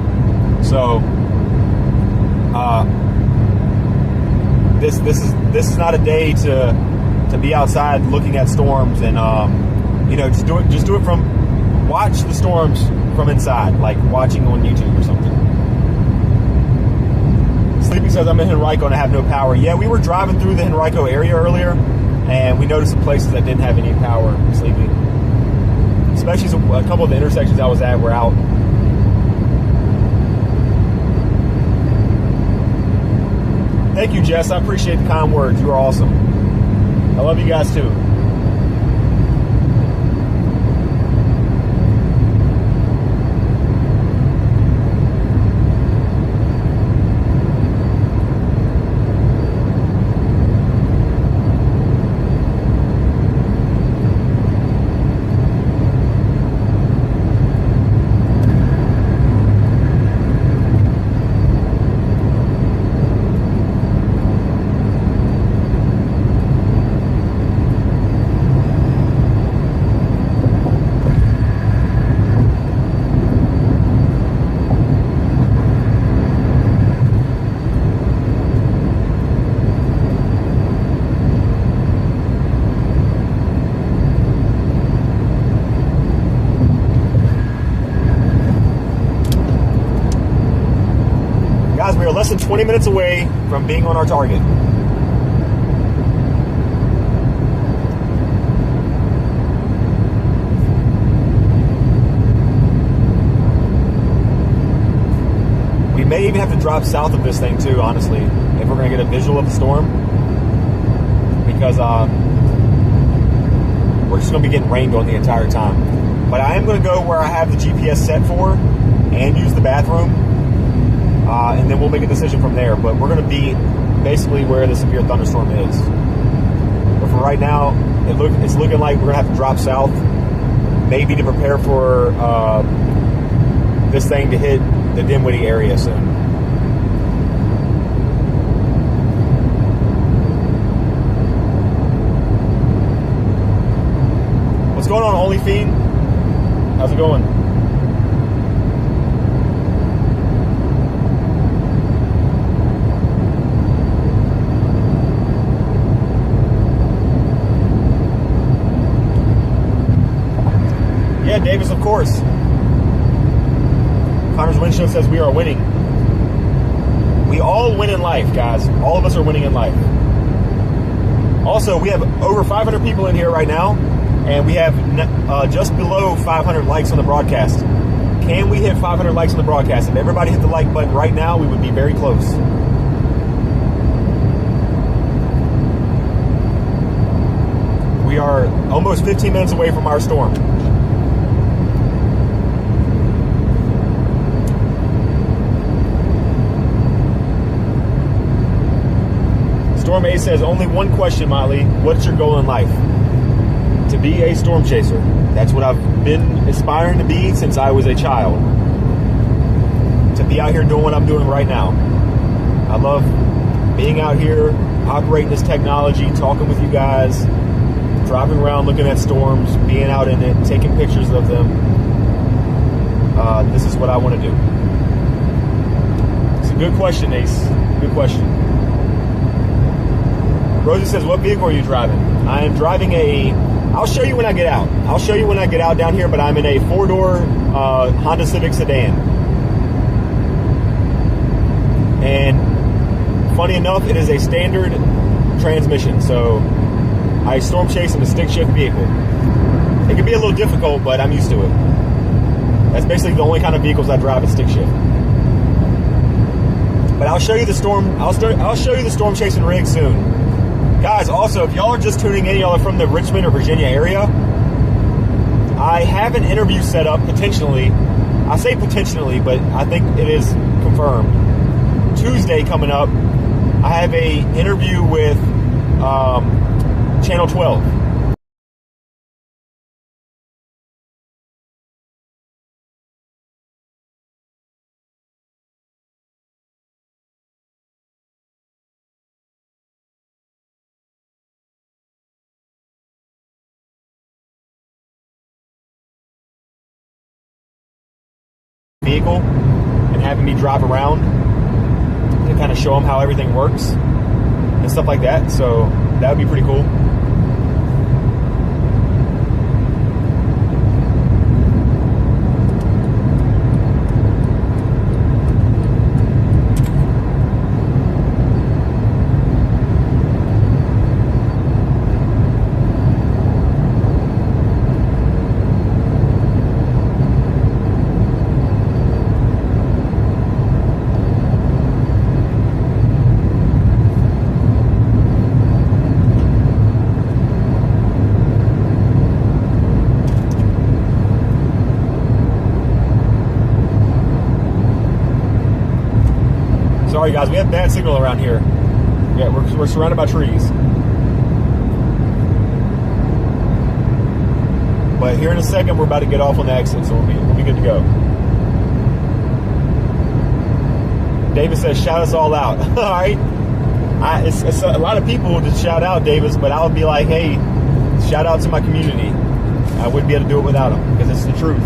So this is not a day to be outside looking at storms and just do it from watch the storms from inside, like watching on YouTube or something. Sleepy says, I'm in Henrico and I have no power. Yeah, we were driving through the Henrico area earlier, and we noticed some places that didn't have any power. Sleepy. Especially a couple of the intersections I was at were out. Thank you, Jess. I appreciate the kind words. You are awesome. I love you guys, too. Guys, we are less than 20 minutes away from being on our target. We may even have to drop south of this thing too, honestly, if we're going to get a visual of the storm. Because we're just going to be getting rained on the entire time. But I am going to go where I have the GPS set for and use the bathroom. And then we'll make a decision from there. But we're going to be basically where the severe thunderstorm is. But for right now, it's looking like we're going to have to drop south, maybe to prepare for this thing to hit the Dinwiddie area soon. What's going on, Only Fiend? How's it going? Yeah, Davis, of course. Connor's Win Show says we are winning. We all win in life, guys. All of us are winning in life. Also, we have over 500 people in here right now, and we have just below 500 likes on the broadcast. Can we hit 500 likes on the broadcast? If everybody hit the like button right now, we would be very close. We are almost 15 minutes away from our storm. Storm A says, only one question, Molly. What's your goal in life? To be a storm chaser. That's what I've been aspiring to be since I was a child. To be out here doing what I'm doing right now. I love being out here, operating this technology, talking with you guys, driving around, looking at storms, being out in it, taking pictures of them. This is what I want to do. It's a good question, Ace. Good question. Rosie says, what vehicle are you driving? I am driving I'll show you when I get out. I'll show you when I get out down here, but I'm in a 4-door Honda Civic sedan. And funny enough, it is a standard transmission, so I storm chase in a stick shift vehicle. It can be a little difficult, but I'm used to it. That's basically the only kind of vehicles I drive is stick shift. But I'll show you the storm. I'll show you the storm chasing rig soon, guys. Also, if y'all are just tuning in, y'all are from the Richmond or Virginia area, I have an interview set up potentially. I say potentially, but I think it is confirmed. Tuesday coming up, I have a interview with Channel 12. Vehicle and having me drive around to kind of show them how everything works and stuff like that. So that would be pretty cool. Sorry guys, we have bad signal around here. Yeah, we're surrounded by trees. But here in a second, we're about to get off on the exit, so we'll be good to go. Davis says, shout us all out. All right. It's a lot of people to shout out, Davis, but I would be like, hey, shout out to my community. I wouldn't be able to do it without them because it's the truth.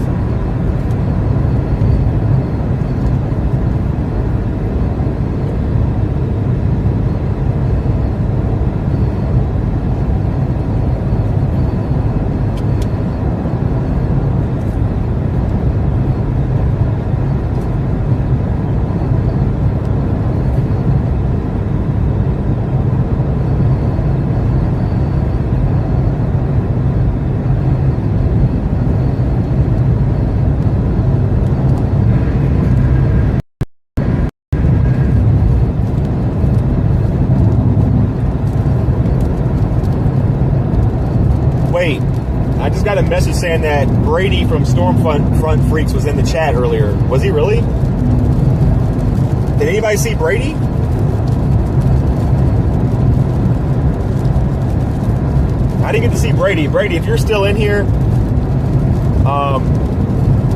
Wait, I just got a message saying that Brady from Stormfront Freaks was in the chat earlier. Was he really? Did anybody see Brady? I didn't get to see Brady. Brady, if you're still in here,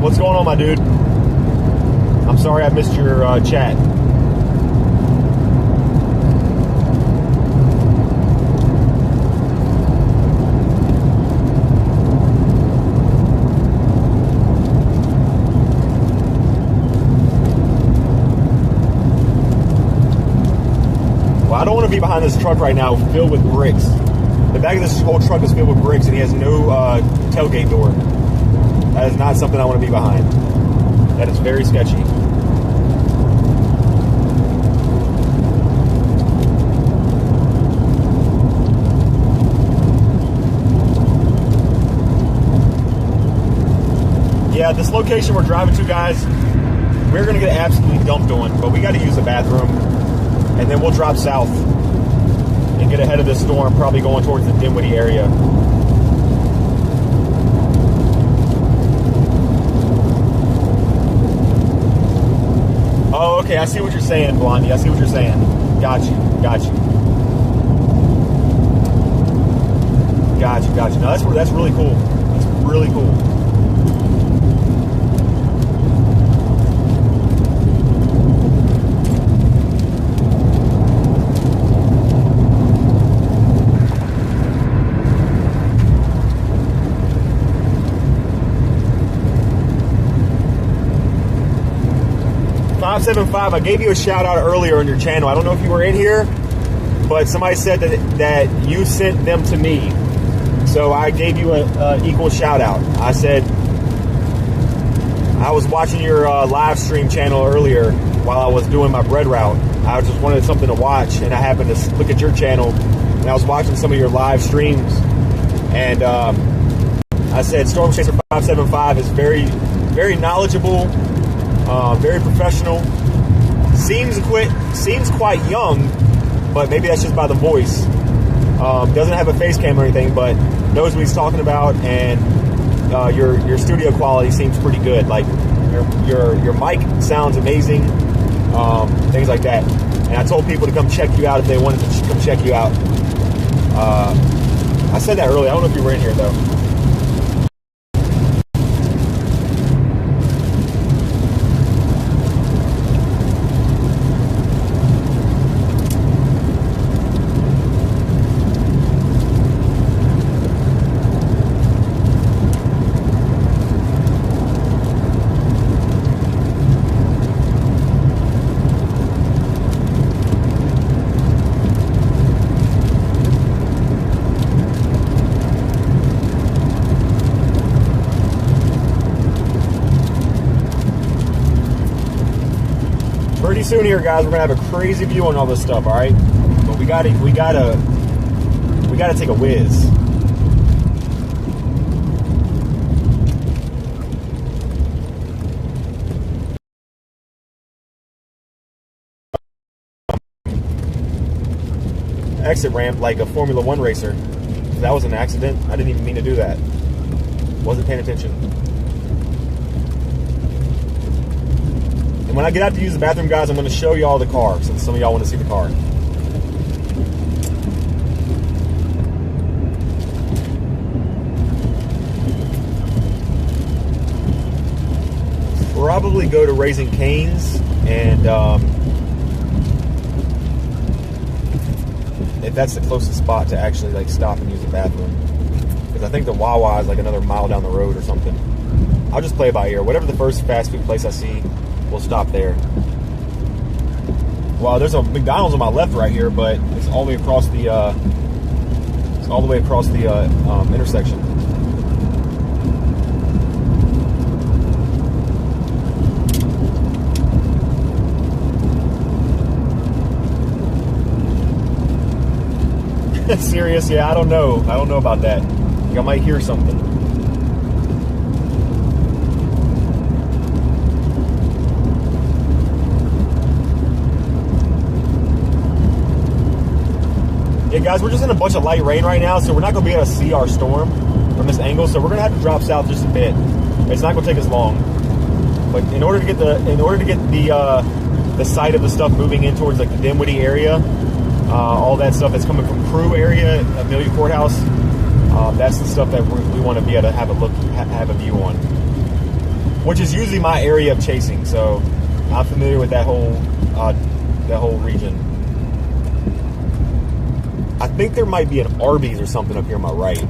what's going on, my dude? I'm sorry I missed your chat. I don't want to be behind this truck right now filled with bricks. The back of this whole truck is filled with bricks and he has no tailgate door. That is not something I want to be behind. That is very sketchy. Yeah, this location we're driving to, guys, we're going to get absolutely dumped on, but we got to use the bathroom. And then we'll drop south and get ahead of this storm, probably going towards the Dinwiddie area. Oh, okay, I see what you're saying, Blondie. I see what you're saying. Got you. No, that's really cool. That's really cool. I gave you a shout out earlier on your channel. I don't know if you were in here, but somebody said that you sent them to me. So I gave you an equal shout out. I said, I was watching your live stream channel earlier while I was doing my bread route. I just wanted something to watch, and I happened to look at your channel, and I was watching some of your live streams, and I said Storm Chaser 575 is very, very knowledgeable, very professional. Seems quite young, but maybe that's just by the voice. Doesn't have a face cam or anything, but knows what he's talking about, and your studio quality seems pretty good. Like your mic sounds amazing, things like that. And I told people to come check you out if they wanted to come check you out. I said that earlier. I don't know if you were in here though. Pretty soon here, guys, we're gonna have a crazy view on all this stuff, all right? But we gotta take a whiz. Exit ramp like a Formula One racer. That was an accident. I didn't even mean to do that. Wasn't paying attention. And when I get out to use the bathroom, guys, I'm going to show you all the car, since some of y'all want to see the car. Probably go to Raising Cane's, and if that's the closest spot to actually like stop and use the bathroom, because I think the Wawa is like another mile down the road or something. I'll just play by ear. Whatever the first fast food place I see, we'll stop there. Well, there's a McDonald's on my left right here, but it's all the way across the intersection. Serious? Yeah, I don't know about that. I think I might hear something. Yeah, guys, we're just in a bunch of light rain right now, so we're not going to be able to see our storm from this angle. So we're going to have to drop south just a bit. It's not going to take us long. But in order to get the site of the stuff moving in towards like the Dinwiddie area, all that stuff that's coming from Crew area, Amelia Courthouse, that's the stuff that we want to be able to have a view on, which is usually my area of chasing. So I'm familiar with that whole region. I think there might be an Arby's or something up here on my right.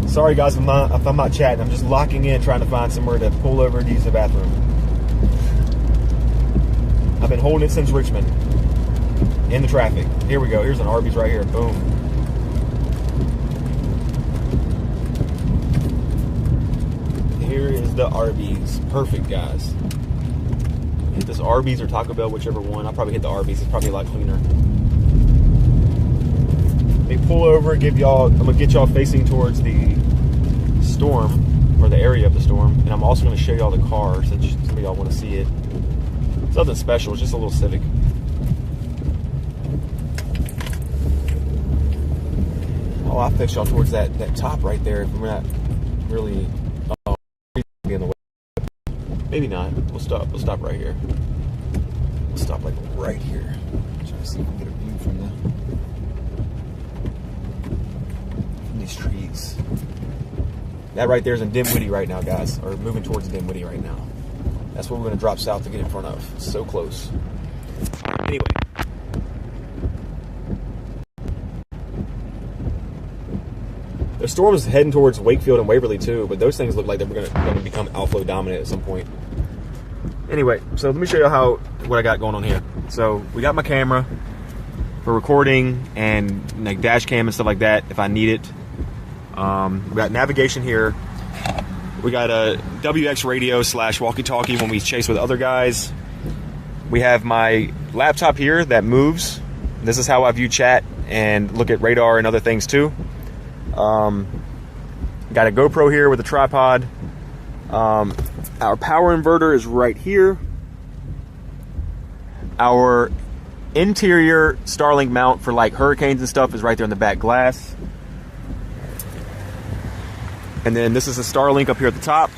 Sorry guys if I'm not chatting. I'm just locking in, trying to find somewhere to pull over and use the bathroom. I've been holding it since Richmond. In the traffic. Here we go. Here's an Arby's right here. Boom. Here is the Arby's. Perfect, guys. Hit this Arby's or Taco Bell, whichever one. I'll probably hit the Arby's. It's probably a lot cleaner. They pull over, I'm gonna get y'all facing towards the storm, or the area of the storm, and I'm also gonna show y'all the car, since some of y'all wanna see it. It's nothing special. It's just a little Civic. Oh, I'll fix y'all towards that top right there. If we're not really be in the way. Maybe not. We'll stop. We'll stop right here. We'll stop like right here. Trying to see if we can get a view from these trees. That right there is in Dinwiddie right now, guys. Or moving towards Dinwiddie right now. That's what we're going to drop south to get in front of. It's so close. Anyway. The storm is heading towards Wakefield and Waverly too, but those things look like they're going to become outflow dominant at some point. Anyway, so let me show you what I got going on here. So we got my camera for recording and like dash cam and stuff like that if I need it. We got navigation here. We got a WX radio / walkie-talkie when we chase with other guys. We have my laptop here that moves. This is how I view chat and look at radar and other things too. Got a GoPro here with a tripod. Our power inverter is right here. Our interior Starlink mount for like hurricanes and stuff is right there in the back glass. And then this is a Starlink up here at the top.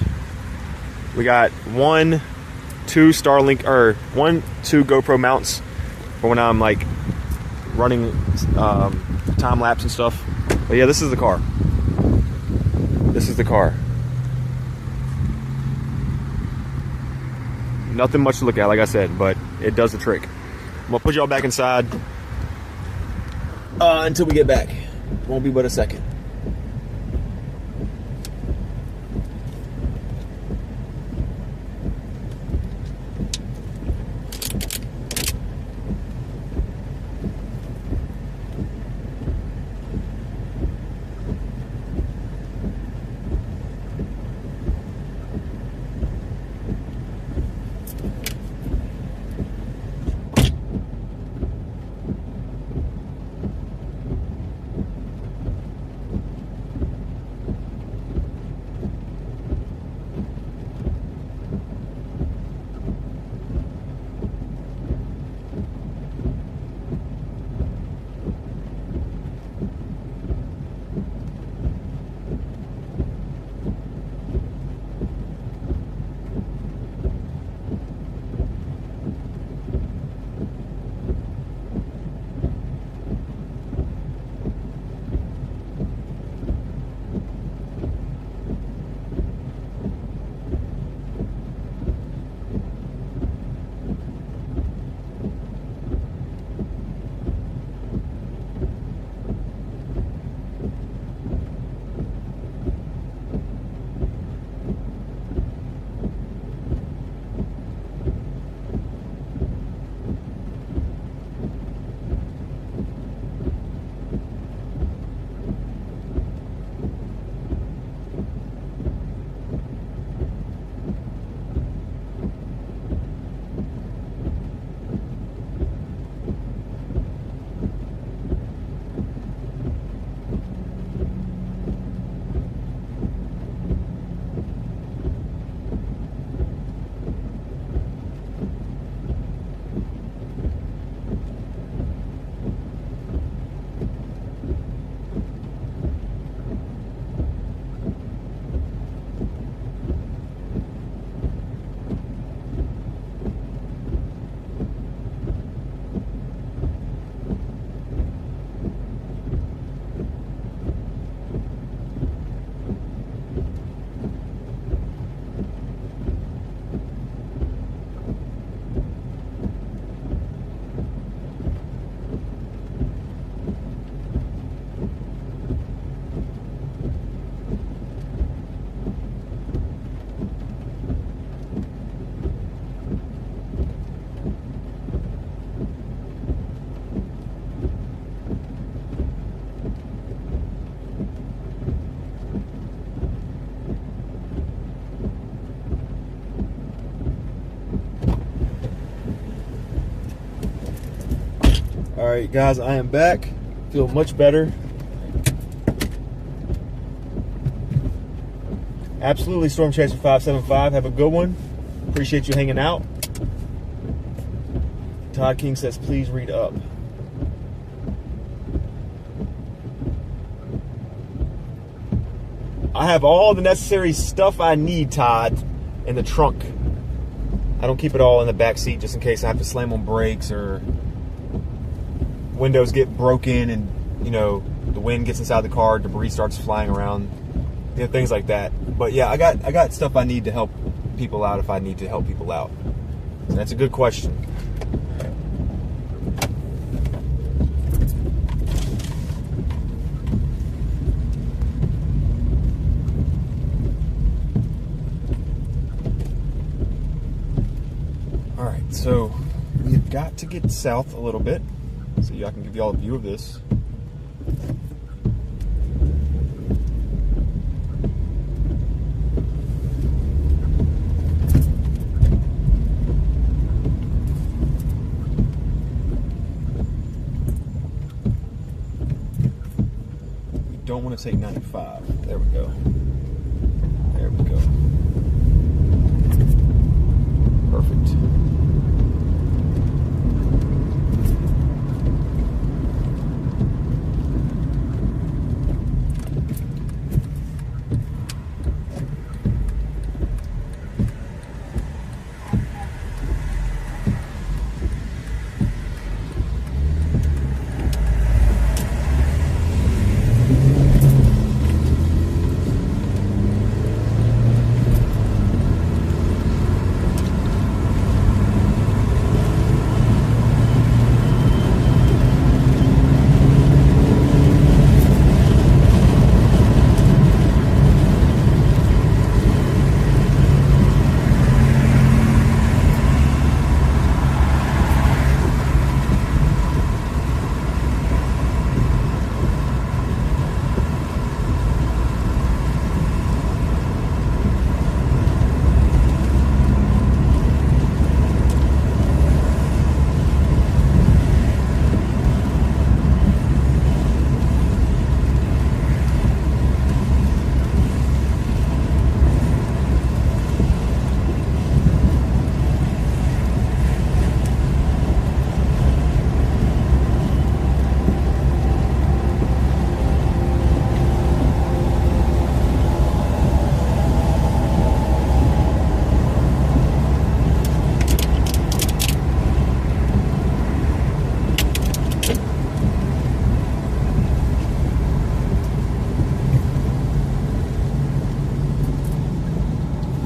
We got 1, 2 GoPro mounts for when I'm like running time lapse and stuff. But yeah, this is the car. This is the car. Nothing much to look at, like I said, but it does the trick. I'm gonna put y'all back inside until we get back. Won't be but a second. All right, guys, I am back. Feel much better. Absolutely, Storm Chaser 575. Have a good one. Appreciate you hanging out. Todd King says, please read up. I have all the necessary stuff I need, Todd, in the trunk. I don't keep it all in the back seat just in case I have to slam on brakes or windows get broken and, you know, the wind gets inside the car, debris starts flying around, you know, things like that. But yeah, I got stuff I need to help people out if I need to help people out. So that's a good question. All right, so we've got to get south a little bit so I can give you all a view of this. Don't want to take 95. There we go. There we go. Perfect.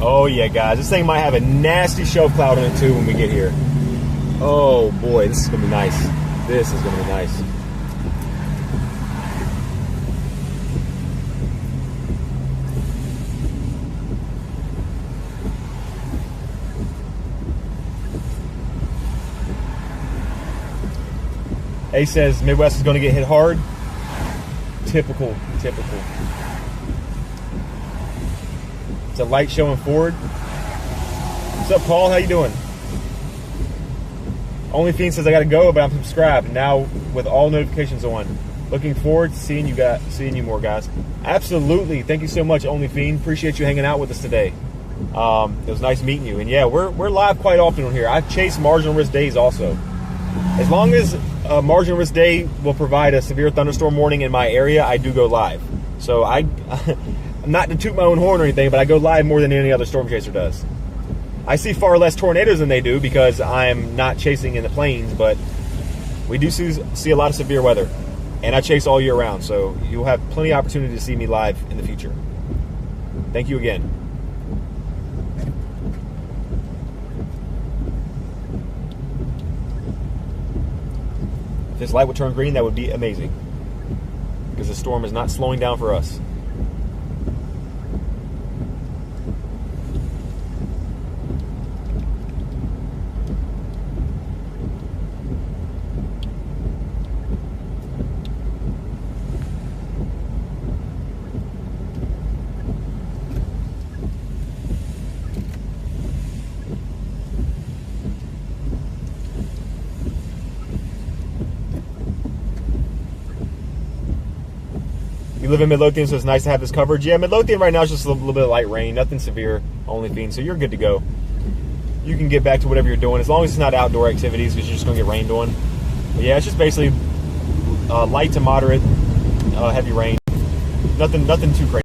Oh yeah, guys, this thing might have a nasty shelf cloud on it too when we get here. Oh boy, this is gonna be nice. This is gonna be nice. A says Midwest is gonna get hit hard. Typical. It's a light showing forward. What's up, Paul? How you doing? OnlyFiend says I gotta go, but I'm subscribed now with all notifications on. Looking forward to seeing you more, guys. Absolutely. Thank you so much, OnlyFiend. Appreciate you hanging out with us today. It was nice meeting you. And yeah, we're live quite often on here. I chase marginal risk days also. As long as a marginal risk day will provide a severe thunderstorm warning in my area, I do go live. So I'm not to toot my own horn or anything, but I go live more than any other storm chaser does. I see far less tornadoes than they do because I'm not chasing in the plains, but we do see a lot of severe weather. And I chase all year round, so you'll have plenty of opportunity to see me live in the future. Thank you again. If this light would turn green, that would be amazing. Because the storm is not slowing down for us. You live in Midlothian, so it's nice to have this coverage. Yeah, Midlothian right now is just a little bit of light rain, nothing severe, OnlyFiend, so you're good to go. you can get back to whatever you're doing as long as it's not outdoor activities because you're just going to get rained on. But yeah, it's just basically light to moderate heavy rain. Nothing too crazy.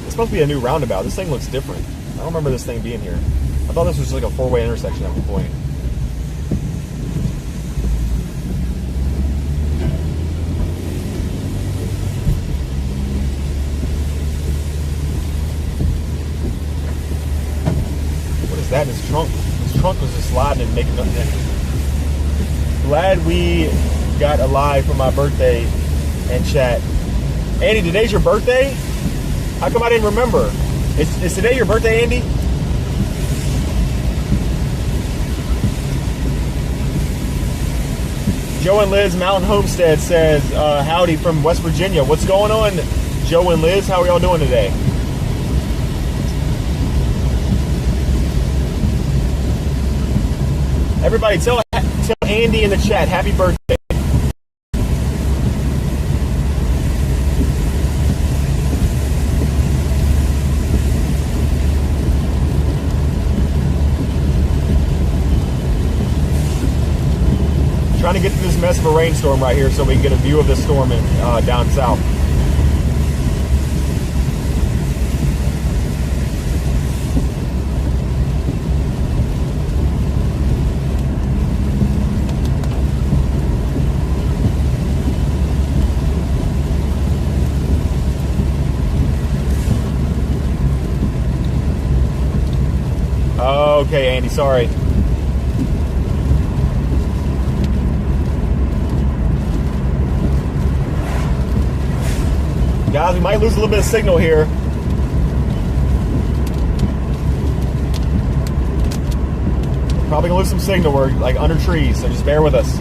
It's supposed to be a new roundabout. This thing looks different. I don't remember this thing being here. I thought this was just like a four-way intersection at one point. What is that in his trunk? His trunk was just sliding and making nothing. Glad we got alive for my birthday and chat. Andy, today's your birthday? How come I didn't remember? Is today your birthday, Andy? Joe and Liz Mountain Homestead says, howdy from West Virginia. What's going on, Joe and Liz? How are y'all doing today? Everybody tell Andy in the chat, happy birthday. Trying to get through this mess of a rainstorm right here so we can get a view of the storm down south. Okay, Andy, sorry. Guys, we might lose a little bit of signal here. Probably gonna lose some signal. We're like under trees, so just bear with us.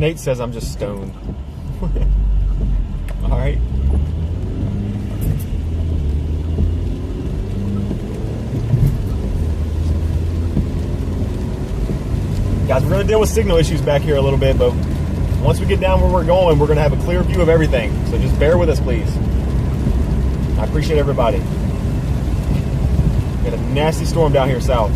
Nate says I'm just stoned. All right. Guys, we're going to deal with signal issues back here a little bit, but once we get down where we're going, we're going to have a clear view of everything. So just bear with us, please. I appreciate everybody. Got a nasty storm down here south.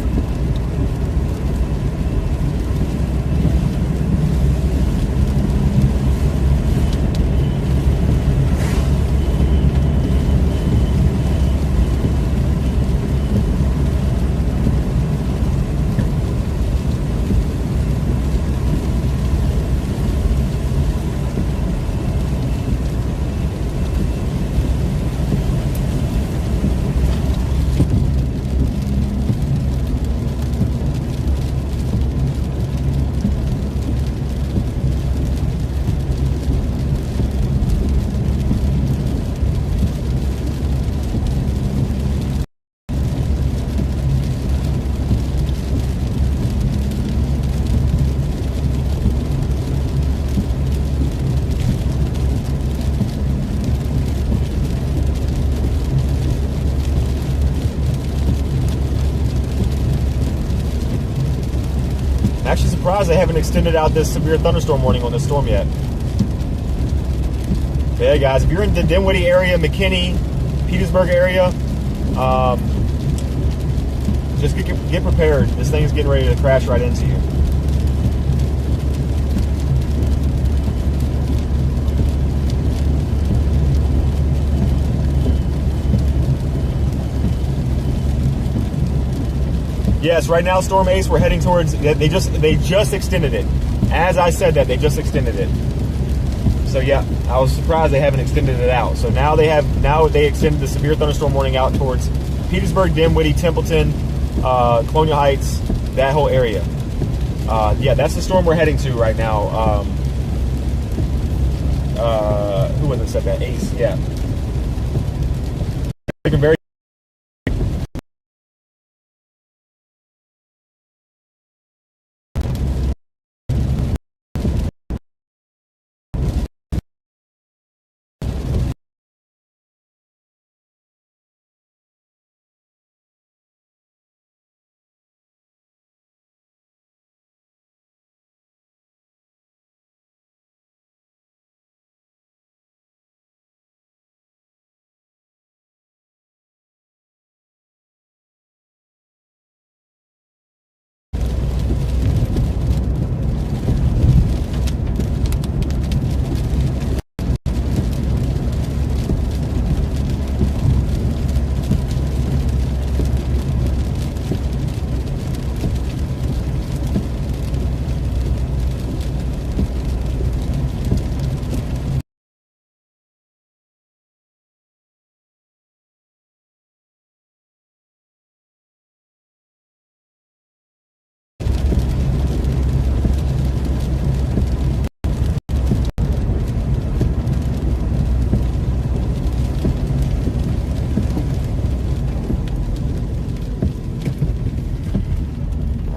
Actually surprised they haven't extended out this severe thunderstorm warning on this storm yet. But yeah, guys, if you're in the Dinwiddie area, McKinney, Petersburg area, just get prepared. This thing is getting ready to crash right into you. Yes, right now, Storm Ace, we're heading towards. They just extended it. As I said that, they just extended it. So yeah, I was surprised they haven't extended it out. So now they extended the severe thunderstorm warning out towards Petersburg, Dinwiddie, Templeton, Colonial Heights, that whole area. Yeah, that's the storm we're heading to right now. Who was it said that? Ace, yeah. Very.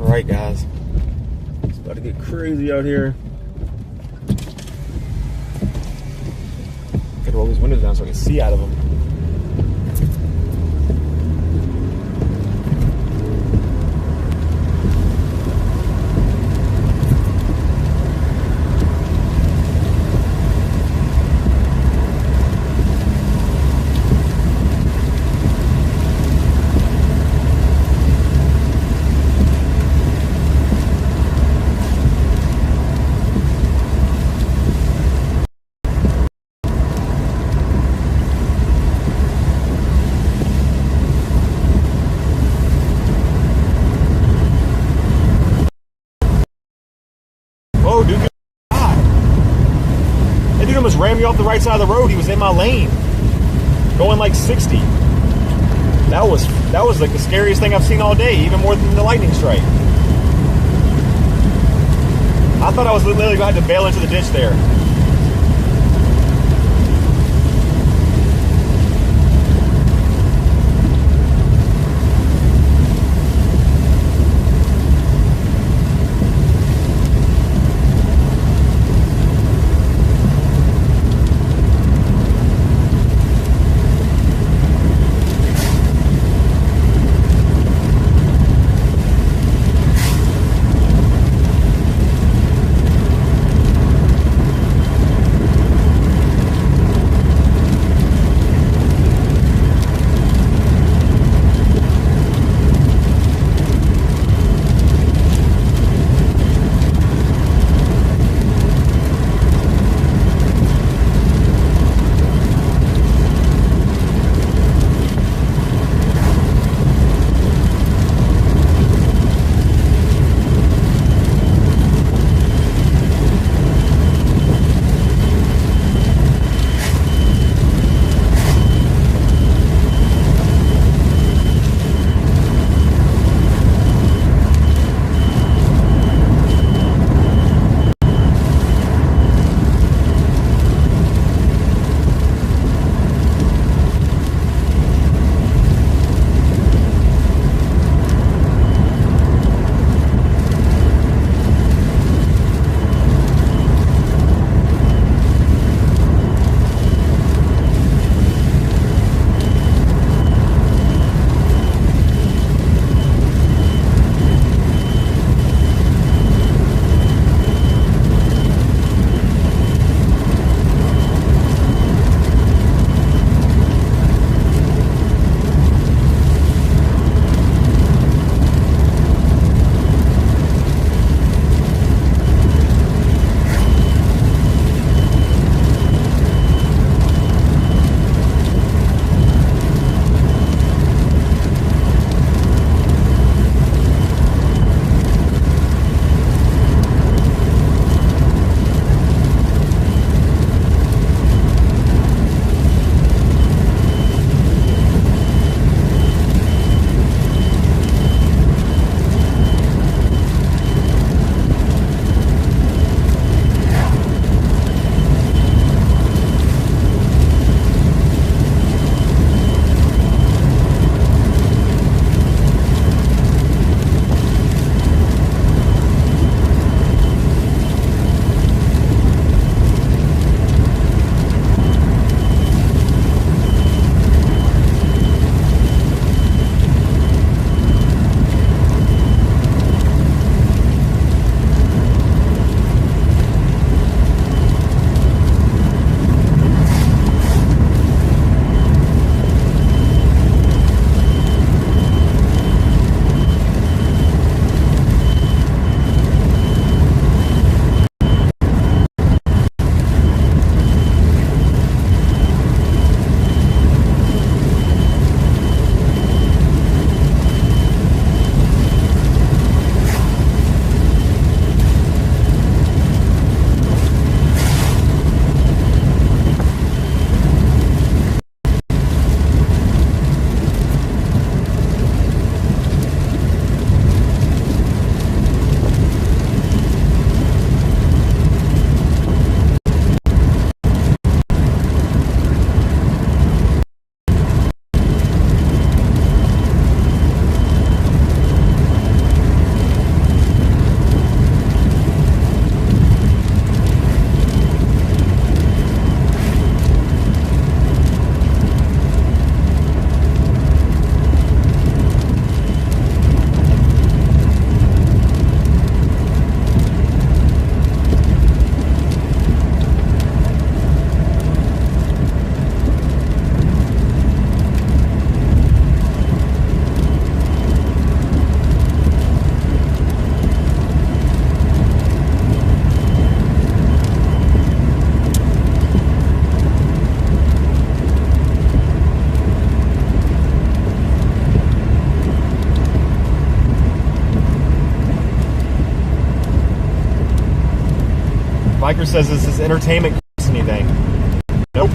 Alright, guys, it's about to get crazy out here. Gotta roll these windows down so I can see out of them. Whoa, dude, God. That dude almost rammed me off the right side of the road. He was in my lane, going like 60. That was like the scariest thing I've seen all day, even more than the lightning strike. I thought I was literally going to have to bail into the ditch there. Biker says this is entertainment anything. Nope.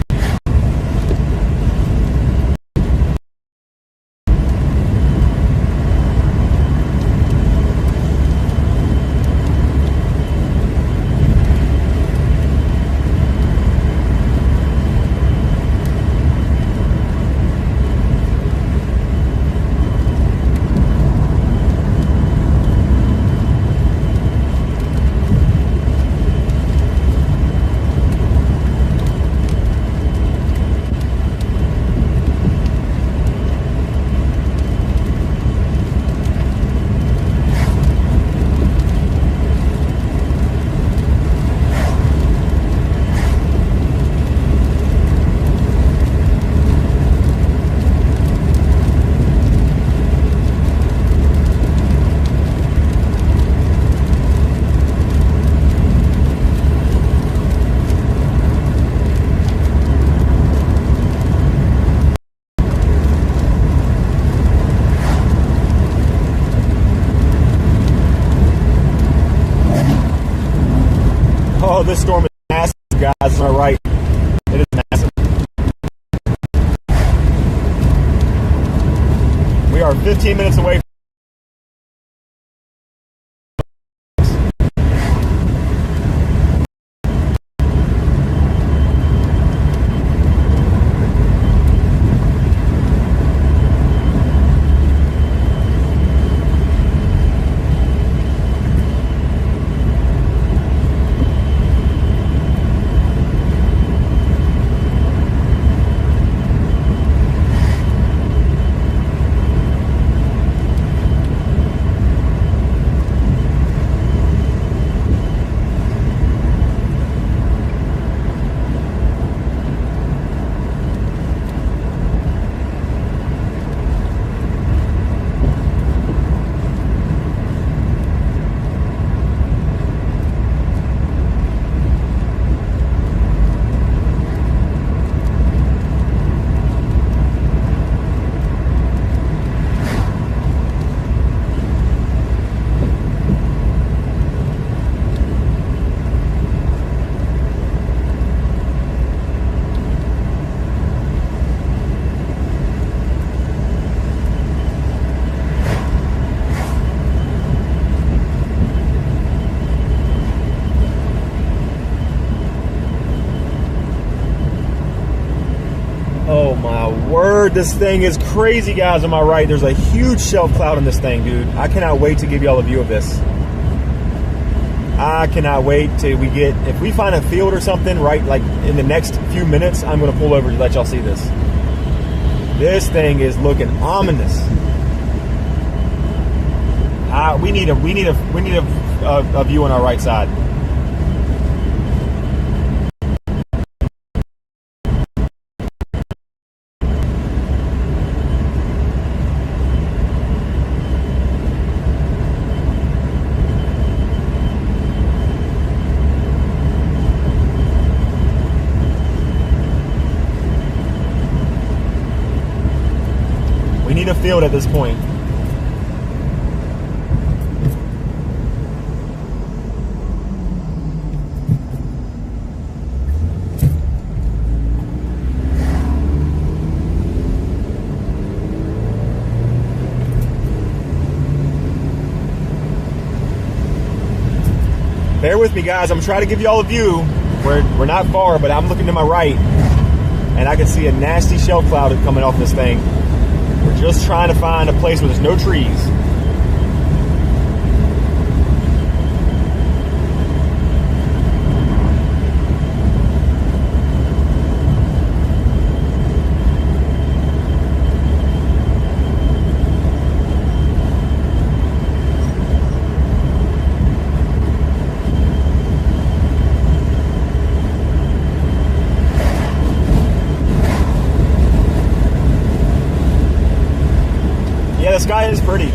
Oh, this storm is massive, guys. Am I right? It is massive. We are 15 minutes away. Oh my word, this thing is crazy, guys. Am I right? There's a huge shelf cloud in this thing, dude. I cannot wait to give y'all a view of this. I cannot wait till we get, if we find a field or something, right, like in the next few minutes, I'm going to pull over to let y'all see this. This thing is looking ominous. We need a view on our right side. We need a field at this point. Bear with me, guys. I'm trying to give you all a view. We're not far, but I'm looking to my right, and I can see a nasty shelf cloud coming off this thing. We're just trying to find a place where there's no trees. The sky is pretty.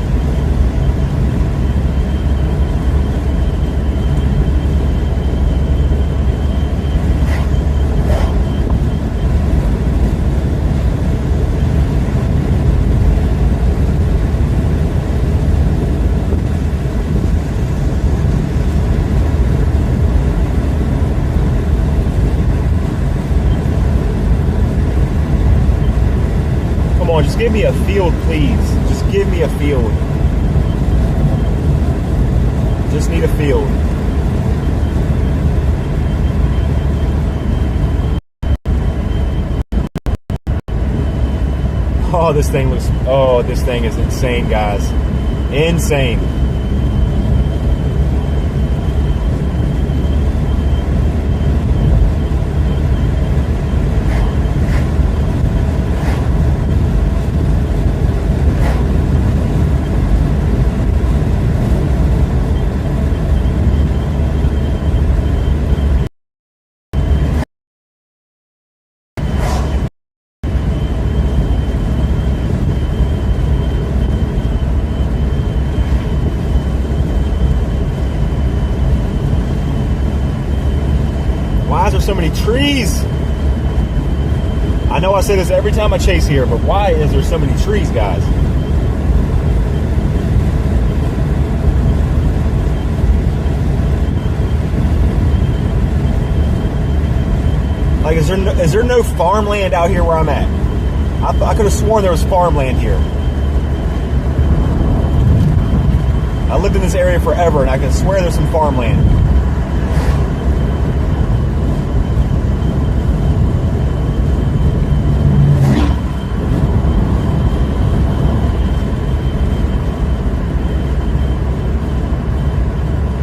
Just give me a field, please. Just give me a field. Just need a field. Oh, this thing looks, oh, this thing is insane, guys. Insane. Why is there so many trees? I know I say this every time I chase here, but why is there so many trees, guys? Like, is there no farmland out here where I'm at? I could have sworn there was farmland here. I lived in this area forever, and I can swear there's some farmland.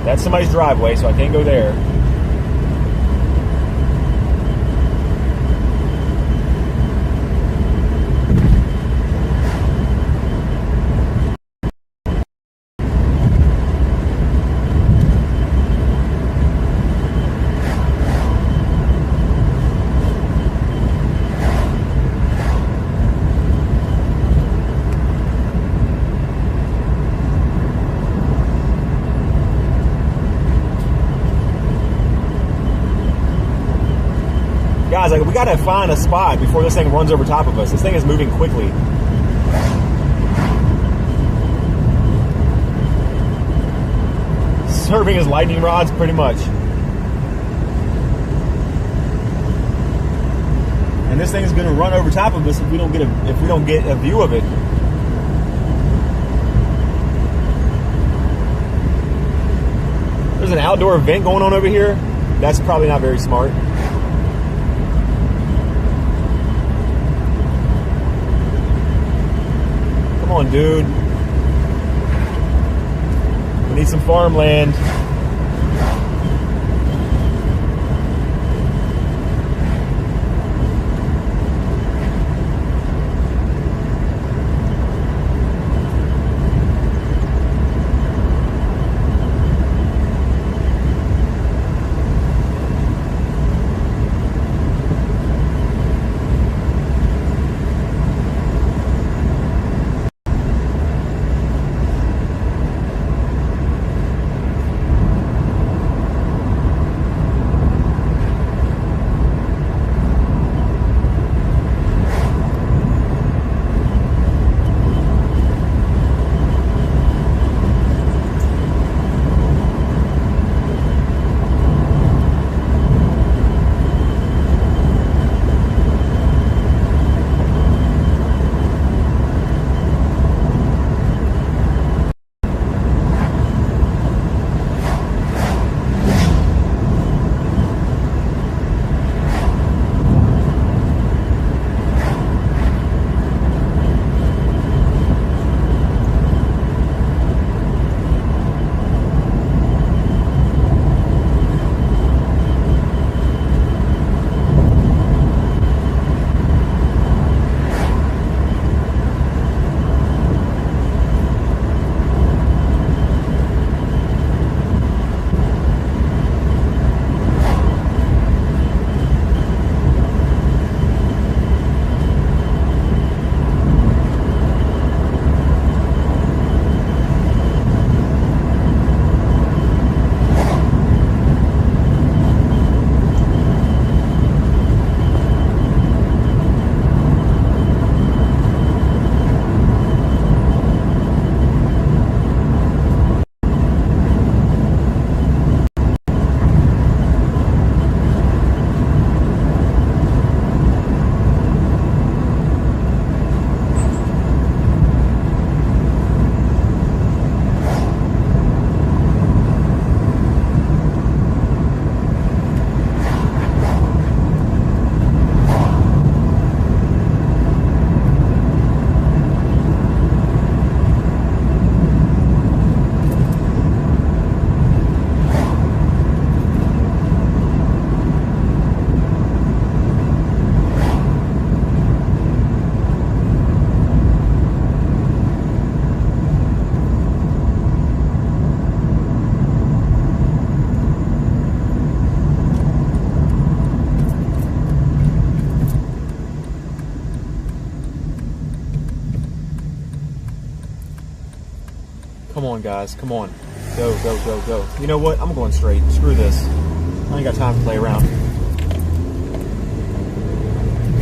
That's somebody's driveway, so I can't go there. Guys, like, we gotta find a spot before this thing runs over top of us. This thing is moving quickly. Serving as lightning rods, pretty much. And this thing is gonna run over top of us if we don't get a view of it. There's an outdoor event going on over here. That's probably not very smart. Come on, dude. We need some farmland. Come on, guys. Come on. Go, go, go, go. You know what? I'm going straight. Screw this. I ain't got time to play around.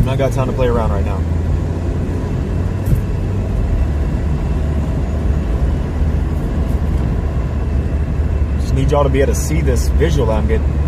I ain't got time to play around right now. Just need y'all to be able to see this visual that I'm getting.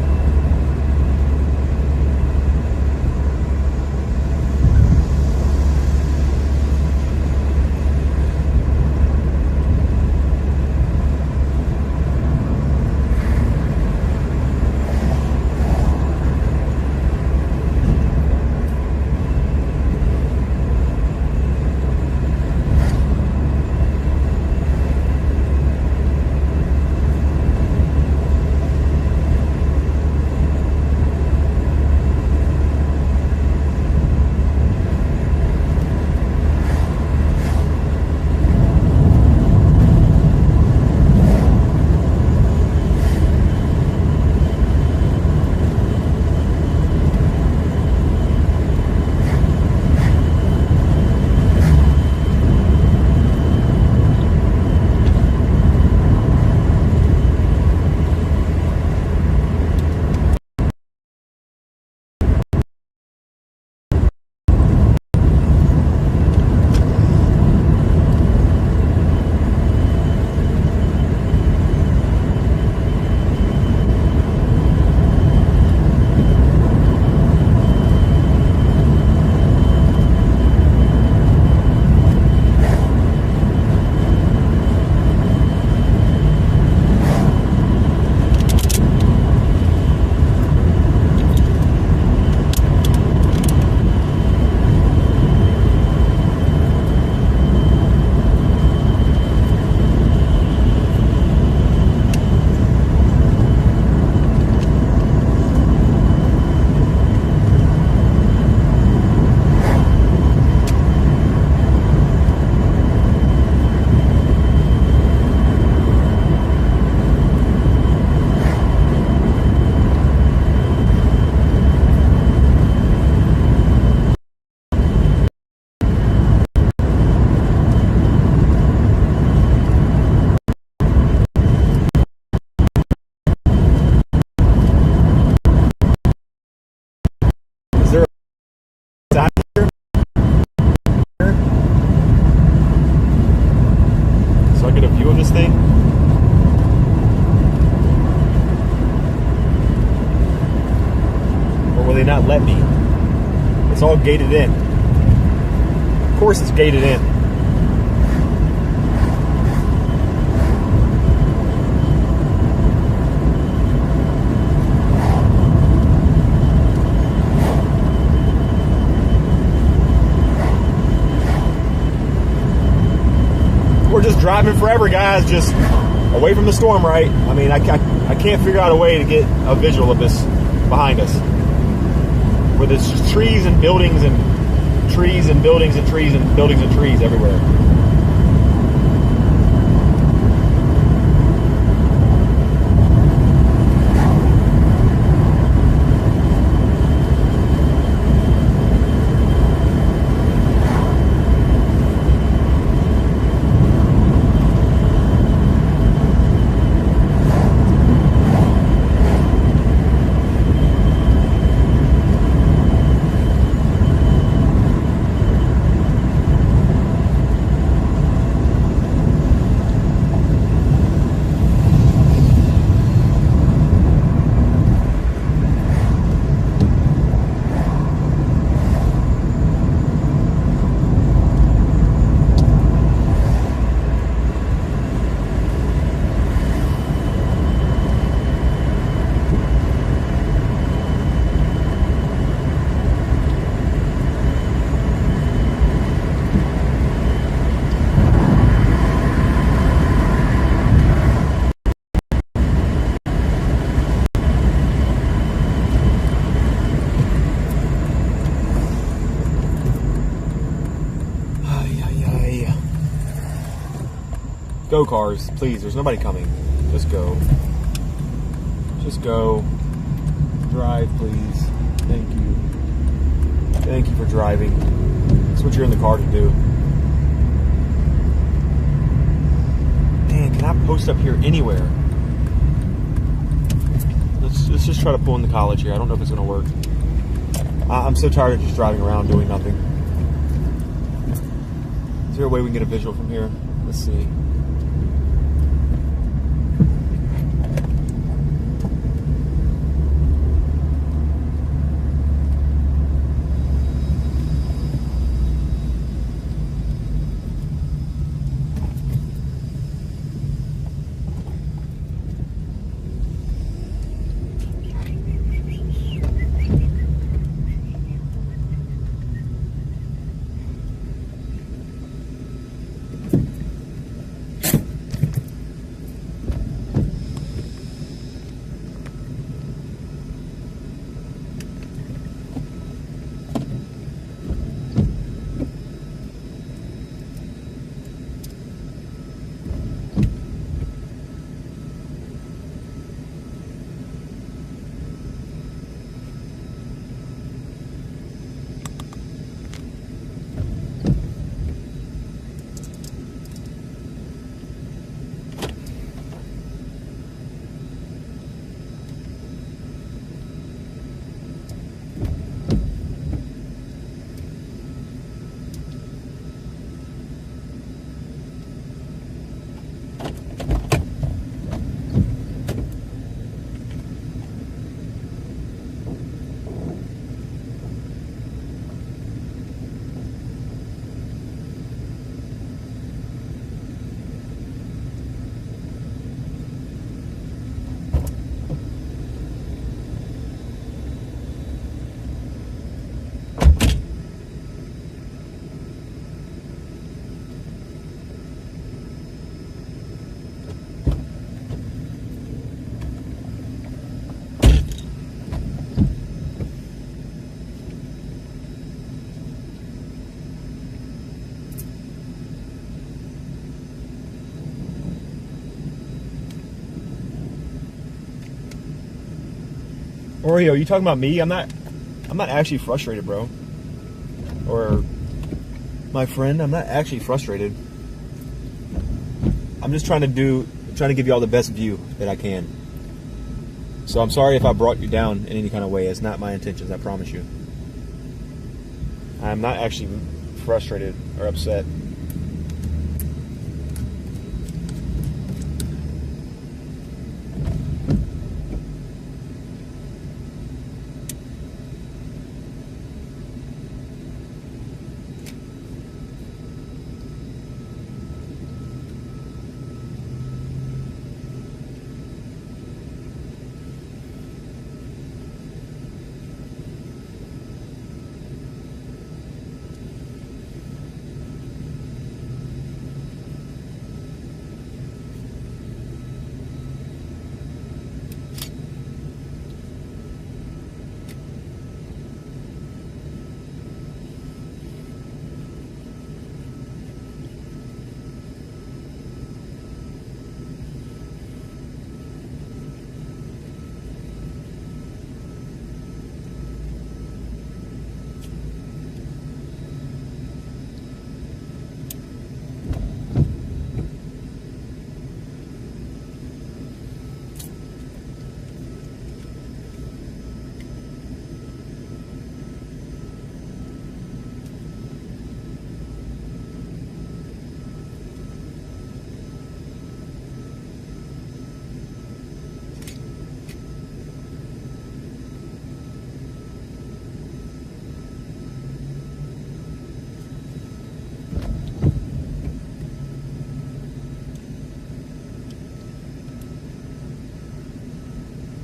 Not let me. It's all gated in. Of course it's gated in. We're just driving forever, guys, just away from the storm, right? I mean, I can't figure out a way to get a visual of this behind us. Where there's just trees and buildings and trees and buildings and trees and buildings and trees everywhere. Go, cars, please. There's nobody coming. Just go. Just go. Drive, please. Thank you. Thank you for driving. That's what you're in the car to do. Man, post up here anywhere. Let's just try to pull in the college here. I don't know if it's going to work. I'm so tired of just driving around doing nothing. Is there a way we can get a visual from here? Let's see. Oreo, you talking about me? I'm not actually frustrated, bro. Or my friend, I'm not actually frustrated. I'm just trying to give you all the best view that I can. So I'm sorry if I brought you down in any kind of way. It's not my intentions, I promise you. I'm not actually frustrated or upset.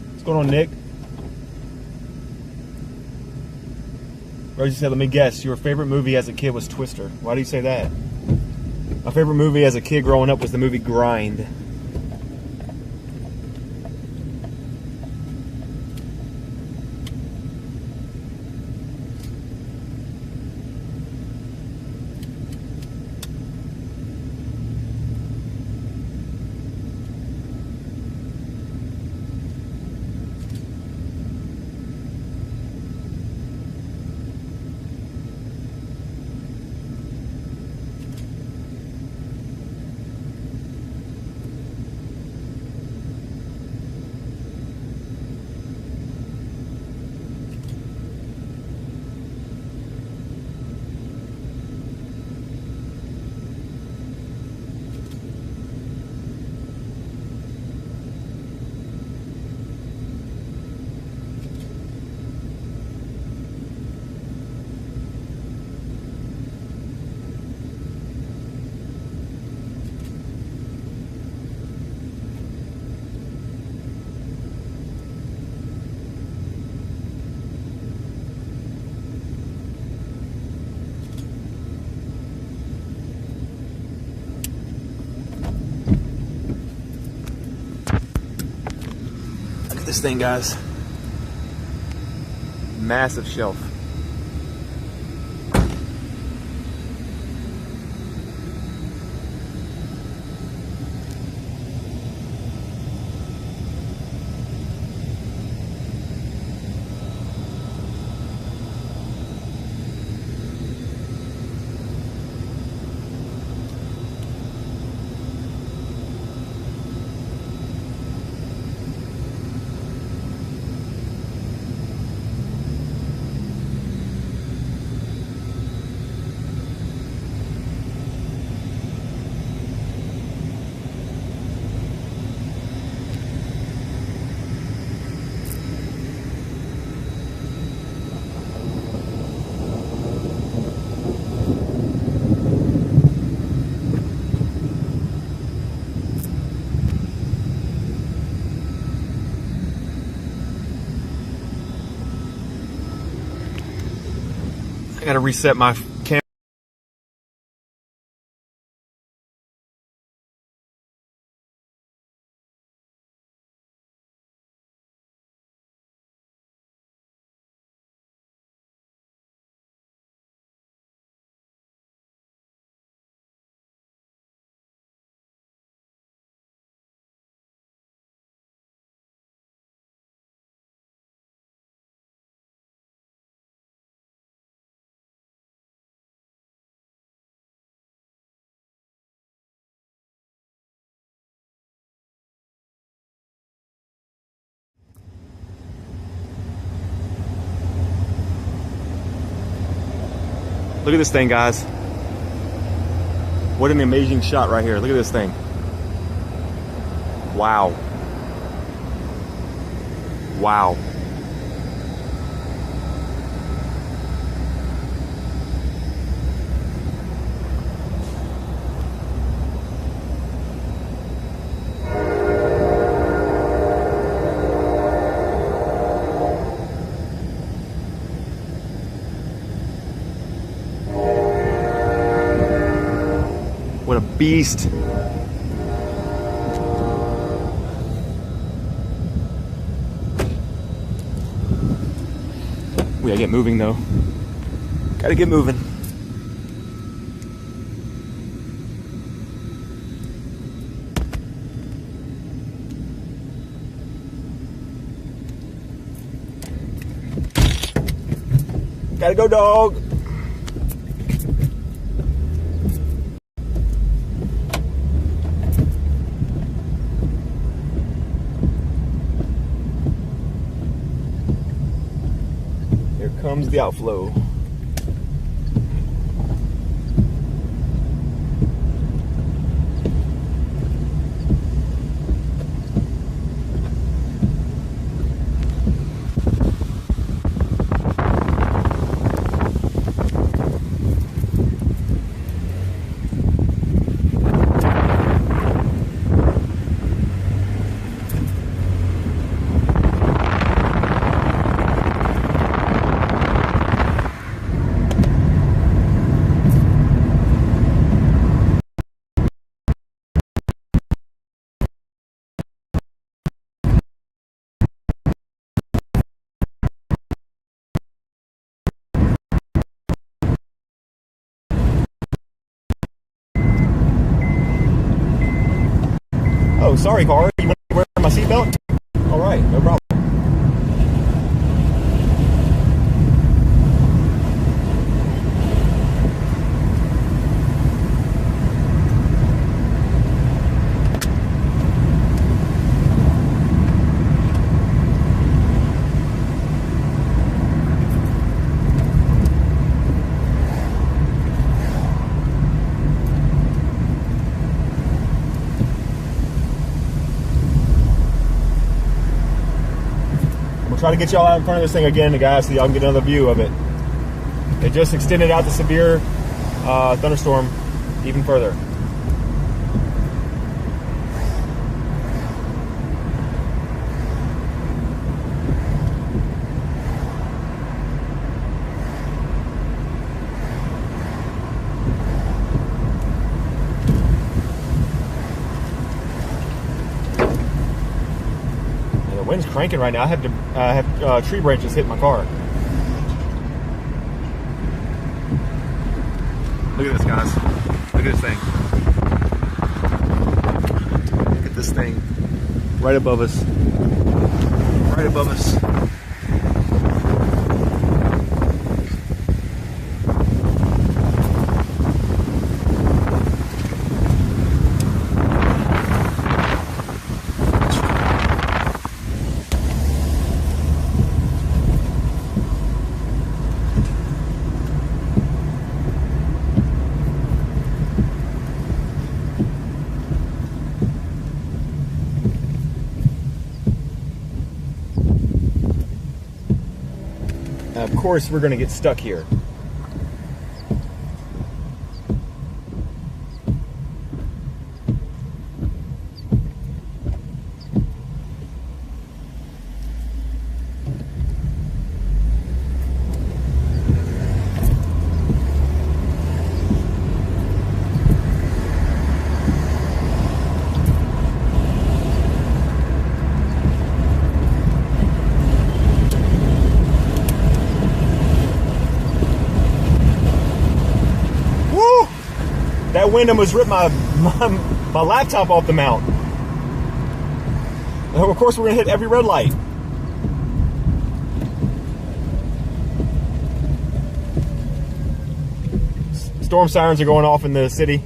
What's going on, Nick? Rosie said, let me guess, your favorite movie as a kid was Twister. Why do you say that? My favorite movie as a kid growing up was the movie Grind. this thing, guys. Massive shelf. I gotta reset my camera. Look at this thing, guys. What an amazing shot right here. Look at this thing. Wow. Wow. What a beast. We gotta get moving though. Gotta get moving. Gotta go, dog. Here comes the outflow. Oh, sorry, car. You want to wear my seatbelt? All right, no problem. Try to get y'all out in front of this thing again, guys, so y'all can get another view of it. It just extended out the severe thunderstorm even further. wind's cranking right now. I have tree branches hitting my car. Look at this, guys. Look at this thing. Look at this thing. Right above us. Right above us. Of course, we're going to get stuck here. That wind almost ripped my laptop off the mount. And of course, we're going to hit every red light. Storm sirens are going off in the city.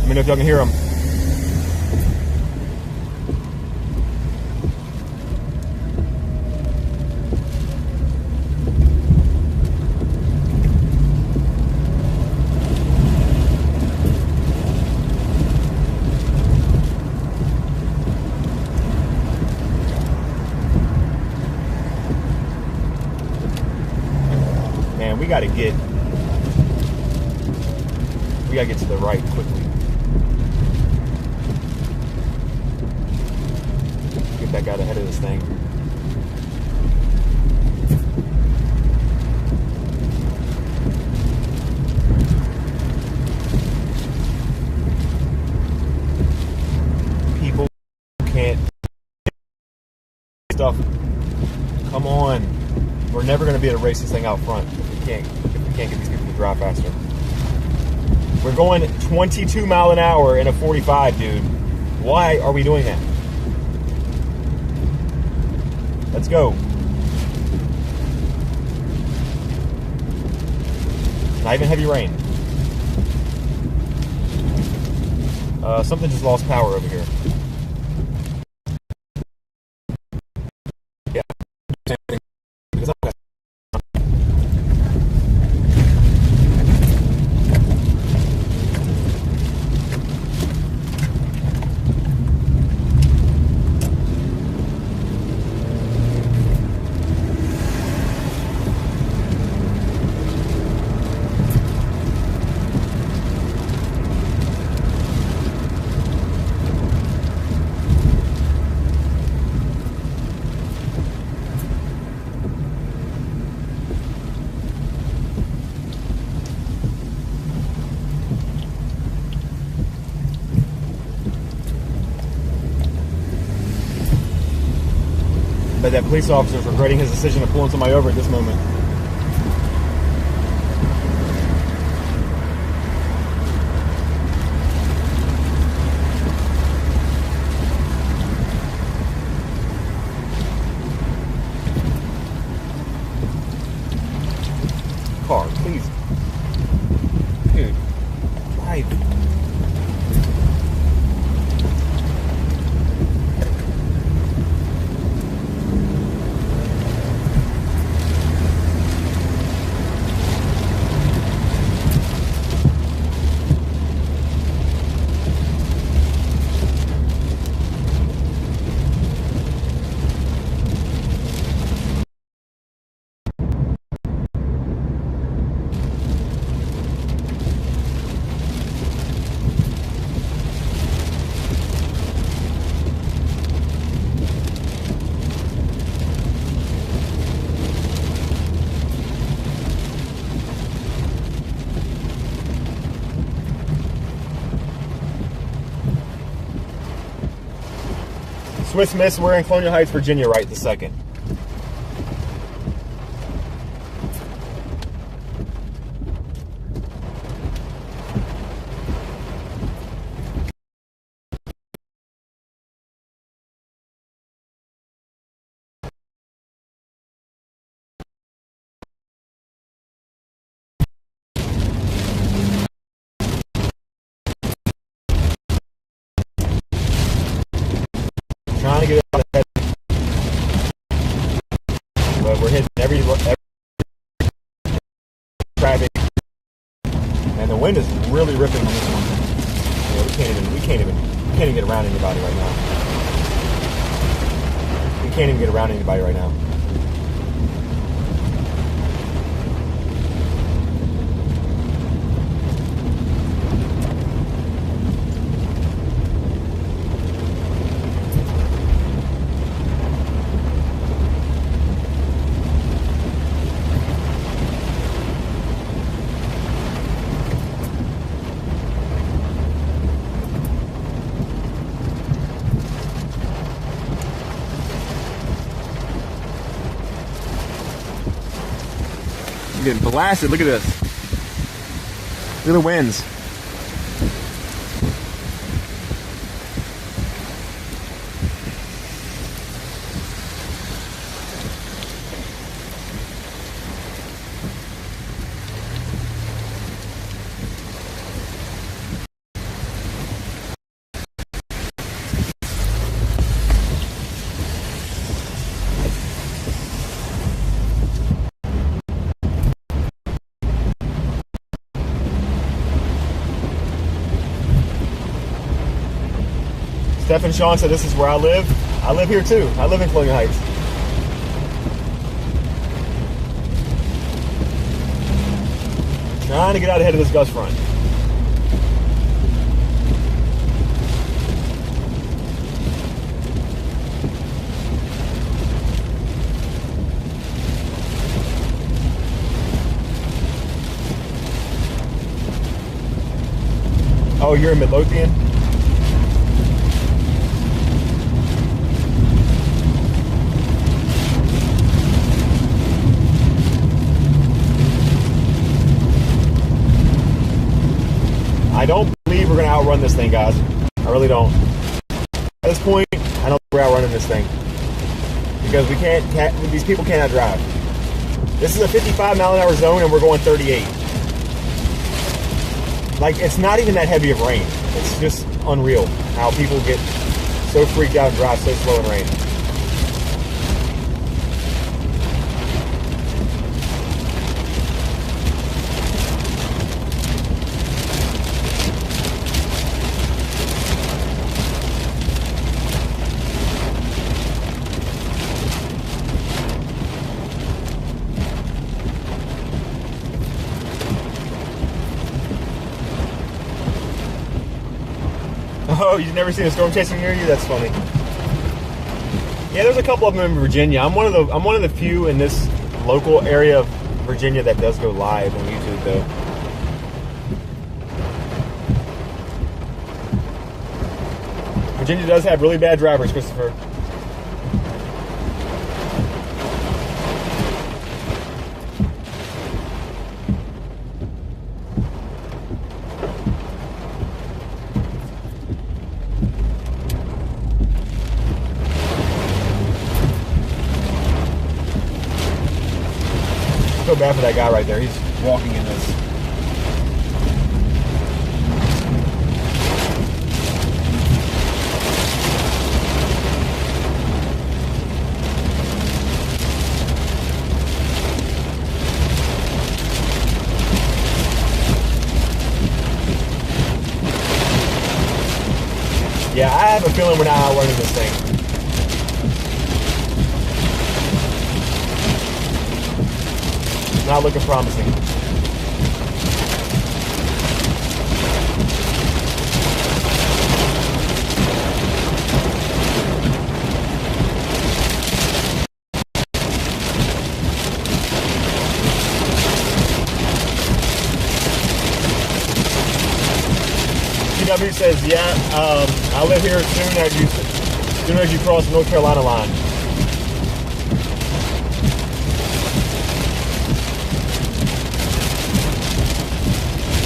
Let me know if y'all can hear them. We gotta get to the right quickly. Get back out ahead of this thing. People can't stuff. Come on. We're never going to be able to race this thing out front if we can't get these people to drive faster. We're going 22 mile an hour in a 45, dude. Why are we doing that? Let's go. Not even heavy rain. Something just lost power over here. Yeah. But that police officer is regretting his decision of pulling somebody over at this moment. Car, please. Dude, drive. Swiss Miss, we're in Colonial Heights, Virginia right this second. Trying to get out ahead, but we're hitting every traffic, and the wind is really ripping on this one. Yeah, we can't even get around anybody right now. We can't even get around anybody right now. Getting blasted. Look at this. Look at the winds. Steph and Sean said this is where I live. I live here too. I live in Colonial Heights. Trying to get out ahead of this gust front. Oh, you're in Midlothian? I don't believe we're going to outrun this thing, guys. I really don't. At this point, I don't think we're outrunning this thing. Because we can't these people cannot drive. This is a 55-mile-an-hour zone, and we're going 38. Like, it's not even that heavy of rain. It's just unreal how people get so freaked out and drive so slow in rain. Oh, you've never seen a storm chasing near you? That's funny. Yeah, there's a couple of them in Virginia. I'm one of the few in this local area of Virginia that does go live on YouTube, though. Virginia does have really bad drivers, Christopher. I feel bad for that guy right there. He's walking in this. Yeah, I have a feeling we're not outrunning this thing. Not looking promising. TW says, yeah, I live here soon. I used to. as soon as you cross the North Carolina line.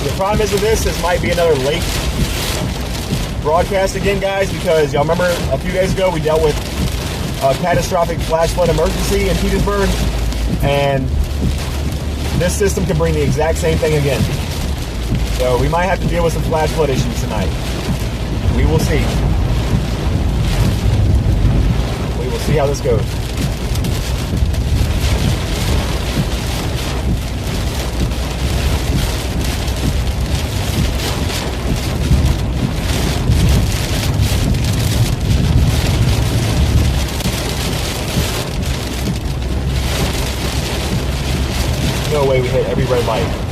The problem is with this might be another late broadcast again, guys, because y'all remember a few days ago we dealt with a catastrophic flash flood emergency in Petersburg, and this system can bring the exact same thing again. So we might have to deal with some flash flood issues tonight. We will see. We will see how this goes. No way we hit every red light.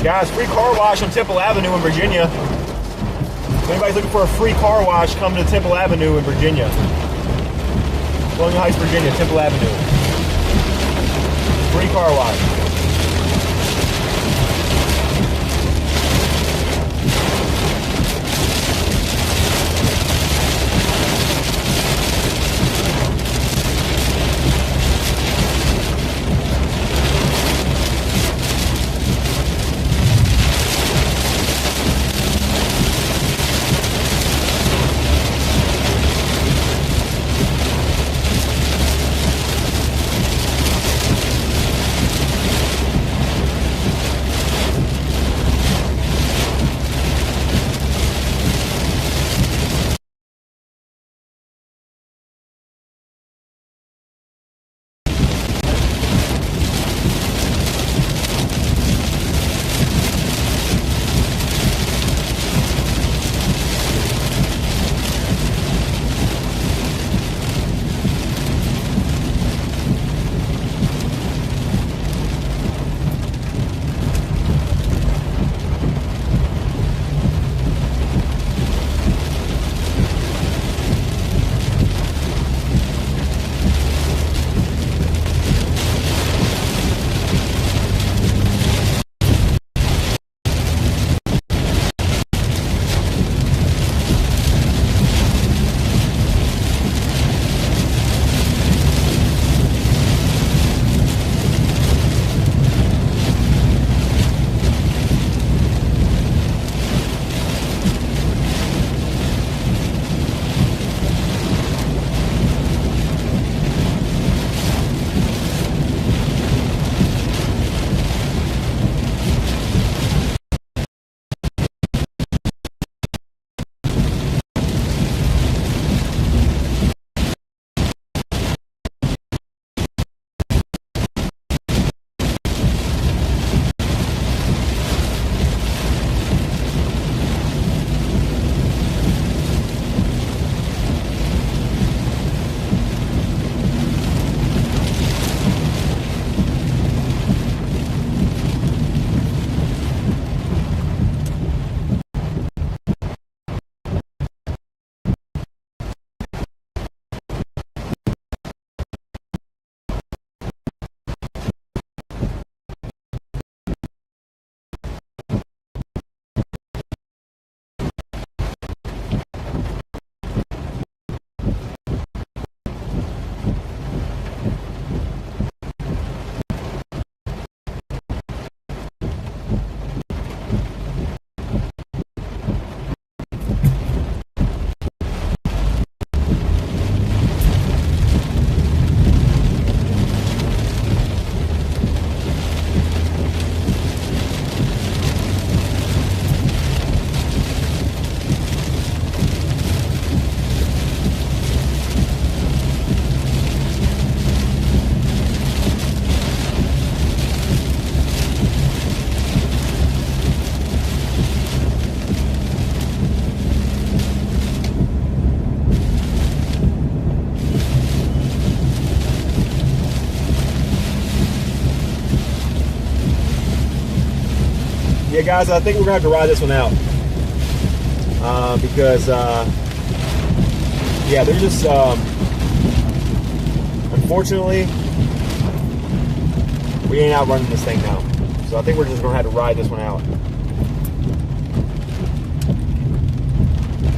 Guys, free car wash on Temple Avenue in Virginia. If anybody's looking for a free car wash, come to Temple Avenue in Virginia. Colonial Heights, Virginia, Temple Avenue. Free car wash. Yeah, guys, I think we're gonna have to ride this one out because yeah, they're just unfortunately we ain't outrunning this thing now. So I think we're just gonna have to ride this one out.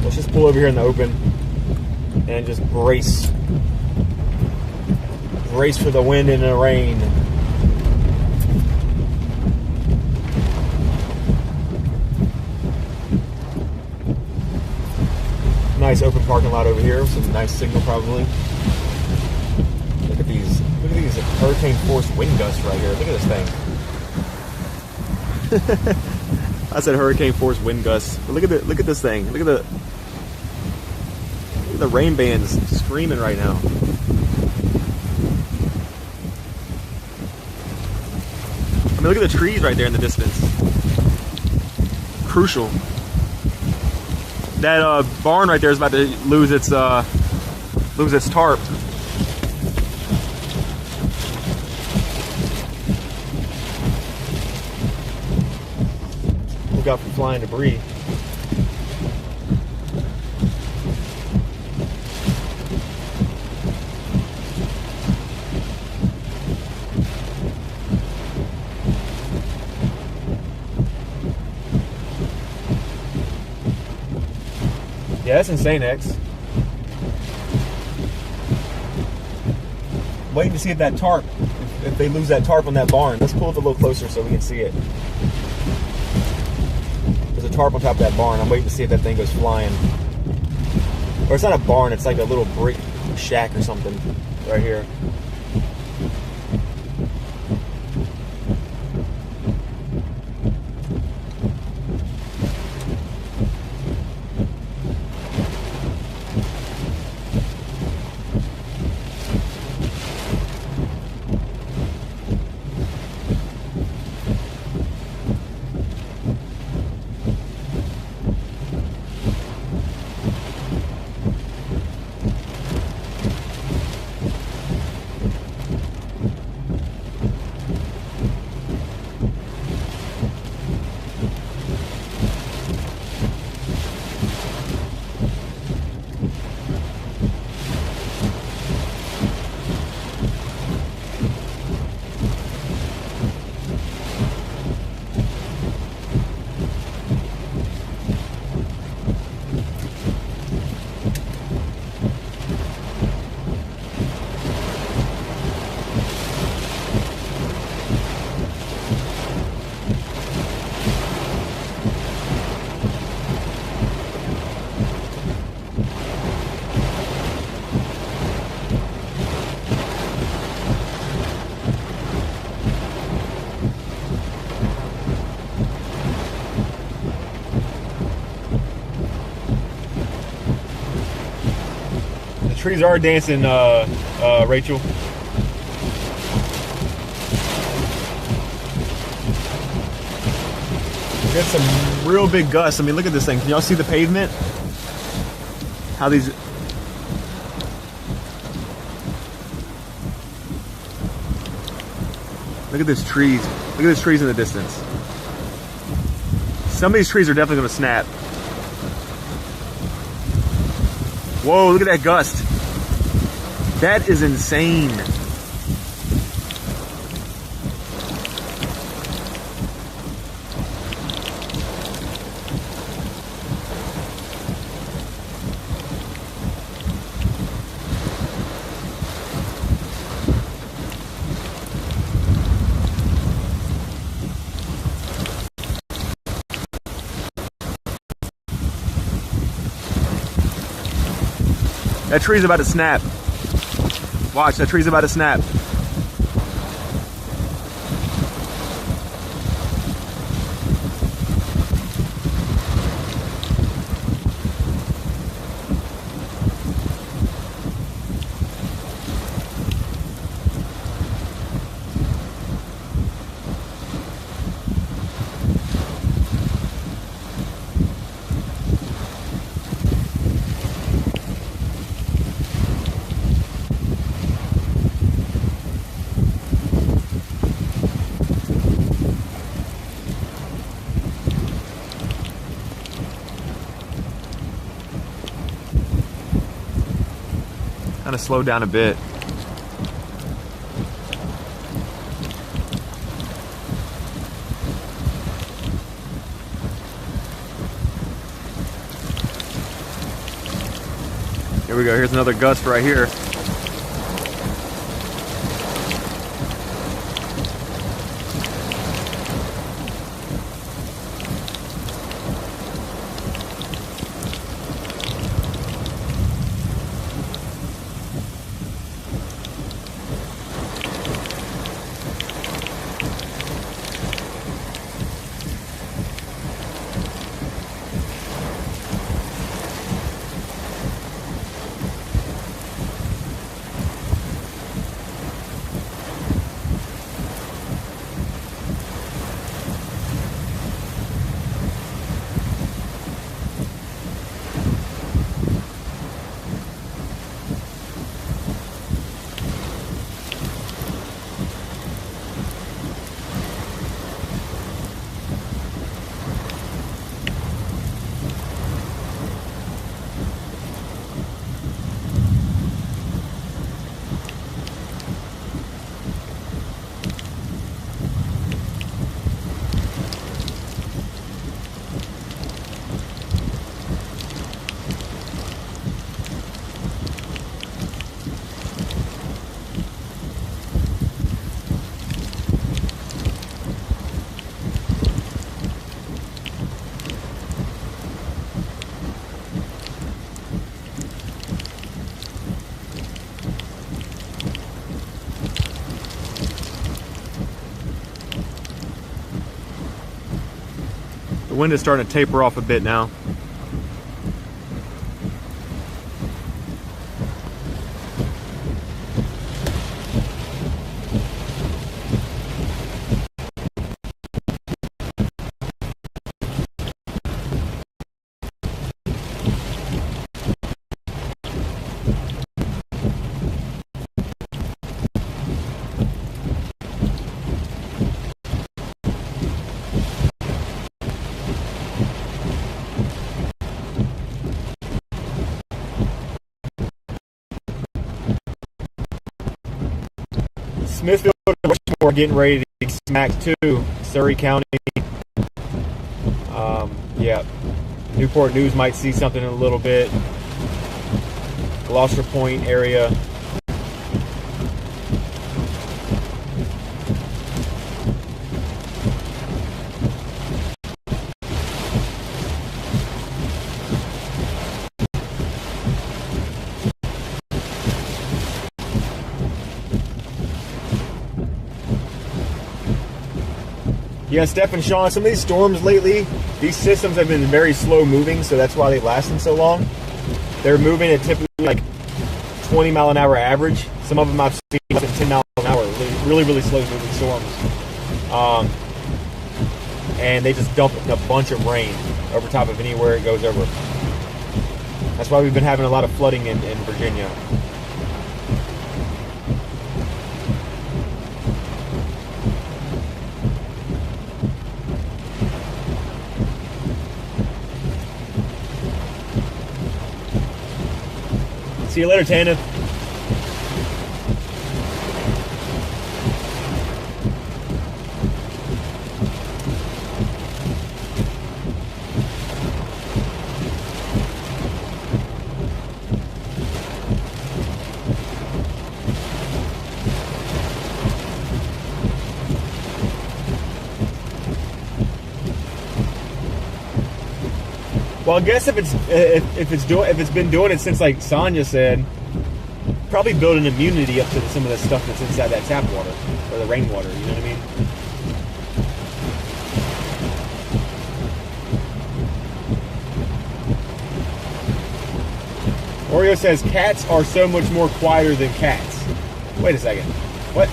Let's just pull over here in the open and just brace for the wind and the rain. Nice open parking lot over here. Some nice signal probably. Look at these hurricane force wind gusts right here. Look at this thing. I said hurricane force wind gusts. But look at this thing. Look at the rain bands screaming right now. I mean, look at the trees right there in the distance. Crucial. That barn right there is about to lose its tarp. Look out for flying debris. Yeah, that's insane, X. Waiting to see if that tarp, if they lose that tarp on that barn. Let's pull it a little closer so we can see it. There's a tarp on top of that barn. I'm waiting to see if that thing goes flying. Or it's not a barn, it's like a little brick shack or something right here. Trees are dancing, Rachel. Got some real big gusts. I mean, look at this thing. Can y'all see the pavement? How these... Look at these trees. Look at these trees in the distance. Some of these trees are definitely going to snap. Whoa, look at that gust. That is insane. That tree's about to snap. Watch, that tree's about to snap. to slow down a bit. Here we go. Here's another gust right here. The wind is starting to taper off a bit now. Smithfield and Rushmore getting ready to get smacked too. Surrey County. Yeah. Newport News might see something in a little bit. Gloucester Point area. Yeah, Steph and Sean, some of these storms lately, these systems have been very slow moving, so that's why they lasted so long. They're moving at typically like 20 mile an hour average. Some of them I've seen less than 10 miles an hour, really, really slow moving storms. And they just dump a bunch of rain over top of anywhere it goes over. That's why we've been having a lot of flooding in Virginia. See you later, Tana. Well, I guess if it's been doing it since, like Sonya said, probably build an immunity up to some of the stuff that's inside that tap water or the rainwater. You know what I mean? Oreo says cats are so much more quieter than cats. Wait a second. What?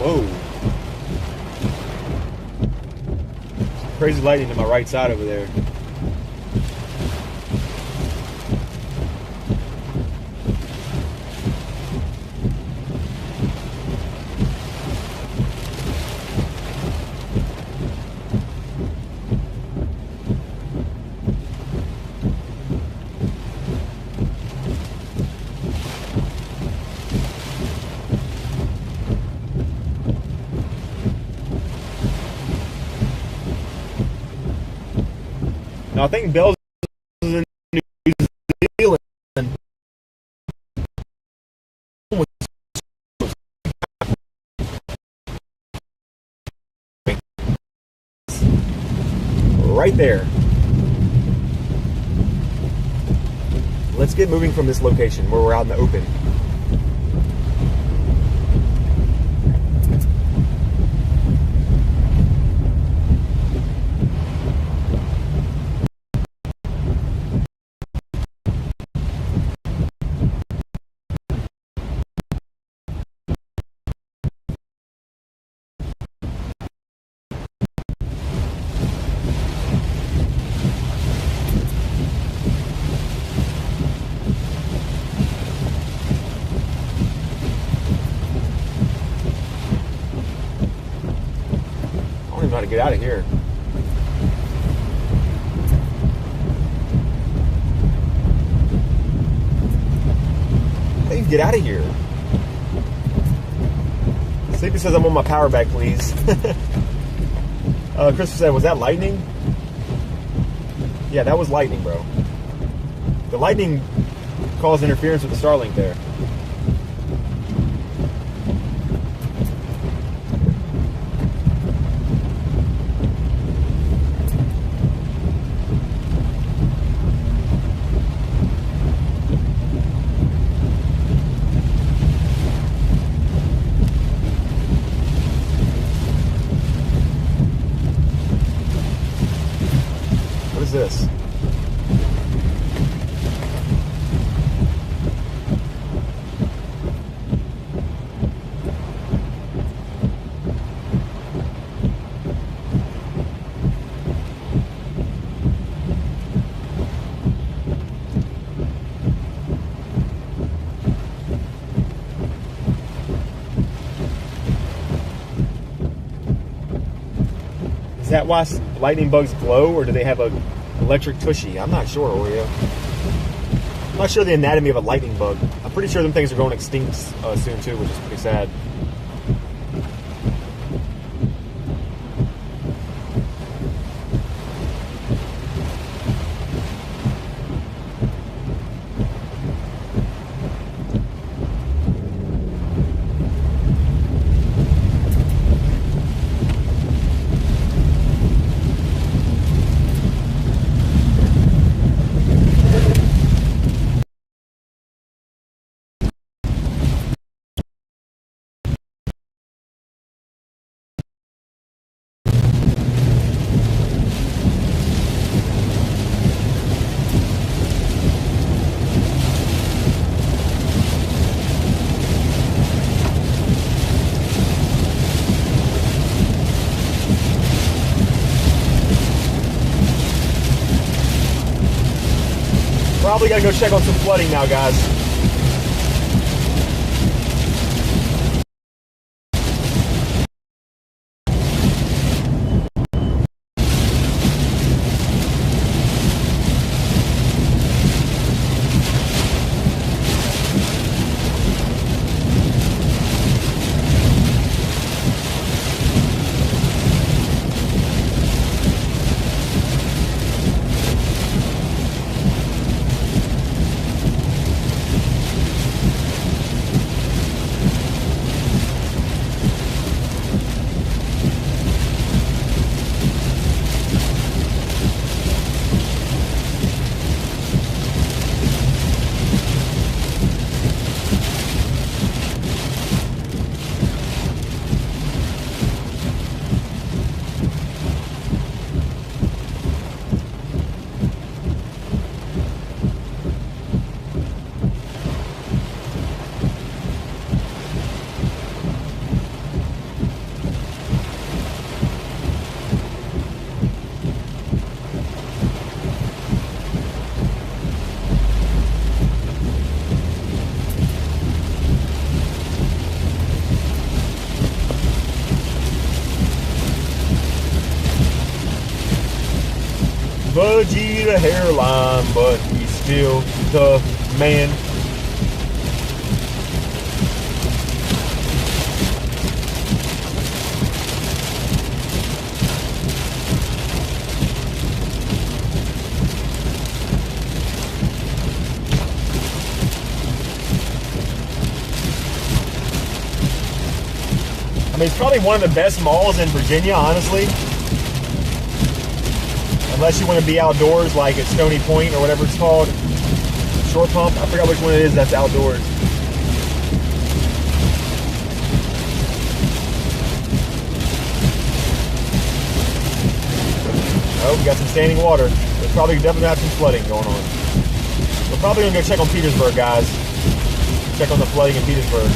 Whoa. Crazy lightning to my right side over there. Now I think Bell's is in New Zealand. Right there. Let's get moving from this location where we're out in the open. I don't even know how to get out of here. How do you get out of here? Sleepy says I'm on my power back, please. Christopher said, was that lightning? Yeah, that was lightning, bro. The lightning caused interference with the Starlink there. What is this? Is that why lightning bugs glow, or do they have a electric tushy? I'm not sure, Oreo. I'm not sure the anatomy of a lightning bug. I'm pretty sure them things are going extinct soon too, which is pretty sad. Probably gotta go check on some flooding now, guys. Vegeta hairline, but he's still the man. mean, it's probably one of the best malls in Virginia, honestly. Unless you want to be outdoors, like at Stony Point or whatever it's called. Short Pump. I forgot which one it is that's outdoors. Oh, we got some standing water. There's probably definitely have some flooding going on. We're probably gonna go check on Petersburg, guys. Check on the flooding in Petersburg.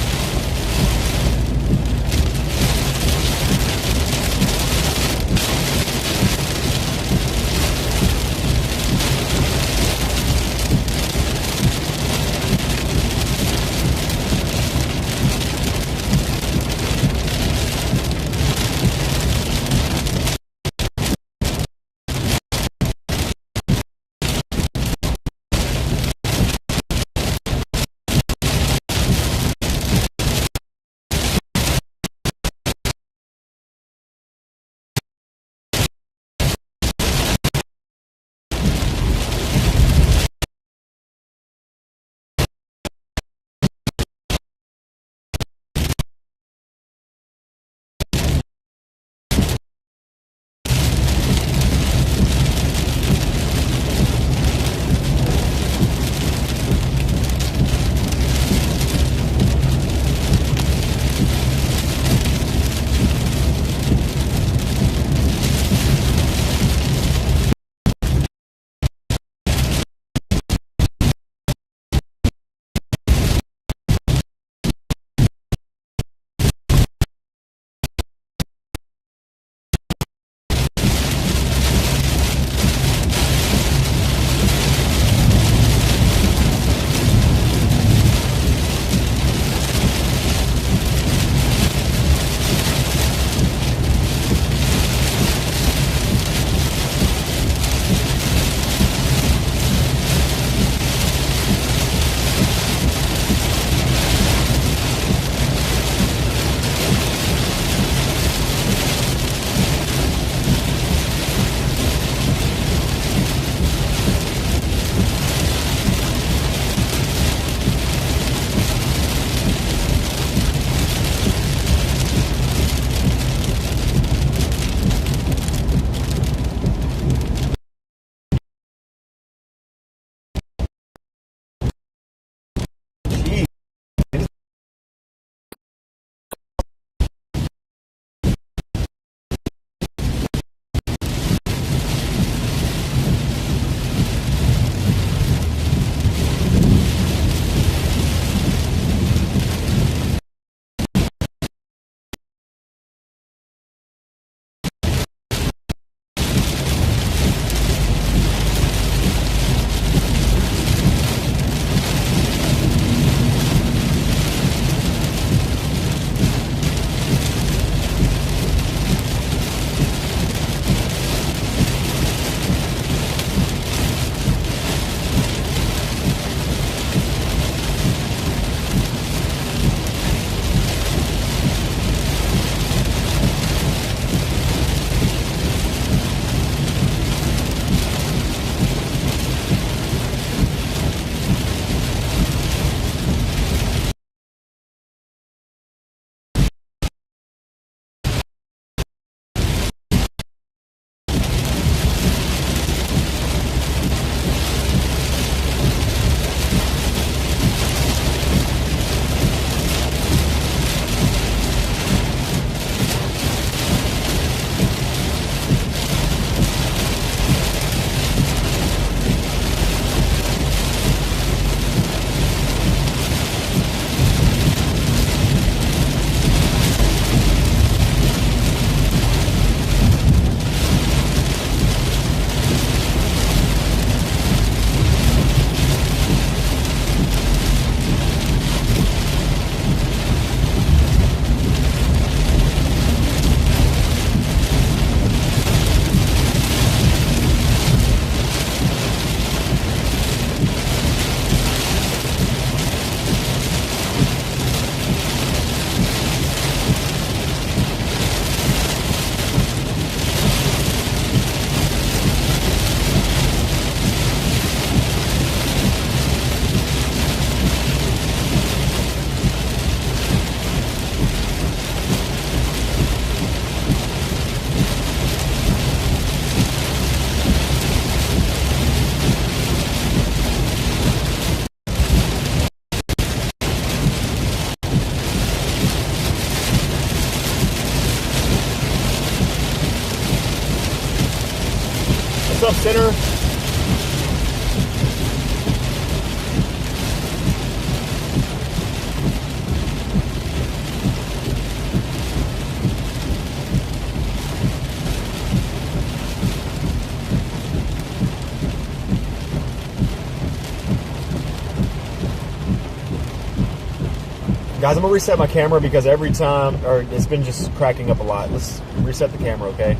Guys, I'm gonna reset my camera because every time, or it's been just cracking up a lot. Let's reset the camera, okay?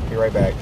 Be right back.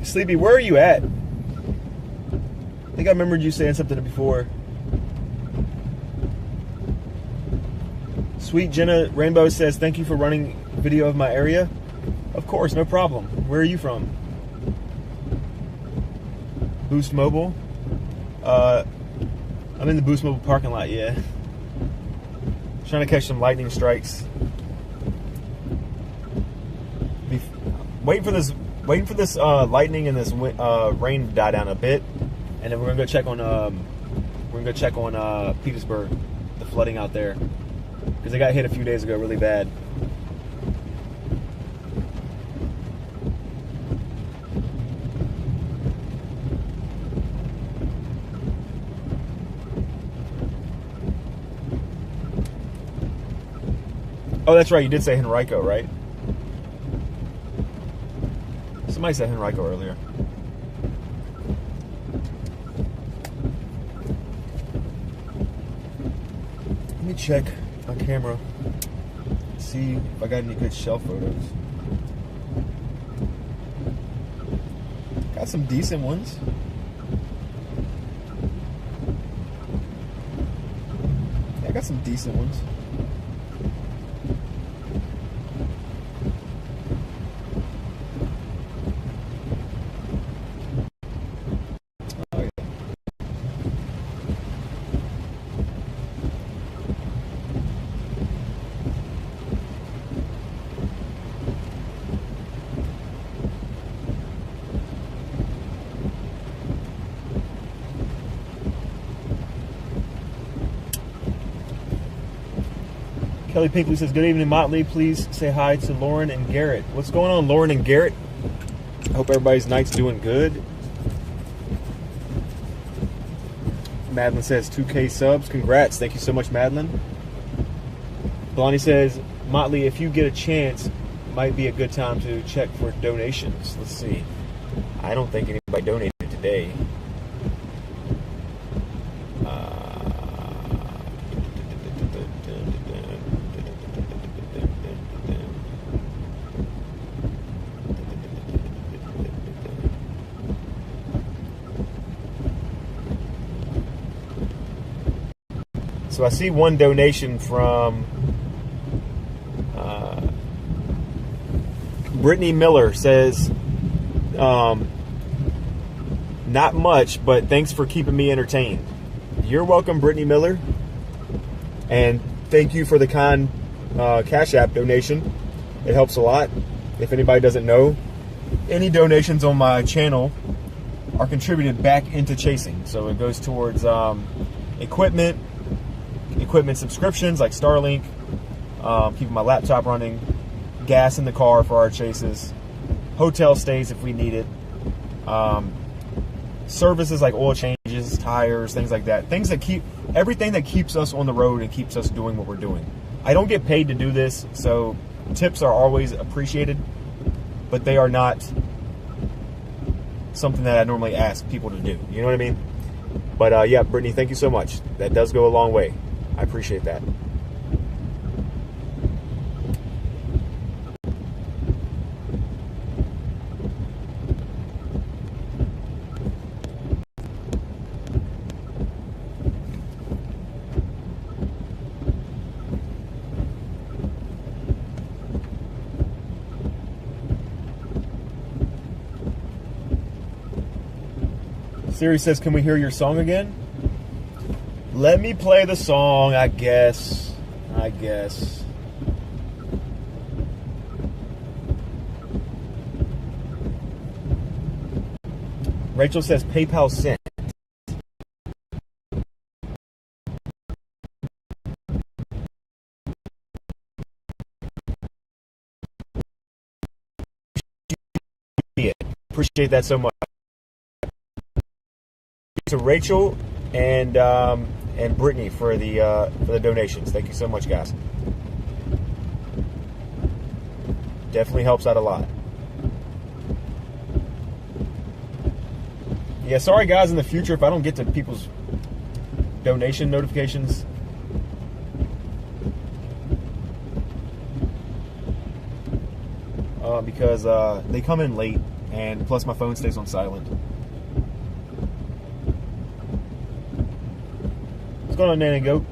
Sleepy, where are you at? I think I remembered you saying something before. Sweet Jenna Rainbow says, thank you for running video of my area. Of course, no problem. Where are you from? Boost Mobile. I'm in the Boost Mobile parking lot, yeah. Trying to catch some lightning strikes. Waiting for this lightning and this rain to die down a bit, and then we're gonna go check on Petersburg, the flooding out there, because they got hit a few days ago really bad. Oh, that's right. You did say Henrico, right? Somebody said Henrico earlier. Let me check my camera. See if I got any good shelf photos. Got some decent ones. Yeah, I got some decent ones. Oh, yeah. Kelly Pinkley says, good evening, Motley. Please say hi to Lauren and Garrett. What's going on, Lauren and Garrett? I hope everybody's night's doing good. Madeline says 2K subs. Congrats. Thank you so much, Madeline. Blondie says, Motley, if you get a chance, might be a good time to check for donations. Let's see. I don't think anybody donated today. So I see one donation from Brittany Miller. Says, not much, but thanks for keeping me entertained. You're welcome, Brittany Miller. And thank you for the kind Cash App donation. It helps a lot. If anybody doesn't know, any donations on my channel are contributed back into chasing. So it goes towards equipment subscriptions like Starlink, keeping my laptop running, gas in the car for our chases, hotel stays if we need it, services like oil changes, tires, things like that. Things that everything that keeps us on the road and keeps us doing what we're doing. I don't get paid to do this, so tips are always appreciated, but they are not something that I normally ask people to do. You know what I mean? But yeah, Brittany, thank you so much. That does go a long way. I appreciate that. Siri says, can we hear your song again? Let me play the song, I guess. Rachel says, PayPal sent. Appreciate that so much. To Rachel and Brittany for the donations. Thank you so much, guys. Definitely helps out a lot. Yeah, sorry guys, in the future if I don't get to people's donation notifications. Because they come in late, and plus my phone stays on silent. What's going on, Nanny Goat?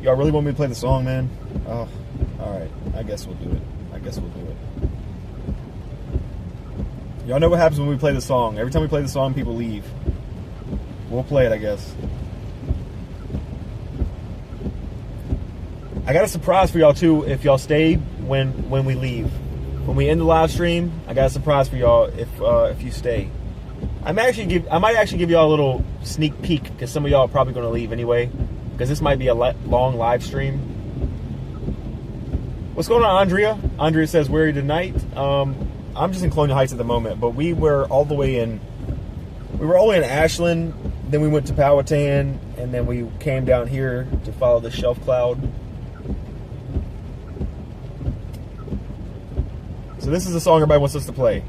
Y'all really want me to play the song, man? Oh, alright. I guess we'll do it. Y'all know what happens when we play the song. Every time we play the song, people leave. We'll play it, I guess. I got a surprise for y'all, too, if y'all stay when we leave. When we end the live stream, I got a surprise for y'all if you stay. I might actually give y'all a little sneak peek, because some of y'all are probably going to leave anyway, because this might be a long live stream. What's going on, Andrea? Andrea says, where are you tonight? I'm just in Colonial Heights at the moment, but we were all the way in. We were all in Ashland, Then we went to Powhatan, and then we came down here to follow the shelf cloud. So this is the song everybody wants us to play.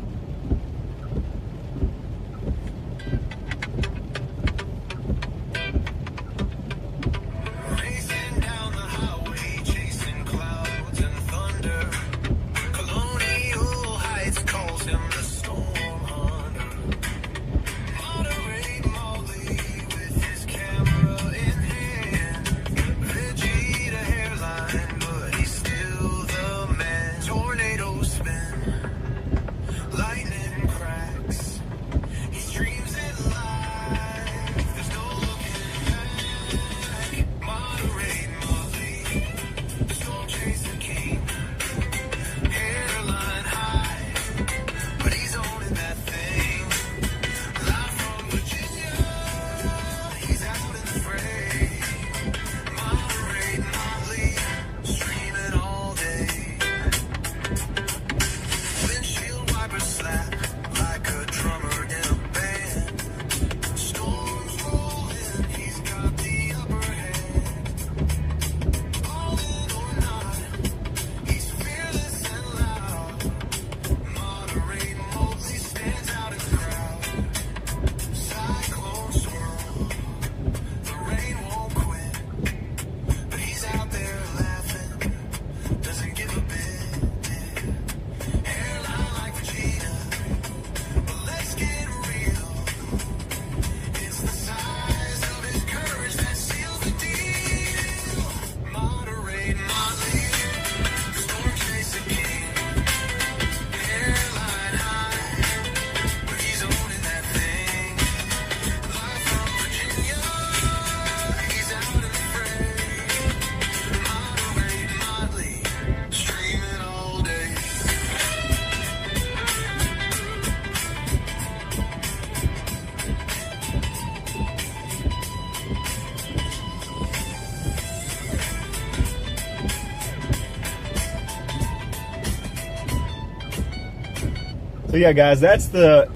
So yeah, guys, that's the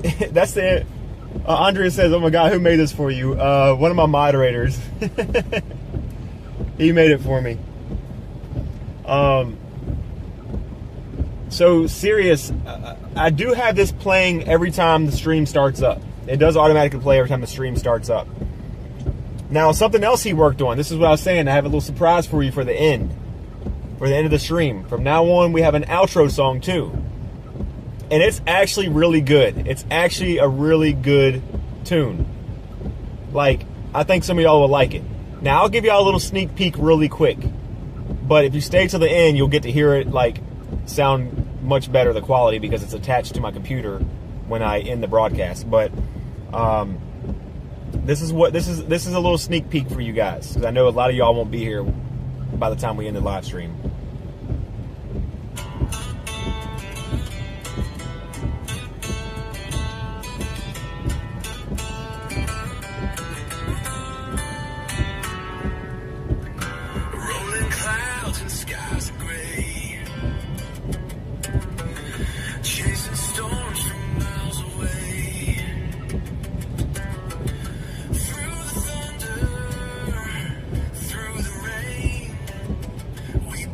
Andrea says, "Oh my God, who made this for you?" One of my moderators. He made it for me. So serious, I do have this playing every time the stream starts up. It does automatically play every time the stream starts up. Now, something else he worked on. This is what I was saying. I have a little surprise for you for the end of the stream. From now on, we have an outro song too. And it's actually really good. It's actually a really good tune. Like, I think some of y'all will like it. Now, I'll give y'all a little sneak peek really quick. But if you stay to the end, you'll get to hear it, like, sound much better, the quality, because it's attached to my computer when I end the broadcast. But this is a little sneak peek for you guys, because I know a lot of y'all won't be here by the time we end the live stream. We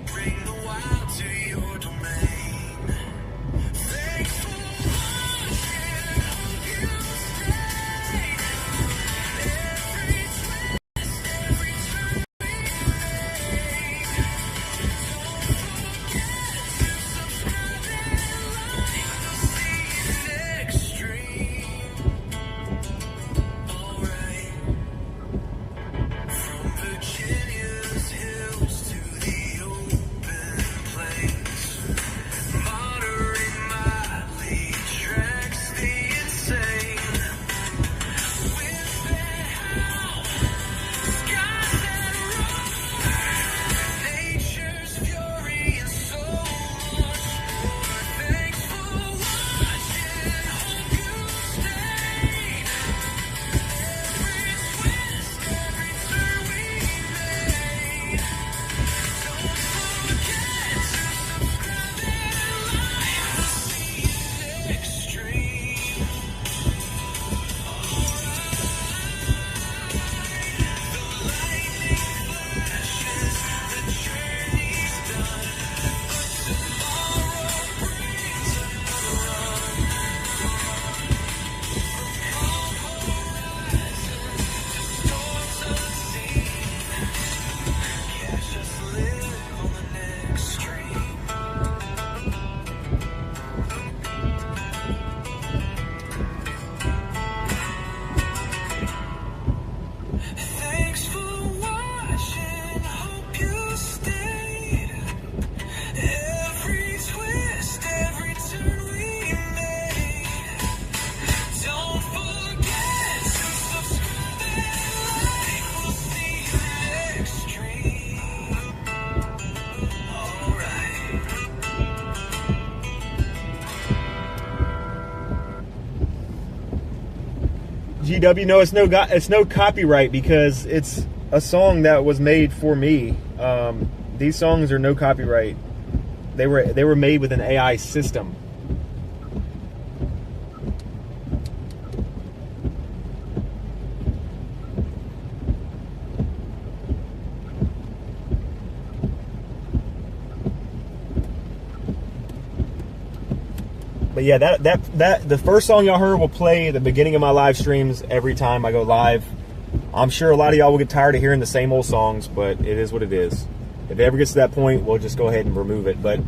GW. No, it's no copyright because it's a song that was made for me. These songs are no copyright. They were made with an AI system. But yeah, that the first song y'all heard will play at the beginning of my live streams every time I go live. I'm sure a lot of y'all will get tired of hearing the same old songs, but it is what it is. If it ever gets to that point, we'll just go ahead and remove it. But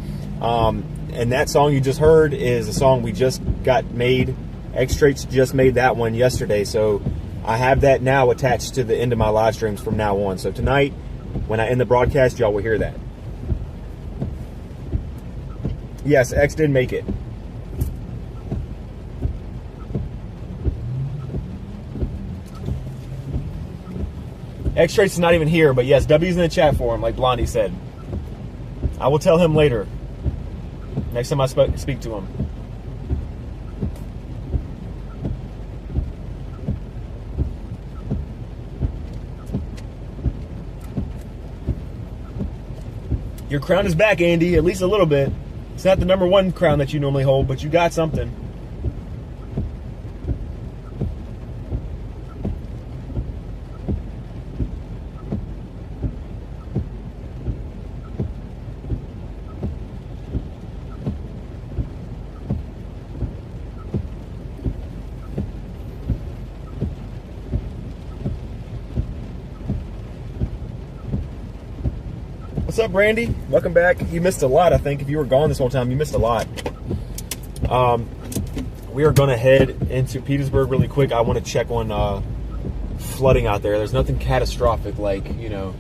and that song you just heard is a song we just got made. X-Traits just made that one yesterday, so I have that now attached to the end of my live streams from now on. So tonight, when I end the broadcast, y'all will hear that. Yes, X did make it. X-Traits is not even here, but yes, W's in the chat for him, like Blondie said. I will tell him later. Next time I speak to him. Your crown is back, Andy, at least a little bit. It's not the #1 crown that you normally hold, but you got something. What's up, Brandy? Welcome back. You missed a lot, I think. If you were gone this whole time, you missed a lot. We are going to head into Petersburg really quick. I want to check on flooding out there. There's nothing catastrophic like, you know,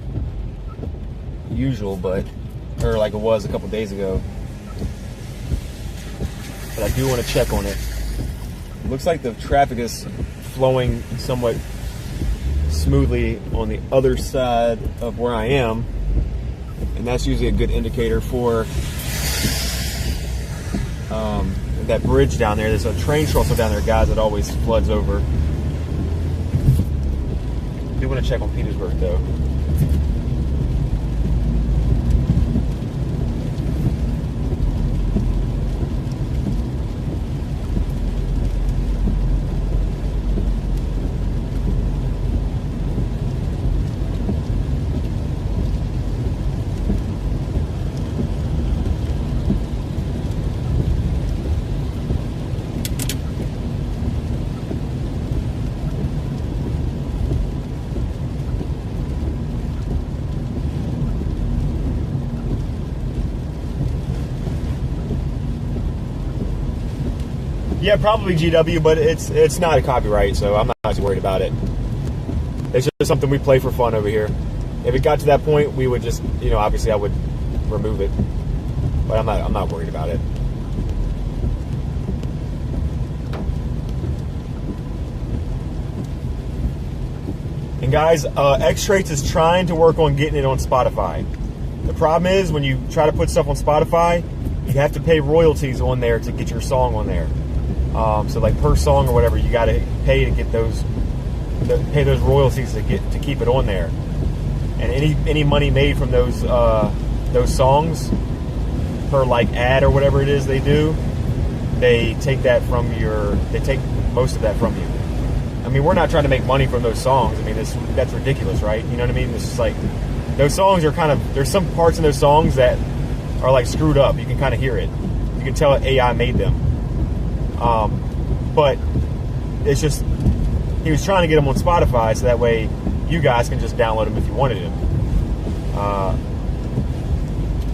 usual, but, or like it was a couple days ago. But I do want to check on it. Looks like the traffic is flowing somewhat smoothly on the other side of where I am. And that's usually a good indicator for that bridge down there. There's a train trestle down there, guys, that always floods over. I do want to check on Petersburg, though. Yeah, probably GW, but it's not a copyright, so I'm not too worried about it. It's just something we play for fun over here. If it got to that point, we would just, you know, obviously I would remove it, but I'm not worried about it. And guys, X-Traits is trying to work on getting it on Spotify. The problem is when you try to put stuff on Spotify, you have to pay royalties on there to get your song on there. So like per song or whatever, you got to pay to get those royalties to keep it on there. And any money made from those songs per like ad or whatever it is they do, they take most of that from you. I mean, we're not trying to make money from those songs. I mean, that's ridiculous, right? You know what I mean? It's just like those songs are there's some parts in those songs that are like screwed up. You can kind of hear it. You can tell AI made them. But it's just, he was trying to get them on Spotify so that way you guys can just download them if you wanted them.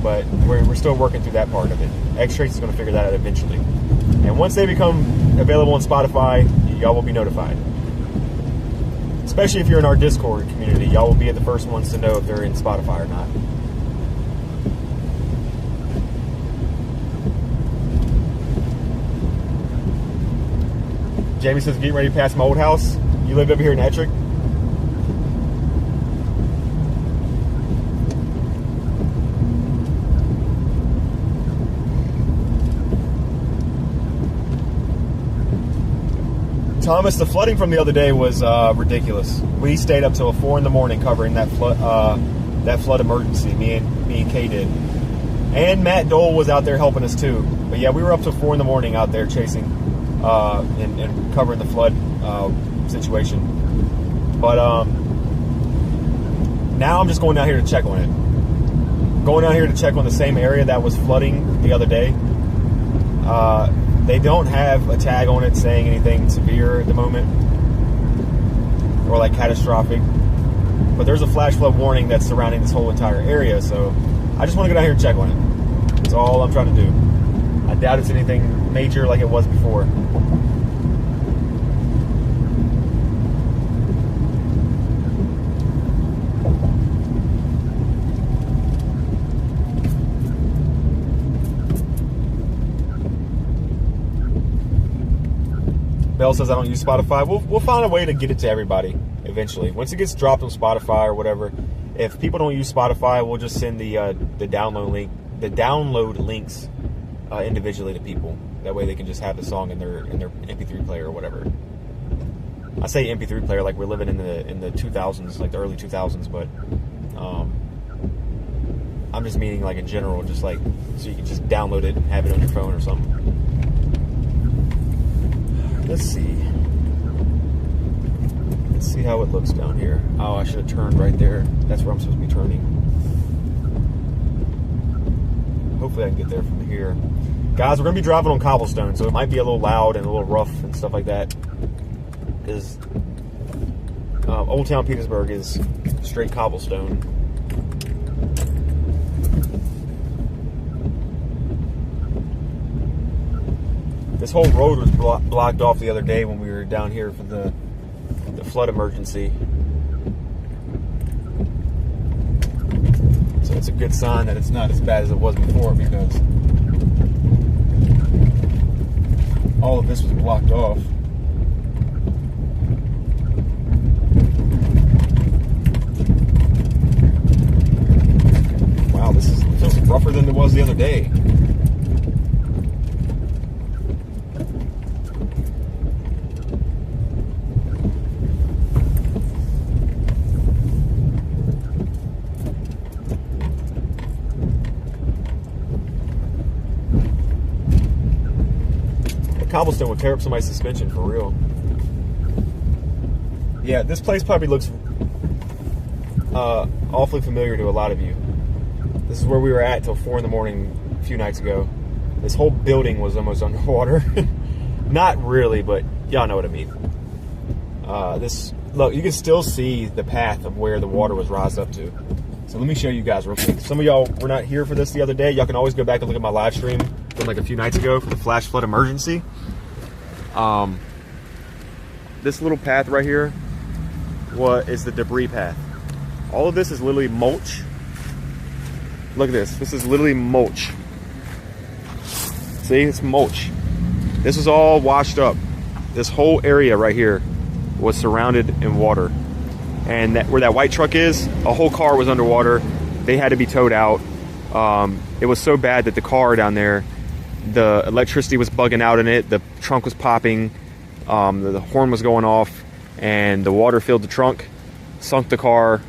But we're still working through that part of it. X-Traits is going to figure that out eventually. And once they become available on Spotify, y'all will be notified. Especially if you're in our Discord community, y'all will be the first ones to know if they're in Spotify or not. Jamie says, getting ready to pass my old house. You live over here in Ettrick? Thomas, the flooding from the other day was ridiculous. We stayed up till 4 in the morning covering that flood emergency. Me and Kay did, and Matt Dole was out there helping us too. But yeah, we were up till 4 in the morning out there chasing and covering the flood situation. But now I'm just going down here to check on it. Going down here to check on the same area that was flooding the other day. They don't have a tag on it saying anything severe at the moment or like catastrophic, but there's a flash flood warning that's surrounding this whole entire area, so I just want to go down here and check on it. That's all I'm trying to do. I doubt it's anything major like it was before. Bell says I don't use Spotify. We'll find a way to get it to everybody eventually. Once it gets dropped on Spotify or whatever, if people don't use Spotify, we'll just send the download links individually to people. That way they can just have the song in their MP3 player or whatever. I say MP3 player like we're living in the 2000s, like the early 2000s, but I'm just meaning like in general, just like so you can just download it and have it on your phone or something. Let's see how it looks down here. Oh, I should have turned right there. That's where I'm supposed to be turning. Hopefully I can get there from here. Guys, we're going to be driving on cobblestone, so it might be a little loud and a little rough and stuff like that. Because Old Town Petersburg is straight cobblestone. This whole road was blocked off the other day when we were down here for the flood emergency. So it's a good sign that it's not as bad as it was before, because all of this was blocked off. Wow, this feels rougher than it was the other day. Cobblestone would tear up somebody's suspension for real. Yeah, this place probably looks awfully familiar to a lot of you. This is where we were at till 4 in the morning a few nights ago. This whole building was almost underwater. Not really, but y'all know what I mean. Look, you can still see the path of where the water was rised up to. So let me show you guys real quick. Some of y'all were not here for this the other day. Y'all can always go back and look at my live stream from like a few nights ago for the flash flood emergency. This little path right here is the debris path. All of this is literally mulch. Look at this. This is literally mulch. See, it's mulch. This is all washed up. This whole area right here was surrounded in water. And where that white truck is, a whole car was underwater. They had to be towed out. It was so bad that the car down there, the electricity was bugging out in it. The trunk was popping. The horn was going off. And the water filled the trunk, sunk the car.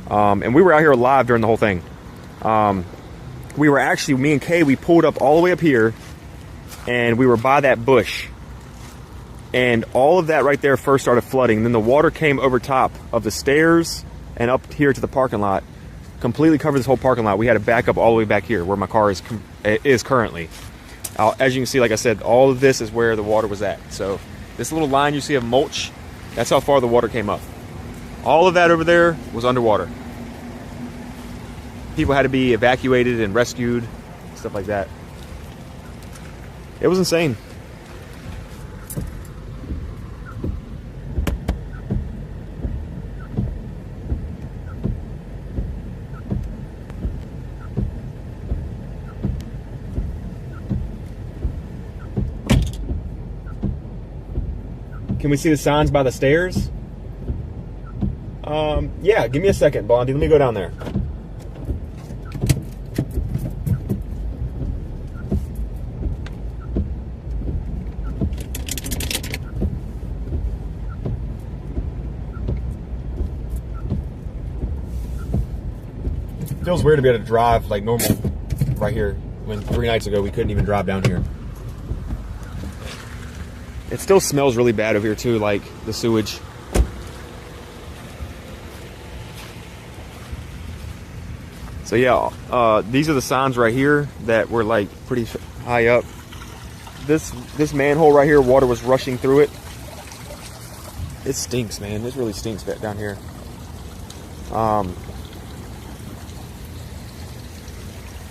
And we were out here alive during the whole thing. We were actually, me and Kay, we pulled up all the way up here. And we were by that bush. And all of that right there first started flooding. Then the water came over top of the stairs and up here to the parking lot. Completely covered this whole parking lot. We had to back up all the way back here where my car is currently. As you can see, like I said, all of this is where the water was at. So this little line you see of mulch, that's how far the water came up. All of that over there was underwater. People had to be evacuated and rescued, stuff like that. It was insane. Can we see the signs by the stairs? Yeah, give me a second, Blondie. Let me go down there. Feels weird to be able to drive like normal right here when 3 nights ago we couldn't even drive down here. It still smells really bad over here too, like the sewage. So yeah, these are the signs right here that were like pretty high up. This manhole right here, water was rushing through it. It stinks, man. This really stinks down here.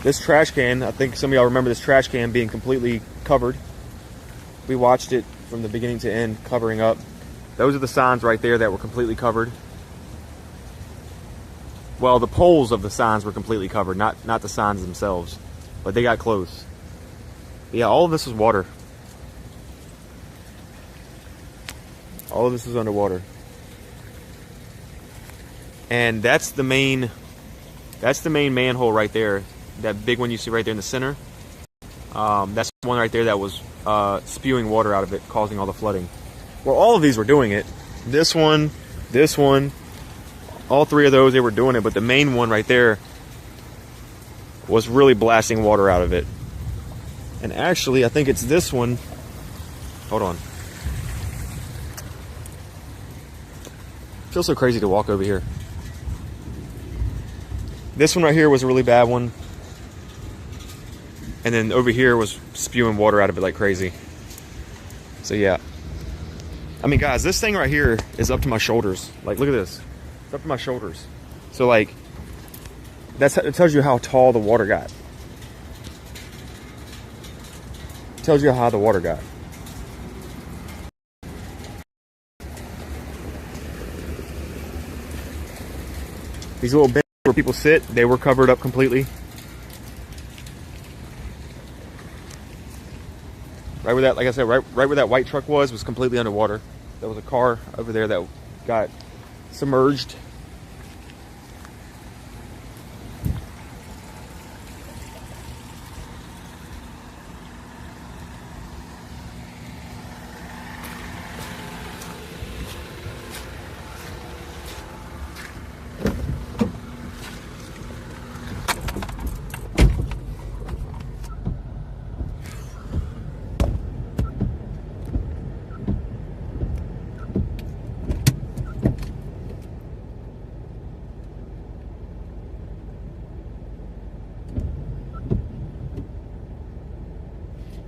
This trash can, I think some of y'all remember this trash can being completely covered. We watched it from the beginning to end, covering up. Those are the signs right there that were completely covered. Well, the poles of the signs were completely covered, not the signs themselves, but they got close. Yeah, all of this is water. All of this is underwater. And that's the main manhole right there. That big one you see right there in the center. That's the one right there that was spewing water out of it, causing all the flooding. Well, all of these were doing it. This one, all three of those, they were doing it, but the main one right there was really blasting water out of it. And actually, I think it's this one. Hold on. It feels so crazy to walk over here. This one right here was a really bad one. And then over here was spewing water out of it like crazy. So yeah. I mean, guys, this thing right here is up to my shoulders. Like, look at this. It's up to my shoulders. So like, it tells you how tall the water got. It tells you how high the water got. These little beds where people sit, they were covered up completely. Right where that, like I said, right where that white truck was completely underwater. There was a car over there that got submerged.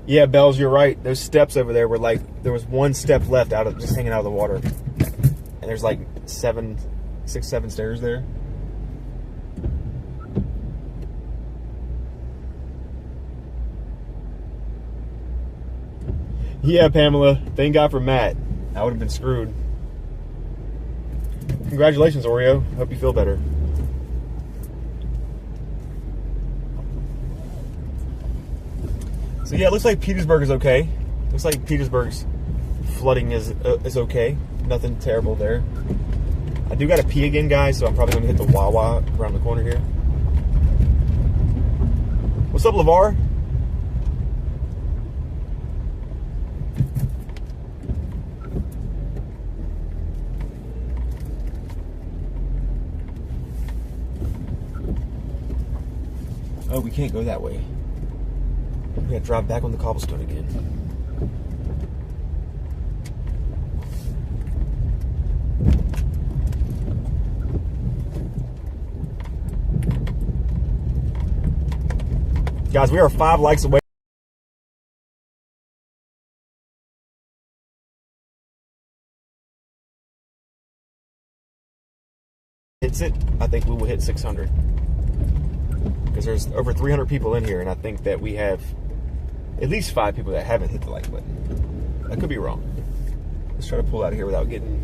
Yeah, Bells, you're right. Those steps over there were like, there was one step left out of just hanging out of the water. And there's like 6, 7 stairs there. Yeah, Pamela. Thank God for Matt. I would have been screwed. Congratulations, Oreo. Hope you feel better. So yeah, it looks like Petersburg is okay. Looks like Petersburg's flooding is okay. Nothing terrible there. I do got to pee again, guys, so I'm probably going to hit the Wawa around the corner here. What's up, LeVar? Oh, we can't go that way. We gotta drive back on the cobblestone again. Guys, we are 5 likes away. Hits it, I think we will hit 600. Because there's over 300 people in here, and I think that we have at least 5 people that haven't hit the like button. I could be wrong. Let's try to pull out of here without getting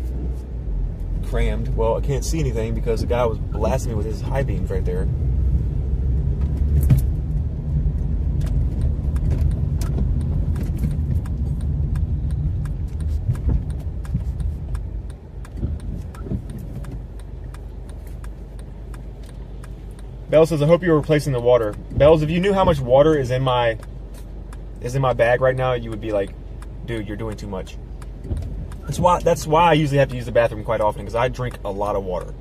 crammed. Well, I can't see anything because the guy was blasting me with his high beams right there. Bell says, I hope you're replacing the water. Bells, if you knew how much water is in my bag right now, you would be like, dude, you're doing too much. That's why I usually have to use the bathroom quite often, because I drink a lot of water.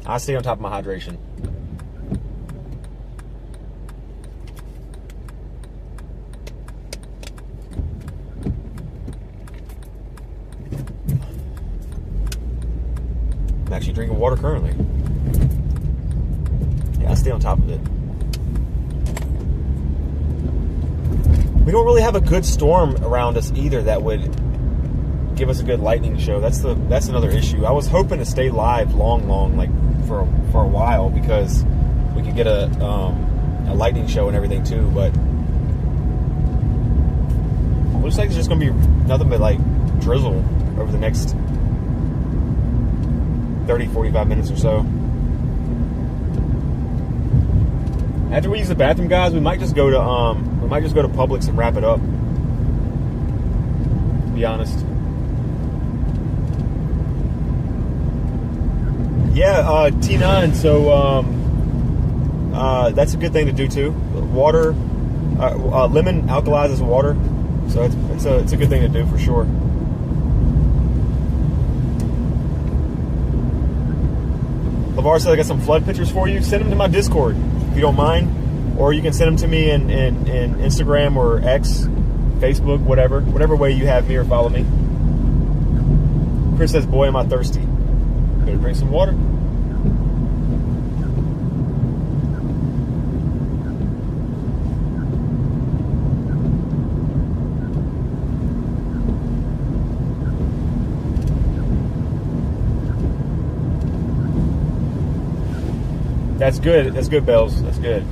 I stay on top of my hydration. actually drinking water currently. Yeah, I stay on top of it. We don't really have a good storm around us either that would give us a good lightning show. That's another issue. I was hoping to stay live long, like for a while, because we could get a lightning show and everything too. But it looks like it's just gonna be nothing but like drizzle over the next 30-45 minutes or so. After we use the bathroom, guys, we might just go to Publix and wrap it up. To be honest. Yeah, T9. So that's a good thing to do too. Water, lemon alkalizes water, so it's a good thing to do for sure. LeVar said I got some flood pictures for you. Send them to my Discord if you don't mind, or you can send them to me in Instagram or X, Facebook, whatever way you have me or follow me. Chris says, "Boy, am I thirsty." Better drink some water. That's good. That's good, Bells. That's good.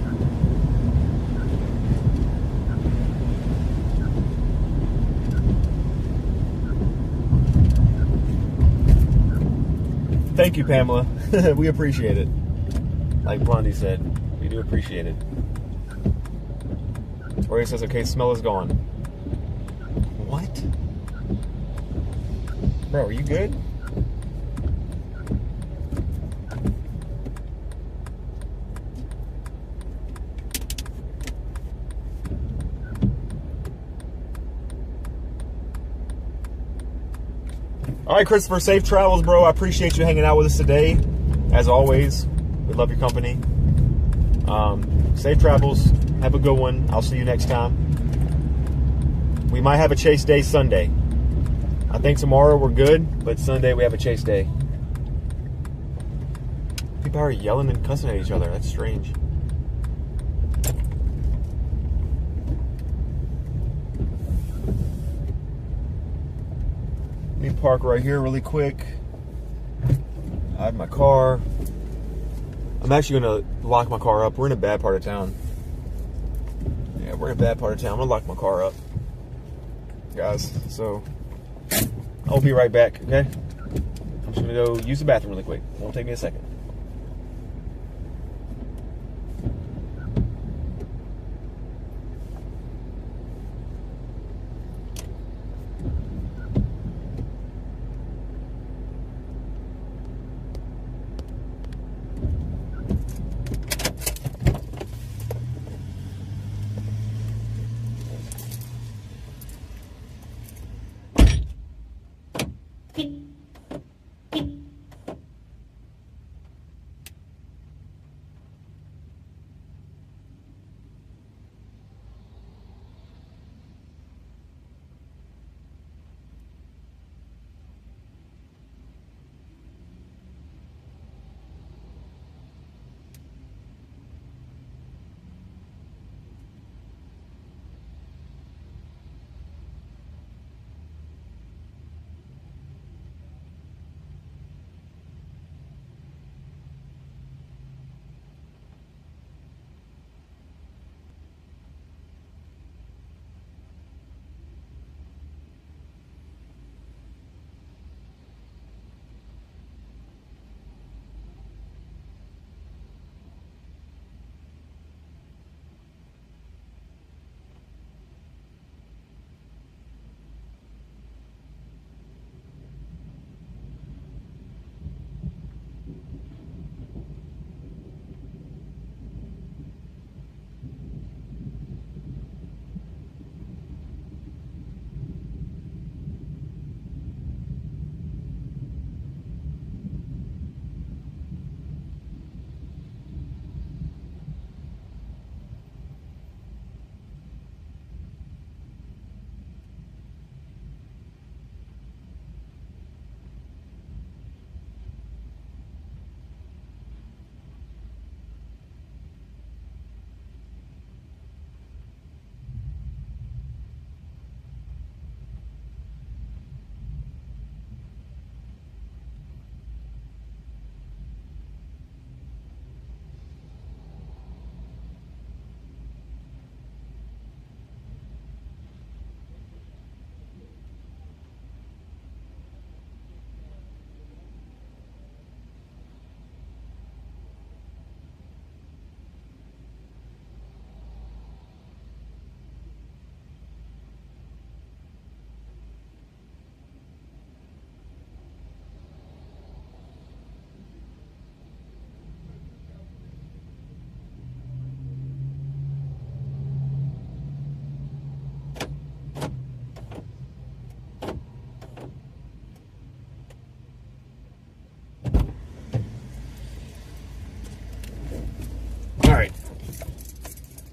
Thank you, Pamela. We appreciate it. Like Blondie said, we do appreciate it. Tori says, okay, smell is gone. What? Bro, are you good? All right, Christopher, safe travels, bro. I appreciate you hanging out with us today. As always, we love your company. Safe travels. Have a good one. I'll see you next time. We might have a chase day Sunday. I think tomorrow we're good, but Sunday we have a chase day. People are yelling and cussing at each other. That's strange. Let me park right here really quick. Hide my car. I'm actually going to lock my car up. We're in a bad part of town. Yeah, we're in a bad part of town. I'm going to lock my car up, guys. So I'll be right back, okay? I'm just going to go use the bathroom really quick. It won't take me a second.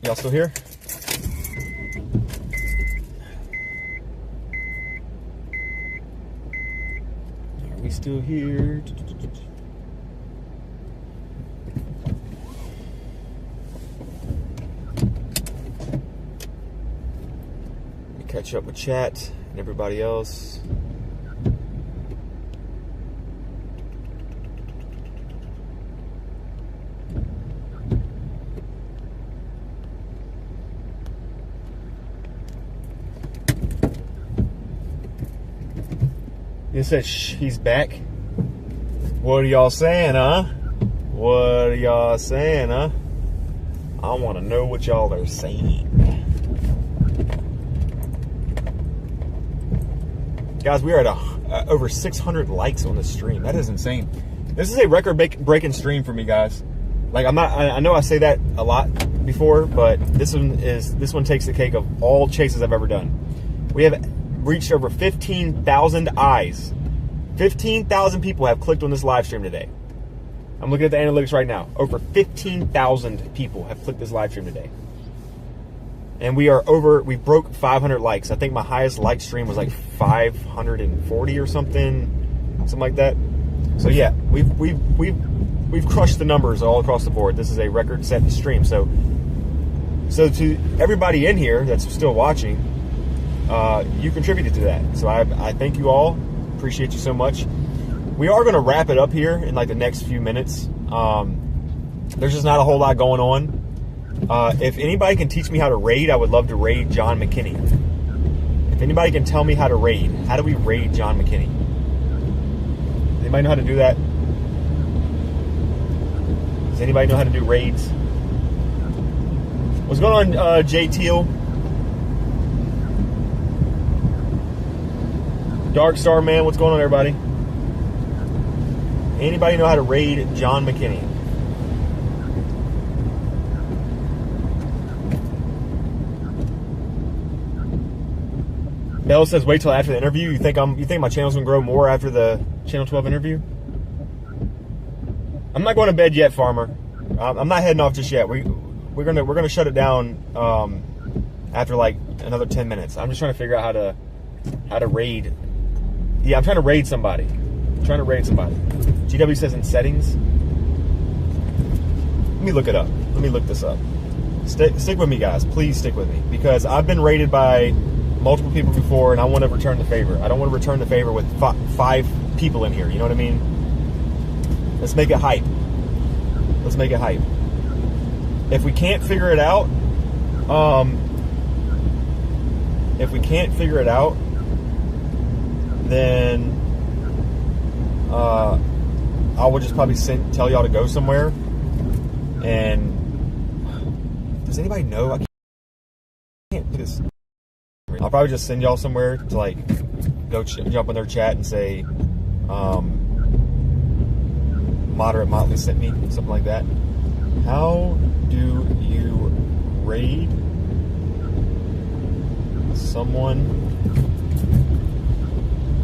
Y'all still here? Are we still here? Catch up with chat and everybody else. It said he's back. What are y'all saying, huh? What are y'all saying, huh? I want to know what y'all are saying. Guys, we are at over 600 likes on the stream. That is insane. This is a record-breaking stream for me, guys. Like, I know I say that a lot before, but this one takes the cake of all chases I've ever done. We have reached over 15,000 eyes. 15,000 people have clicked on this live stream today. I'm looking at the analytics right now. Over 15,000 people have clicked this live stream today. And we broke 500 likes. I think my highest like stream was like 540 or something like that. So yeah, we've crushed the numbers all across the board. This is a record set stream. So to everybody in here that's still watching, you contributed to that. So I thank you all. Appreciate you so much. We are going to wrap it up here in like the next few minutes. There's just not a whole lot going on. If anybody can teach me how to raid, I would love to raid John McKinney. If anybody can tell me how to raid, how do we raid John McKinney? Does anybody know how to do that? Does anybody know how to do raids? What's going on, Jay Teal? Dark Star Man, what's going on, everybody? Anybody know how to raid John McKinney? Bell says, wait till after the interview. You think my channel's gonna grow more after the Channel 12 interview? I'm not going to bed yet, Farmer. I'm not heading off just yet. We're gonna shut it down after like another 10 minutes. I'm just trying to figure out how to raid. Yeah, I'm trying to raid somebody. GW says in settings. Let me look it up. Let me look this up. Stick with me, guys. Please stick with me, because I've been raided by multiple people before, and I want to return the favor. I don't want to return the favor with 5 people in here. You know what I mean? Let's make it hype. If we can't figure it out, then I will just probably tell y'all to go somewhere. And does anybody know? I can't do this. I'll probably just send y'all somewhere to like go jump in their chat and say, Moderate Motley sent me, something like that. How do you raid someone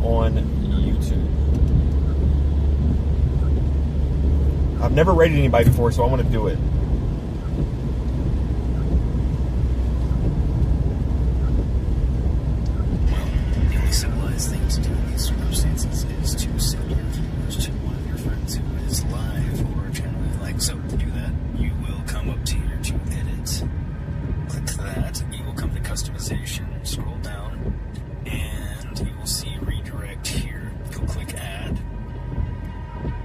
on YouTube? I've never raided anybody before, so I want to do it. The only civilized thing to do in these circumstances is to send your viewers to one of your friends who is live or a channel you like. So to do that, you will come up here to edit. Click that. You will come to customization. Scroll down, and you will see redirect here. Go click add.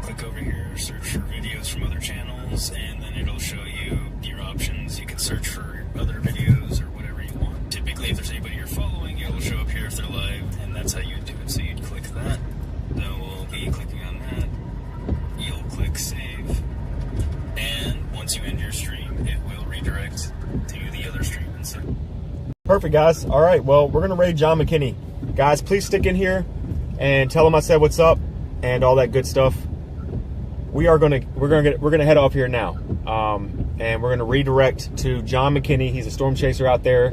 Click over here, search for videos from other channels, and then it'll show you your options. You can search for other videos or whatever you want. Typically, if there's anybody you're following, it'll show up here if they're live, and that's how you do it. So you'd click that. Then we'll be clicking on that. You'll click save, and once you end your stream, it will redirect to the other stream. And so Perfect, guys. All right, well, we're gonna raid John McKinney. Guys, please stick in here and tell him I said what's up and all that good stuff. We're gonna head off here now, and we're gonna redirect to John McKinney. He's a storm chaser out there.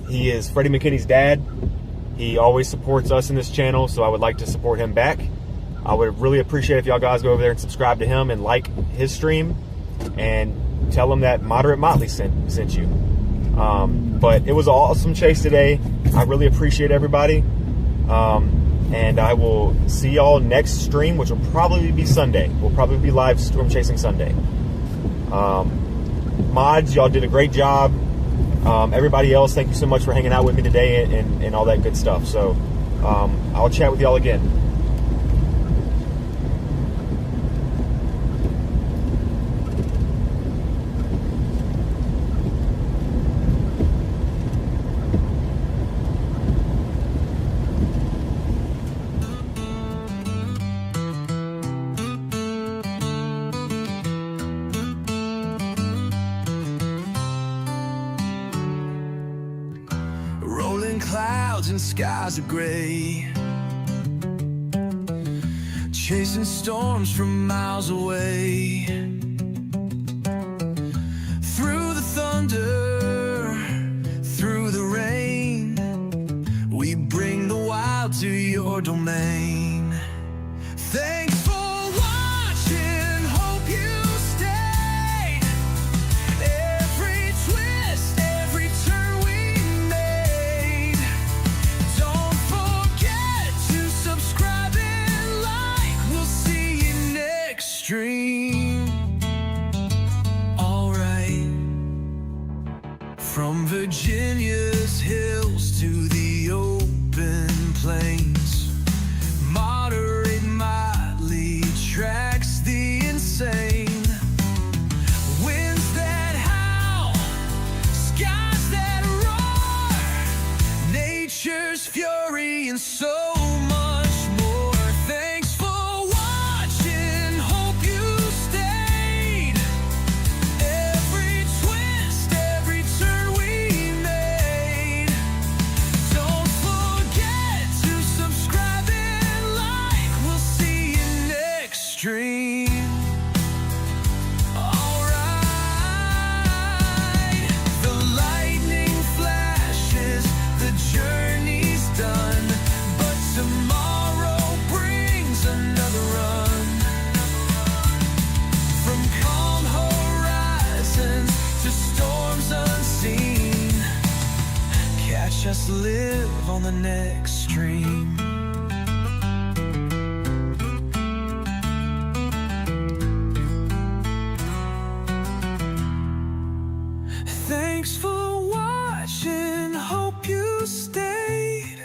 He is Freddie McKinney's dad. He always supports us in this channel, so I would like to support him back. I would really appreciate if y'all guys go over there and subscribe to him and like his stream. and tell them that Moderate Motley sent you. But it was an awesome chase today. I really appreciate everybody. And I will see y'all next stream, which will probably be Sunday. We'll probably be live storm chasing Sunday. Mods, y'all did a great job. Everybody else, thank you so much for hanging out with me today and all that good stuff. So I'll chat with y'all again. Rolling clouds and skies are gray, chasing storms from miles away. Through the thunder, through the rain, we bring the wild to your domain. Thanks for watching, hope you stayed. Every twist, every turn we made. Don't forget to subscribe and like. We'll see you next stream. Alright. From Virginia's hills to the open plains, Moderate Motley tracks the insane. Winds that howl, skies that roar, nature's fury and so much more. Thanks for watching, hope you stayed. Every twist, every turn we made. Don't forget to subscribe and like. We'll see you next stream. Alright. The lightning flashes, the journey's done, but tomorrow brings another run. From calm horizons to storms unseen, catch us live on the next stream. Thanks for watching, hope you stayed.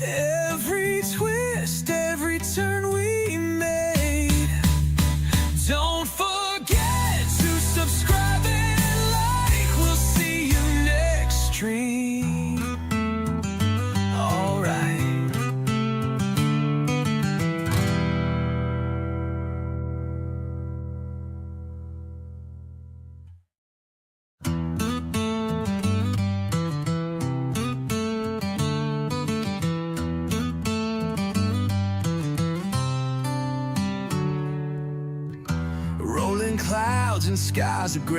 Every twist, every turn we made. Don't forget to subscribe and like. We'll see you next stream. Alright. Rolling clouds and skies are gray.